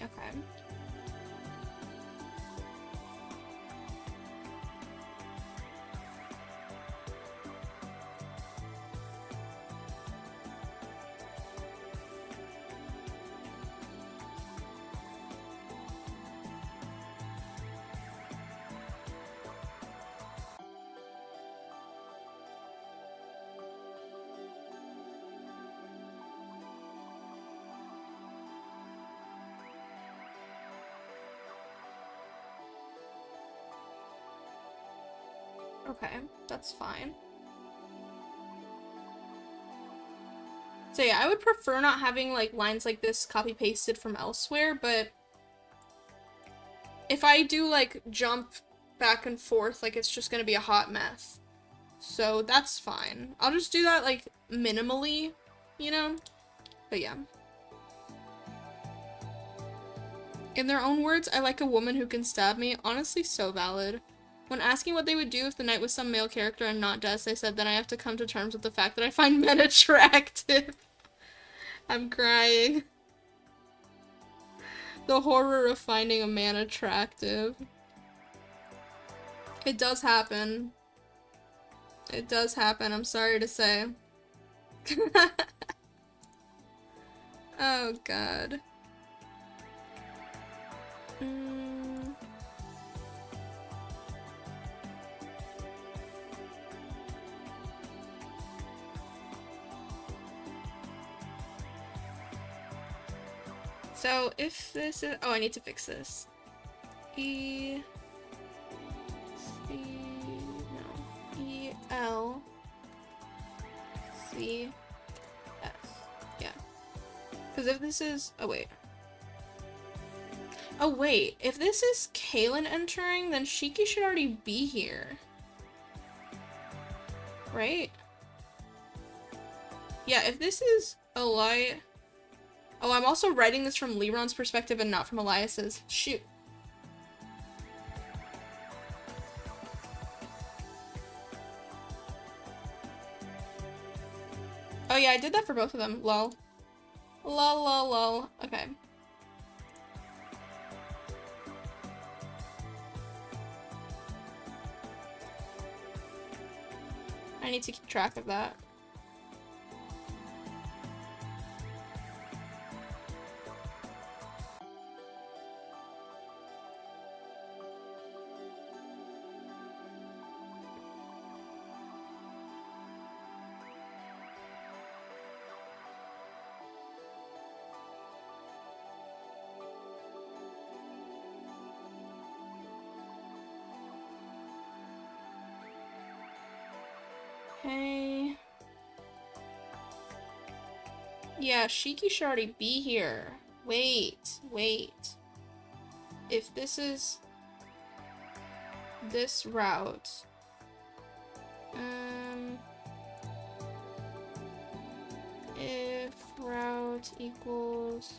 Okay. Okay, that's fine. So yeah, I would prefer not having like lines like this copy pasted from elsewhere, but if I do like jump back and forth, like it's just gonna be a hot mess. So that's fine. I'll just do that like minimally, you know? But yeah. In their own words, I like a woman who can stab me. Honestly, so valid. When asking what they would do if the knight was some male character and not Des, they said that I have to come to terms with the fact that I find men attractive. I'm crying. The horror of finding a man attractive. It does happen. It does happen, I'm sorry to say. Oh god. So if this is, oh, I need to fix this. E, C, no, E, L, C, S, yeah. Because if this is, oh wait. Oh wait, if this is Kaylin entering, then Shiki should already be here. Right? Yeah, if this is Eli... Oh, I'm also writing this from Liron's perspective and not from Elias's. Shoot. Oh yeah, I did that for both of them. Lol. Lol, lol, lol. Okay. I need to keep track of that. Okay. Yeah, Shiki should already be here. Wait. If this is this route, if route equals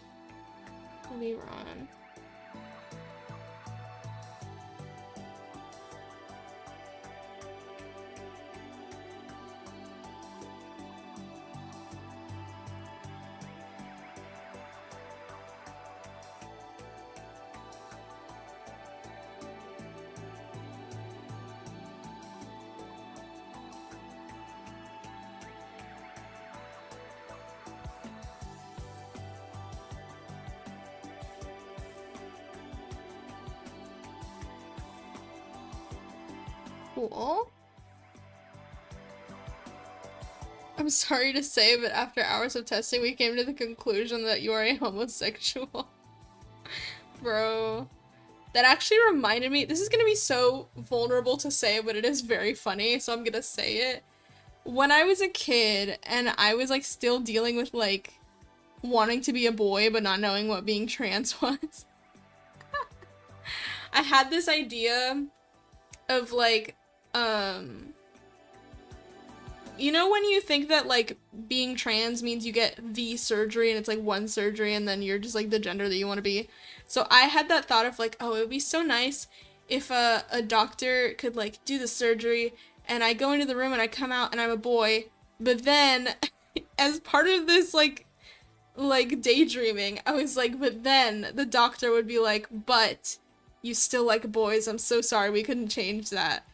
rerun. Cool. I'm sorry to say, but after hours of testing, we came to the conclusion that you are a homosexual. Bro. That actually reminded me, this is gonna be so vulnerable to say, but it is very funny, so I'm gonna say it. When I was a kid, and I was like still dealing with like wanting to be a boy, but not knowing what being trans was, I had this idea of like, you know when you think that like being trans means you get the surgery and it's like one surgery and then you're just like the gender that you want to be? So I had that thought of like, oh, it would be so nice if a doctor could like do the surgery and I go into the room and I come out and I'm a boy, but then as part of this like daydreaming, I was like, but then the doctor would be like, but you still like boys, I'm so sorry, we couldn't change that.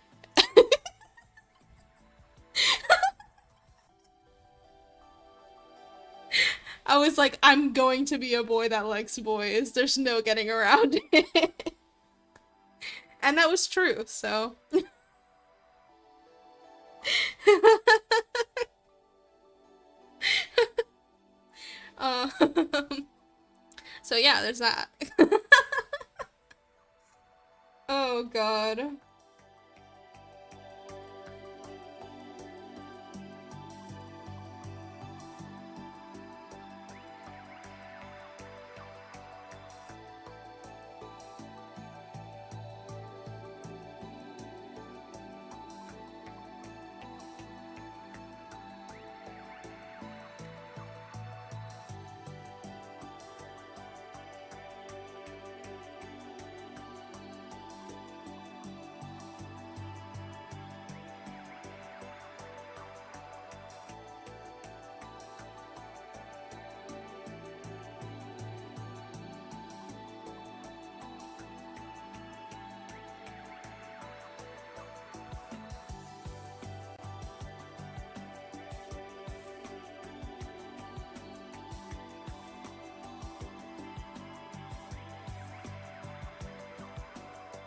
I was like, I'm going to be a boy that likes boys. There's no getting around it. And that was true, so. um, so yeah, there's that. Oh god.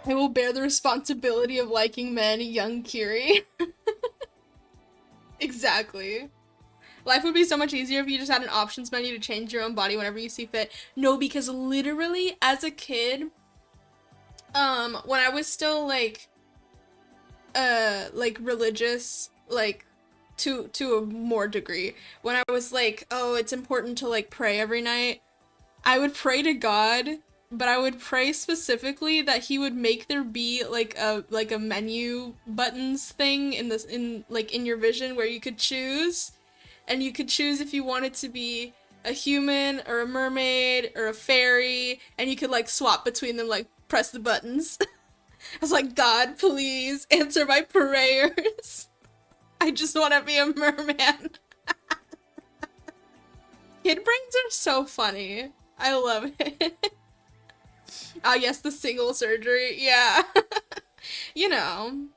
I will bear the responsibility of liking men, young Kiri. Exactly. Life would be so much easier if you just had an options menu to change your own body whenever you see fit. No, because literally as a kid, when I was still like religious, like to a more degree, when I was like, oh, it's important to like pray every night, I would pray to God, but I would pray specifically that he would make there be like a menu buttons thing in this in your vision where you could choose, and you could choose if you wanted to be a human or a mermaid or a fairy, and you could like swap between them, like press the buttons. I was like, God, please answer my prayers. I just want to be a merman. Kid brains are so funny. I love it. Ah, yes, the single surgery. Yeah. You know.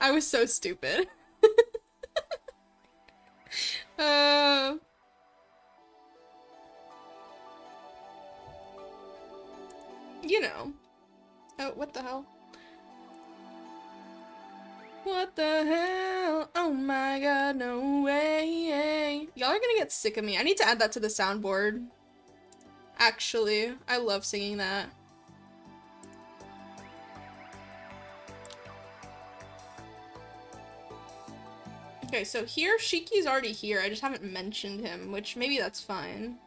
I was so stupid. uh, you know. Oh, what the hell? What the hell? Oh my god, no way. Y'all are gonna get sick of me. I need to add that to the soundboard. Actually, I love singing that. Okay, so here, Shiki's already here. I just haven't mentioned him, which maybe that's fine.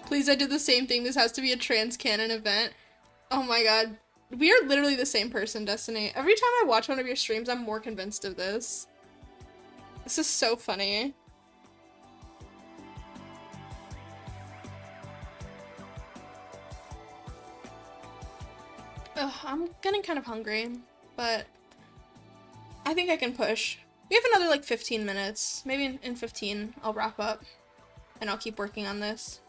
Please, I did the same thing. This has to be a trans canon event. Oh my god. We are literally the same person, Destiny. Every time I watch one of your streams, I'm more convinced of this. This is so funny. Ugh, I'm getting kind of hungry, but I think I can push. We have another like 15 minutes. Maybe in 15 I'll wrap up and I'll keep working on this.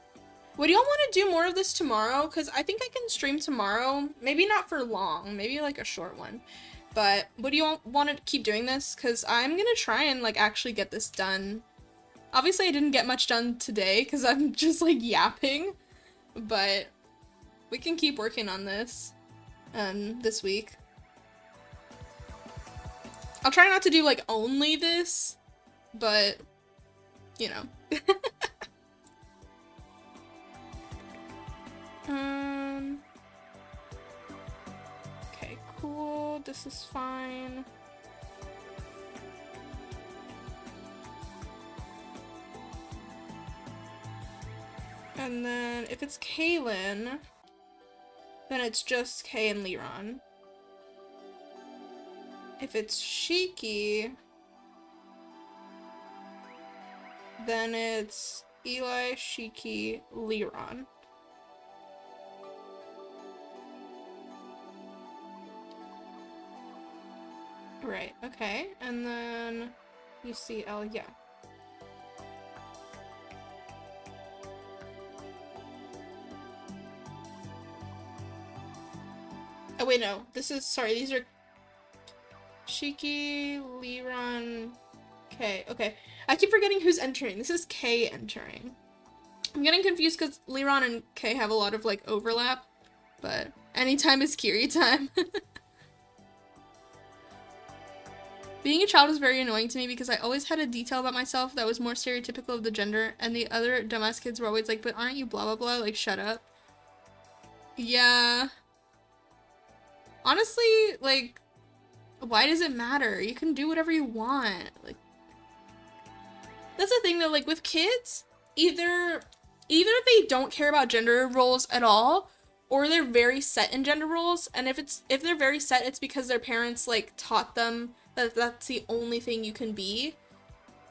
Would y'all want to do more of this tomorrow? Because I think I can stream tomorrow. Maybe not for long. Maybe like a short one. But would you all want to keep doing this? Because I'm going to try and like actually get this done. Obviously I didn't get much done today because I'm just like yapping. But we can keep working on this this week. I'll try not to do like only this. But, you know. Okay, cool. This is fine. And then if it's Kaylin, then it's just Kay and Liron. If it's Shiki, then it's Eli, Shiki, Liron. Right, okay, and then UCL, yeah. Oh wait, no, this is, sorry, these are Shiki, Liron, K. Okay, I keep forgetting who's entering. This is K entering. I'm getting confused because Liron and K have a lot of like overlap, but anytime is Kiri time. Being a child was very annoying to me because I always had a detail about myself that was more stereotypical of the gender, and the other dumbass kids were always like, but aren't you blah blah blah, like shut up. Yeah. Honestly, like, why does it matter? You can do whatever you want. Like, that's the thing though, like with kids, either they don't care about gender roles at all, or they're very set in gender roles, and if they're very set, it's because their parents like taught them that that's the only thing you can be.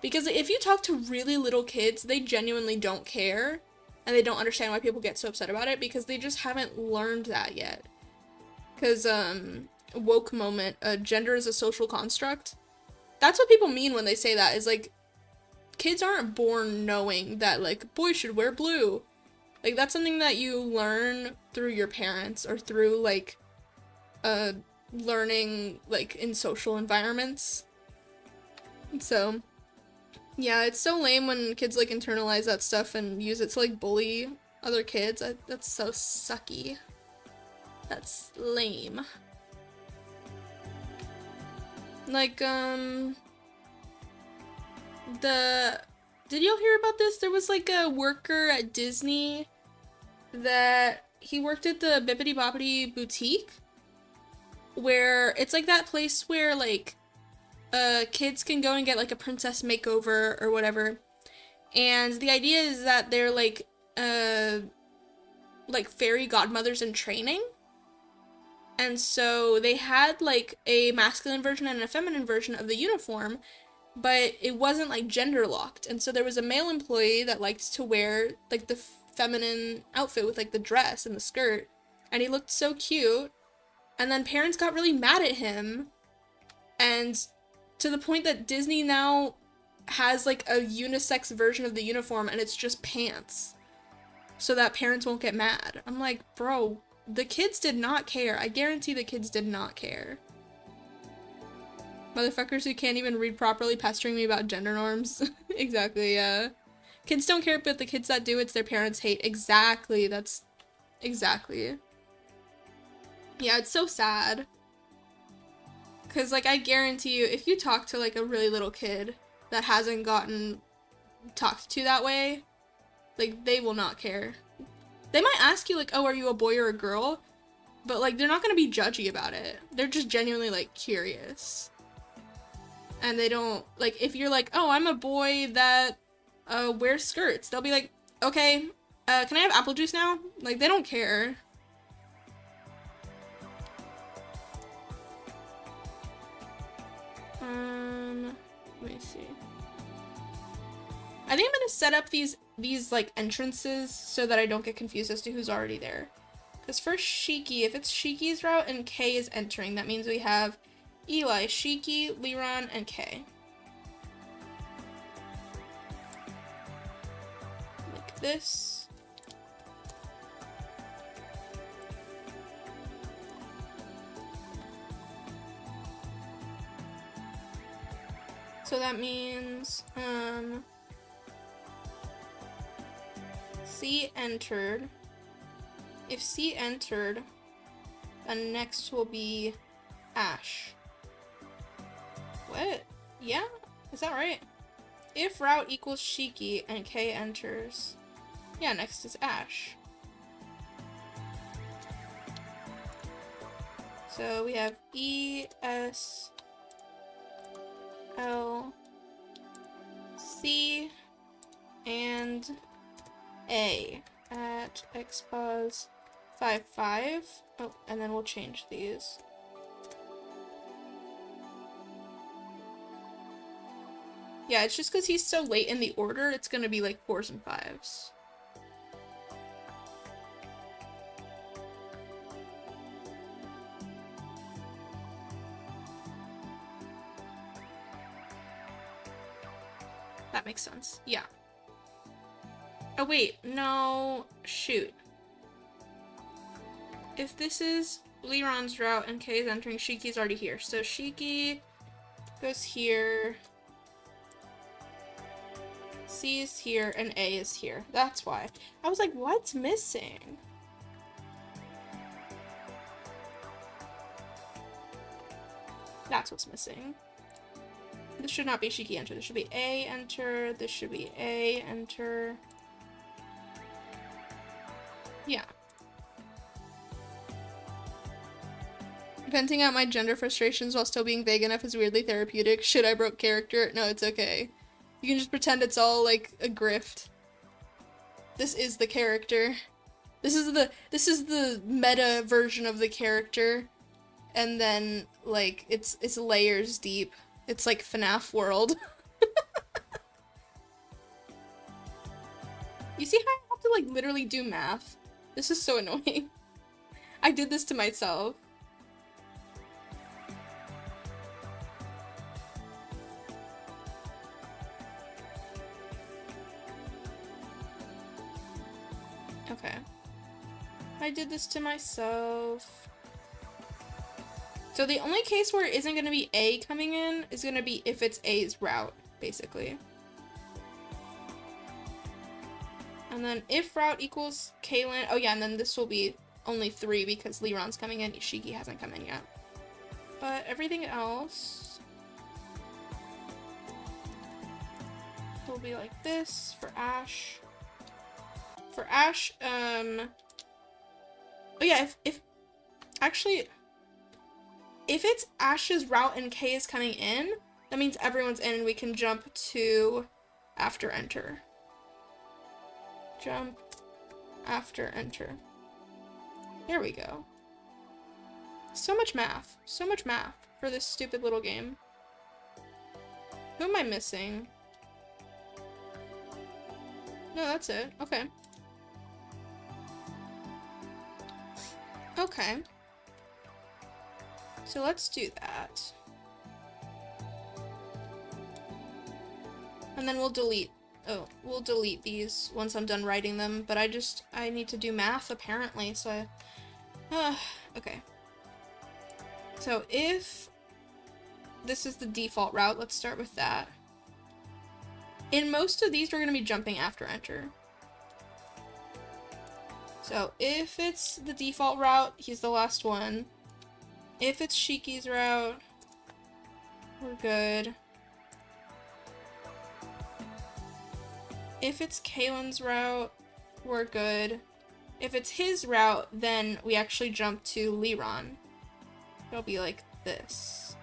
Because if you talk to really little kids, they genuinely don't care, and they don't understand why people get so upset about it because they just haven't learned that yet. Because woke moment, gender is a social construct. That's what people mean when they say that, is like kids aren't born knowing that like boys should wear blue. Like that's something that you learn through your parents or through like learning like in social environments. So yeah, it's so lame when kids like internalize that stuff and use it to like bully other kids. That's so sucky. That's lame. Like did y'all hear about this? There was like a worker at Disney that he worked at the Bippity Boppity boutique, where it's like that place where like kids can go and get like a princess makeover or whatever, and the idea is that they're like fairy godmothers in training, and so they had like a masculine version and a feminine version of the uniform, but it wasn't like gender locked, and so there was a male employee that liked to wear like the feminine outfit with like the dress and the skirt, and he looked so cute, and then parents got really mad at him, and to the point that Disney now has like a unisex version of the uniform and it's just pants so that parents won't get mad. I'm like, bro, the kids did not care. I guarantee the kids did not care. Motherfuckers who can't even read properly pestering me about gender norms. Exactly, yeah. Kids don't care, but the kids that do, it's their parents hate. Exactly, that's Exactly. Yeah, it's so sad. Because, like, I guarantee you, if you talk to, like, a really little kid that hasn't gotten talked to that way, like, they will not care. They might ask you, like, oh, are you a boy or a girl? But, like, they're not gonna be judgy about it. They're just genuinely, like, curious. And they don't, like, if you're like, oh, I'm a boy that wears skirts, they'll be like, okay, can I have apple juice now? Like, they don't care. Let me see. I think I'm gonna set up these like entrances so that I don't get confused as to who's already there. Because for Shiki, if it's Shiki's route and K is entering, that means we have Eli, Shiki, Liron, and K. Like this. So that means, C entered. If C entered, then next will be Ash. What? Yeah? Is that right? If route equals Shiki and K enters, yeah, next is Ash. So we have E, S, L, C, and A at xpos 5, 5. Oh, and then we'll change these. Yeah, it's just because he's so late in the order, it's gonna be like 4s and 5s. That makes sense. Yeah. Oh wait, no, shoot. If this is Liron's route and K is entering, Shiki's already here. So Shiki goes here, C is here, and A is here. That's why. I was like, what's missing? That's what's missing. This should not be Shiki enter. This should be A enter. This should be A enter. Yeah. Venting out my gender frustrations while still being vague enough is weirdly therapeutic. Shit, I broke character. No, it's okay. You can just pretend it's all like a grift. This is the character. This is the meta version of the character. And then like it's layers deep. It's like FNAF world. You see how I have to like literally do math? This is so annoying. I did this to myself. Okay. I did this to myself. So the only case where it isn't going to be A coming in is going to be if it's A's route, basically. And then if route equals Kaylin, oh yeah, and then this will be only 3 because Liron's coming in, Shiki hasn't come in yet. But everything else will be like this for Ash. For Ash, oh yeah, if actually, if it's Ash's route and K is coming in, that means everyone's in and we can jump to after enter. Jump after enter. There we go. So much math. So much math for this stupid little game. Who am I missing? No, that's it. Okay. Okay. So let's do that. And then we'll delete. Oh, we'll delete these once I'm done writing them, but I need to do math apparently, so okay. So if this is the default route, let's start with that. In most of these, we're going to be jumping after enter. So if it's the default route, he's the last one. If it's Shiki's route, we're good. If it's Kaylin's route, we're good. If it's his route, then we actually jump to Liron. It'll be like this.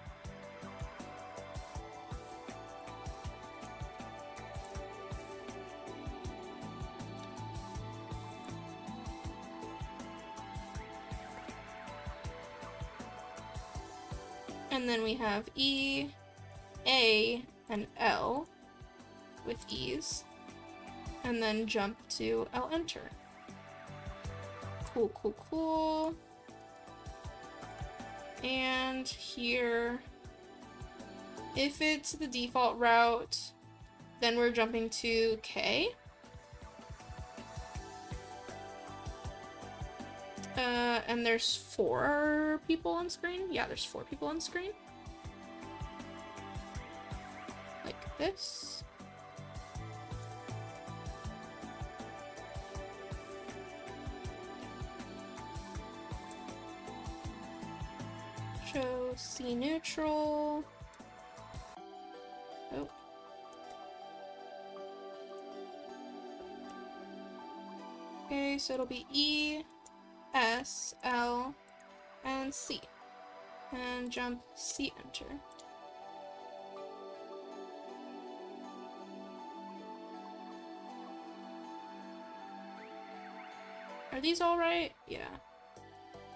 And then we have E, A, and L with E's. And then jump to L enter. Cool, cool, cool. And here, if it's the default route, then we're jumping to K. And there's 4 people on screen. Yeah, there's 4 people on screen. Like this. Show C neutral. Oh. Okay, so it'll be E, S, L, and C. And jump C enter. Are these all right? Yeah.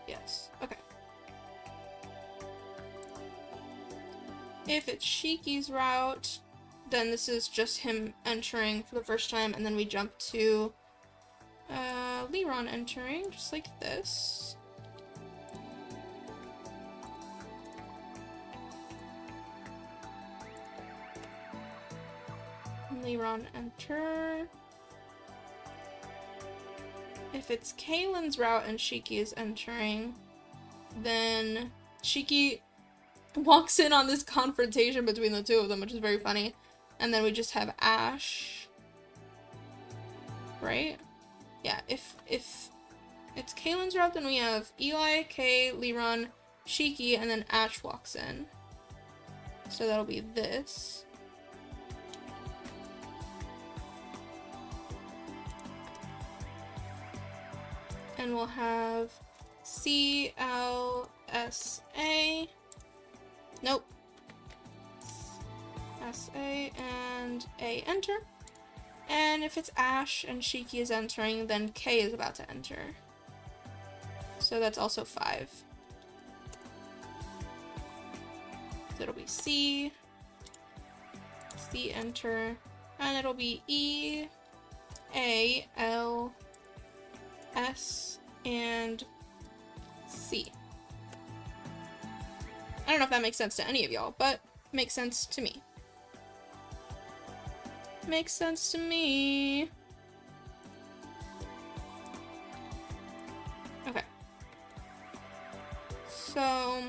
Yes. Okay. If it's Shiki's route, then this is just him entering for the first time, and then we jump to Liron entering, just like this. Liron enter. If it's Kaylin's route and Shiki is entering, then Shiki walks in on this confrontation between the two of them, which is very funny. And then we just have Ash. Right? Yeah, if it's Kaylin's route, then we have Eli, Kay, Liron, Shiki, and then Ash walks in. So that'll be this. And we'll have C, L, S, A. Nope. S, A, and A enter. And if it's Ash and Shiki is entering, then K is about to enter. So that's also 5. So it'll be C, C enter, and it'll be E, A, L, S, and C. I don't know if that makes sense to any of y'all, but it makes sense to me. Makes sense to me. Okay. So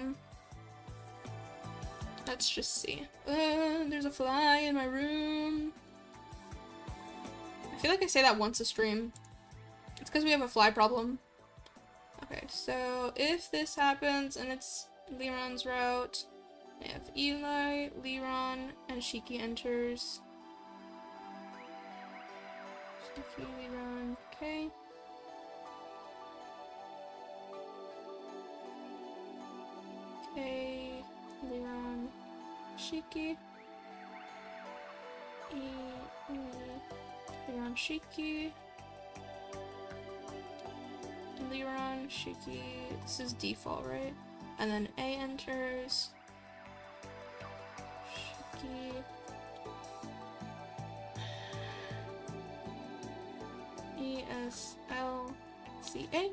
let's just see. There's a fly in my room. I feel like I say that once a stream. It's because we have a fly problem. Okay, so if this happens and it's Liron's route, I have Eli, Liron, and Shiki enters. Shiki, Liron, okay. Okay, Liron, Shiki. Liron, Shiki. Liron, Shiki. This is default, right? And then A enters. Shiki. E, S, L, C, A.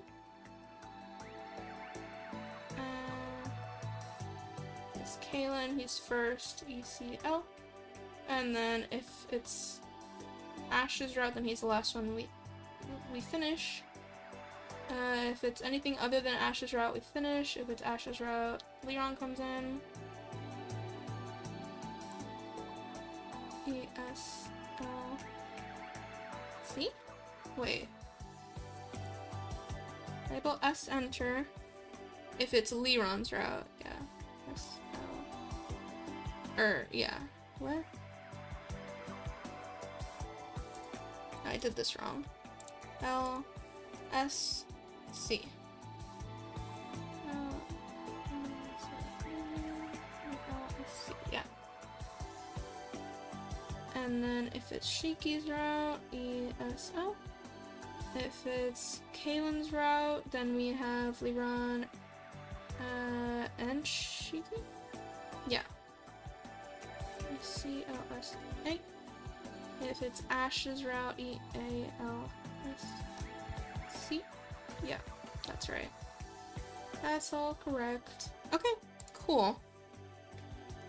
It's Kaylin, he's first, E, C, L. And then if it's Ash's route, then he's the last one we finish. If it's anything other than Ash's route, we finish. If it's Ash's route, Liron comes in. E, S, L, C? Wait. Label S enter. If it's Liron's route, yeah. S L. Yeah. What? I did this wrong. L S C. Yeah. And then if it's Shiki's route, ESO. If it's Kaylin's route, then we have Liron and Shiki? Yeah. CLSA. If it's Ash's route, EALSC. Yeah, that's right. That's all correct. Okay, cool.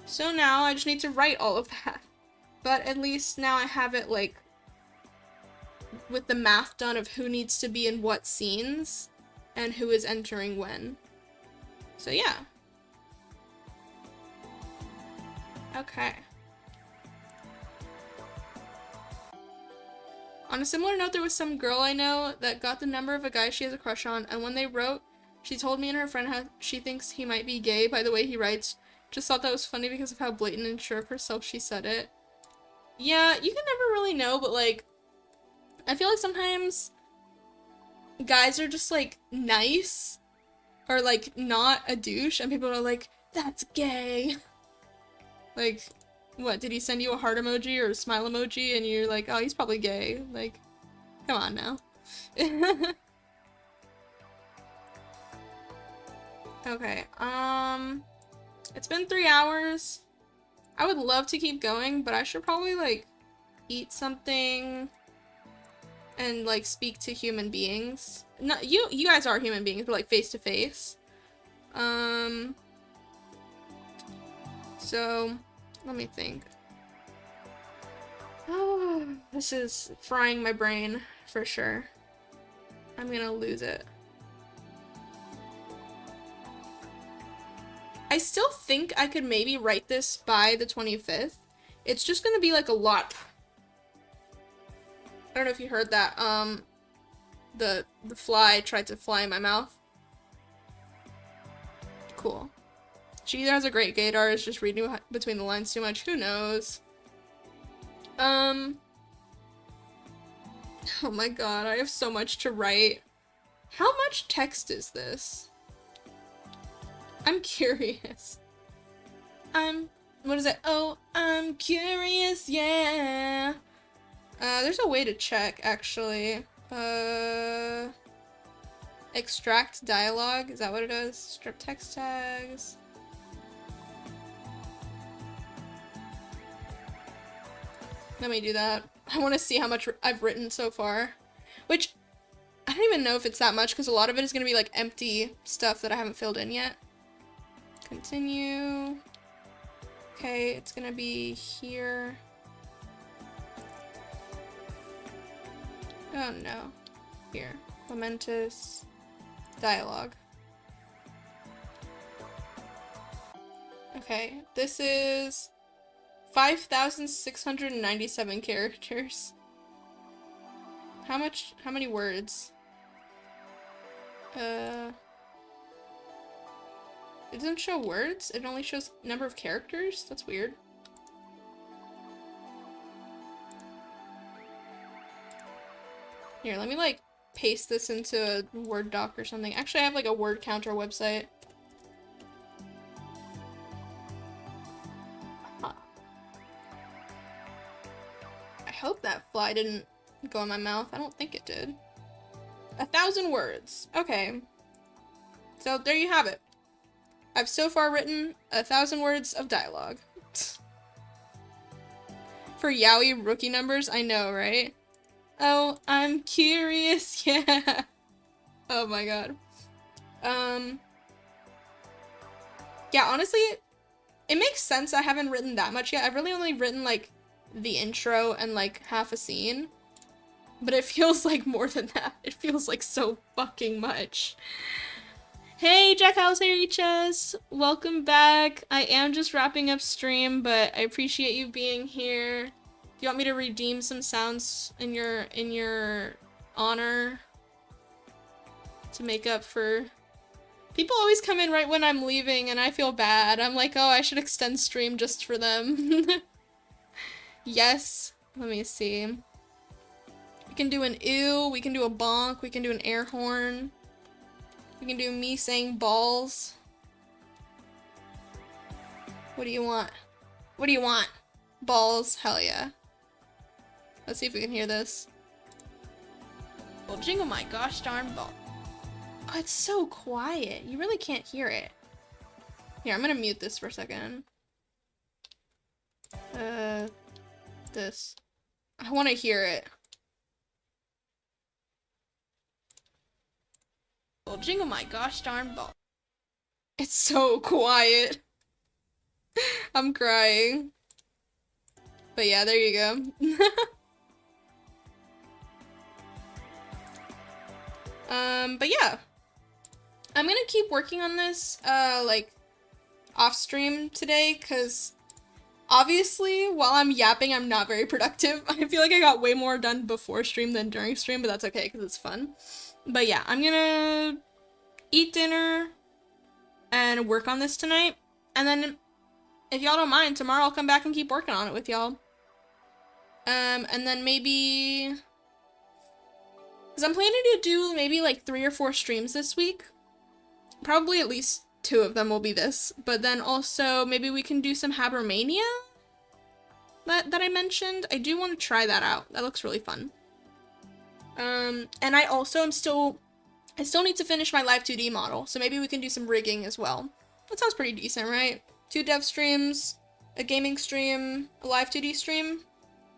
So now I just need to write all of that. But at least now I have it, like, with the math done of who needs to be in what scenes and who is entering when. So yeah. Okay. On a similar note, there was some girl I know that got the number of a guy she has a crush on, and when they wrote, she told me and her friend how she thinks he might be gay by the way he writes. Just thought that was funny because of how blatant and sure of herself she said it. Yeah, you can never really know, but like, I feel like sometimes guys are just like nice or like not a douche, and people are like, that's gay. Like, what, did he send you a heart emoji or a smile emoji and you're like, oh, he's probably gay? Like, come on now. Okay, it's been 3 hours. I would love to keep going, but I should probably, like, eat something and, like, speak to human beings. Not, you guys are human beings, but, like, face to face. So, let me think. Oh, this is frying my brain, for sure. I'm gonna lose it. I still think I could maybe write this by the 25th. It's just gonna be like a lot. I don't know if you heard that. The fly tried to fly in my mouth. Cool. She either has a great gaydar or is just reading between the lines too much. Who knows? Oh my god, I have so much to write. How much text is this? I'm curious. What is it? Oh, I'm curious, yeah. There's a way to check, actually. Extract dialogue, is that what it is? Strip text tags. Let me do that. I want to see how much I've written so far. Which, I don't even know if it's that much, because a lot of it is going to be, like, empty stuff that I haven't filled in yet. Continue. Okay, it's gonna be here. Oh no. Here. Momentous dialogue. Okay, this is 5,697 characters. How many words? It doesn't show words, it only shows number of characters? That's weird. Here, let me like paste this into a Word doc or something. Actually, I have like a word counter website. Huh. I hope that fly didn't go in my mouth. I don't think it did. 1,000 words. Okay. So there you have it. I've so far written 1,000 words of dialogue. For yaoi rookie numbers, I know, right? Oh, I'm curious, yeah. Oh my god. Yeah, honestly, it makes sense I haven't written that much yet. I've really only written, like, the intro and, like, half a scene. But it feels like more than that. It feels like so fucking much. Hey, Jack House HS! Welcome back. I am just wrapping up stream, but I appreciate you being here. Do you want me to redeem some sounds in your honor? to make up for... People always come in right when I'm leaving and I feel bad. I'm like, oh, I should extend stream just for them. Yes. Let me see. We can do an ew, we can do a bonk, we can do an air horn. We can do me saying balls. What do you want? What do you want? Balls? Hell yeah. Let's see if we can hear this. Well, jingle my gosh darn ball. Oh, it's so quiet. You really can't hear it. Here, I'm gonna mute this for a second. This. I want to hear it. Well, jingle my gosh darn ball. It's so quiet. I'm crying. But yeah, there you go. But yeah. I'm gonna keep working on this, like, off stream today, because obviously, while I'm yapping, I'm not very productive. I feel like I got way more done before stream than during stream, but that's okay, because it's fun. But yeah, I'm gonna eat dinner and work on this tonight, and then, if y'all don't mind, tomorrow I'll come back and keep working on it with y'all. And then maybe... Because I'm planning to do maybe like 3 or 4 streams this week. Probably at least 2 of them will be this. But then also, maybe we can do some Habermania that I mentioned. I do want to try that out. That looks really fun. And I also I still need to finish my live 2D model. So maybe we can do some rigging as well. That sounds pretty decent, right? 2 dev streams, a gaming stream, a live 2D stream.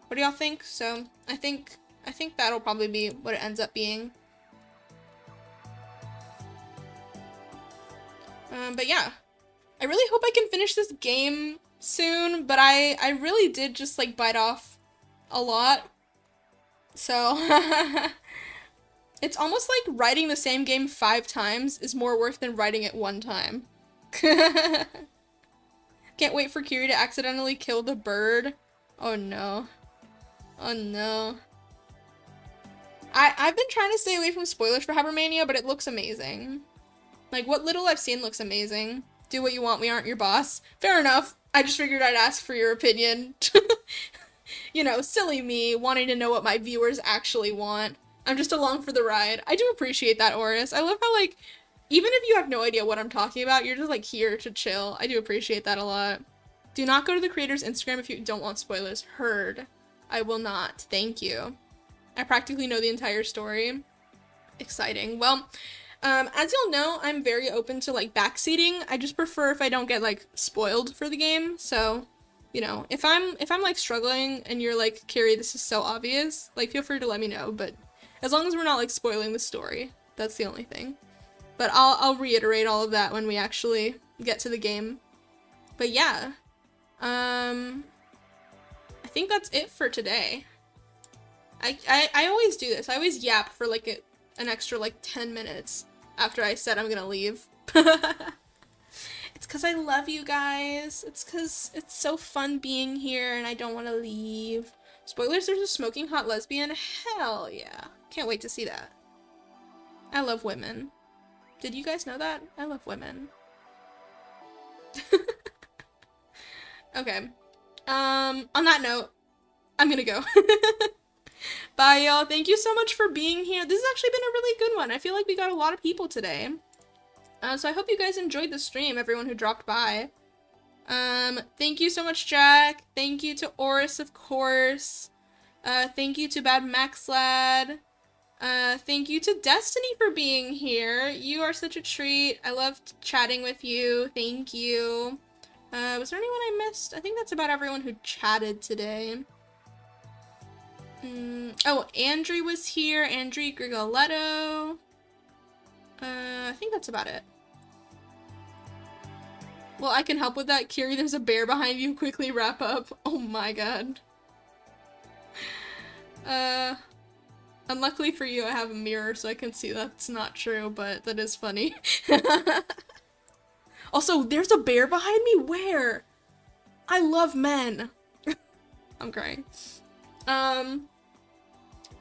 What do y'all think? So I think that'll probably be what it ends up being. But yeah, I really hope I can finish this game soon, but I really did just like bite off a lot. So it's almost like writing the same game 5 times is more work than writing it 1 time. Can't wait for Kiri to accidentally kill the bird. Oh no. Oh no. I've been trying to stay away from spoilers for Habermania, but it looks amazing. Like, what little I've seen looks amazing. Do what you want, we aren't your boss. Fair enough. I just figured I'd ask for your opinion. You know, silly me, wanting to know what my viewers actually want. I'm just along for the ride. I do appreciate that, Oris. I love how, like, even if you have no idea what I'm talking about, you're just, like, here to chill. I do appreciate that a lot. Do not go to the creator's Instagram if you don't want spoilers. Heard. I will not. Thank you. I practically know the entire story. Exciting. Well, as you'll know, I'm very open to, like, backseating. I just prefer if I don't get, like, spoiled for the game. So, you know, if I'm like, struggling and you're like, Kiri, this is so obvious, like, feel free to let me know. But as long as we're not, like, spoiling the story, that's the only thing. But I'll reiterate all of that when we actually get to the game. But yeah. I think that's it for today. I always do this. I always yap for like an extra like 10 minutes after I said I'm gonna leave. It's because I love you guys. It's because it's so fun being here and I don't want to leave. Spoilers, there's a smoking hot lesbian? Hell yeah. Can't wait to see that. I love women. Did you guys know that? I love women. Okay. On that note, I'm gonna go. Bye, y'all. Thank you so much for being here. This has actually been a really good one. I feel like we got a lot of people today. So I hope you guys enjoyed the stream, everyone who dropped by. Thank you so much, Jack. Thank you to Oris, of course. Thank you to Bad Max Lad. Thank you to Destiny for being here. You are such a treat. I loved chatting with you. Thank you. Was there anyone I missed? I think that's about everyone who chatted today. Oh, Andrew was here. Andrew Grigoletto. I think that's about it. Well, I can help with that. Kiri, there's a bear behind you. Quickly wrap up. Oh my god. Unluckily for you, I have a mirror so I can see that's not true, but that is funny. Also, there's a bear behind me? Where? I love men. I'm crying.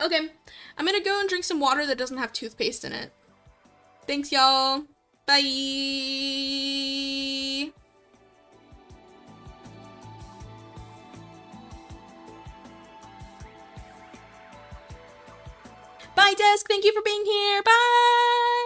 Okay. I'm gonna go and drink some water that doesn't have toothpaste in it. Thanks, y'all. Bye. Bye, Desk. Thank you for being here. Bye.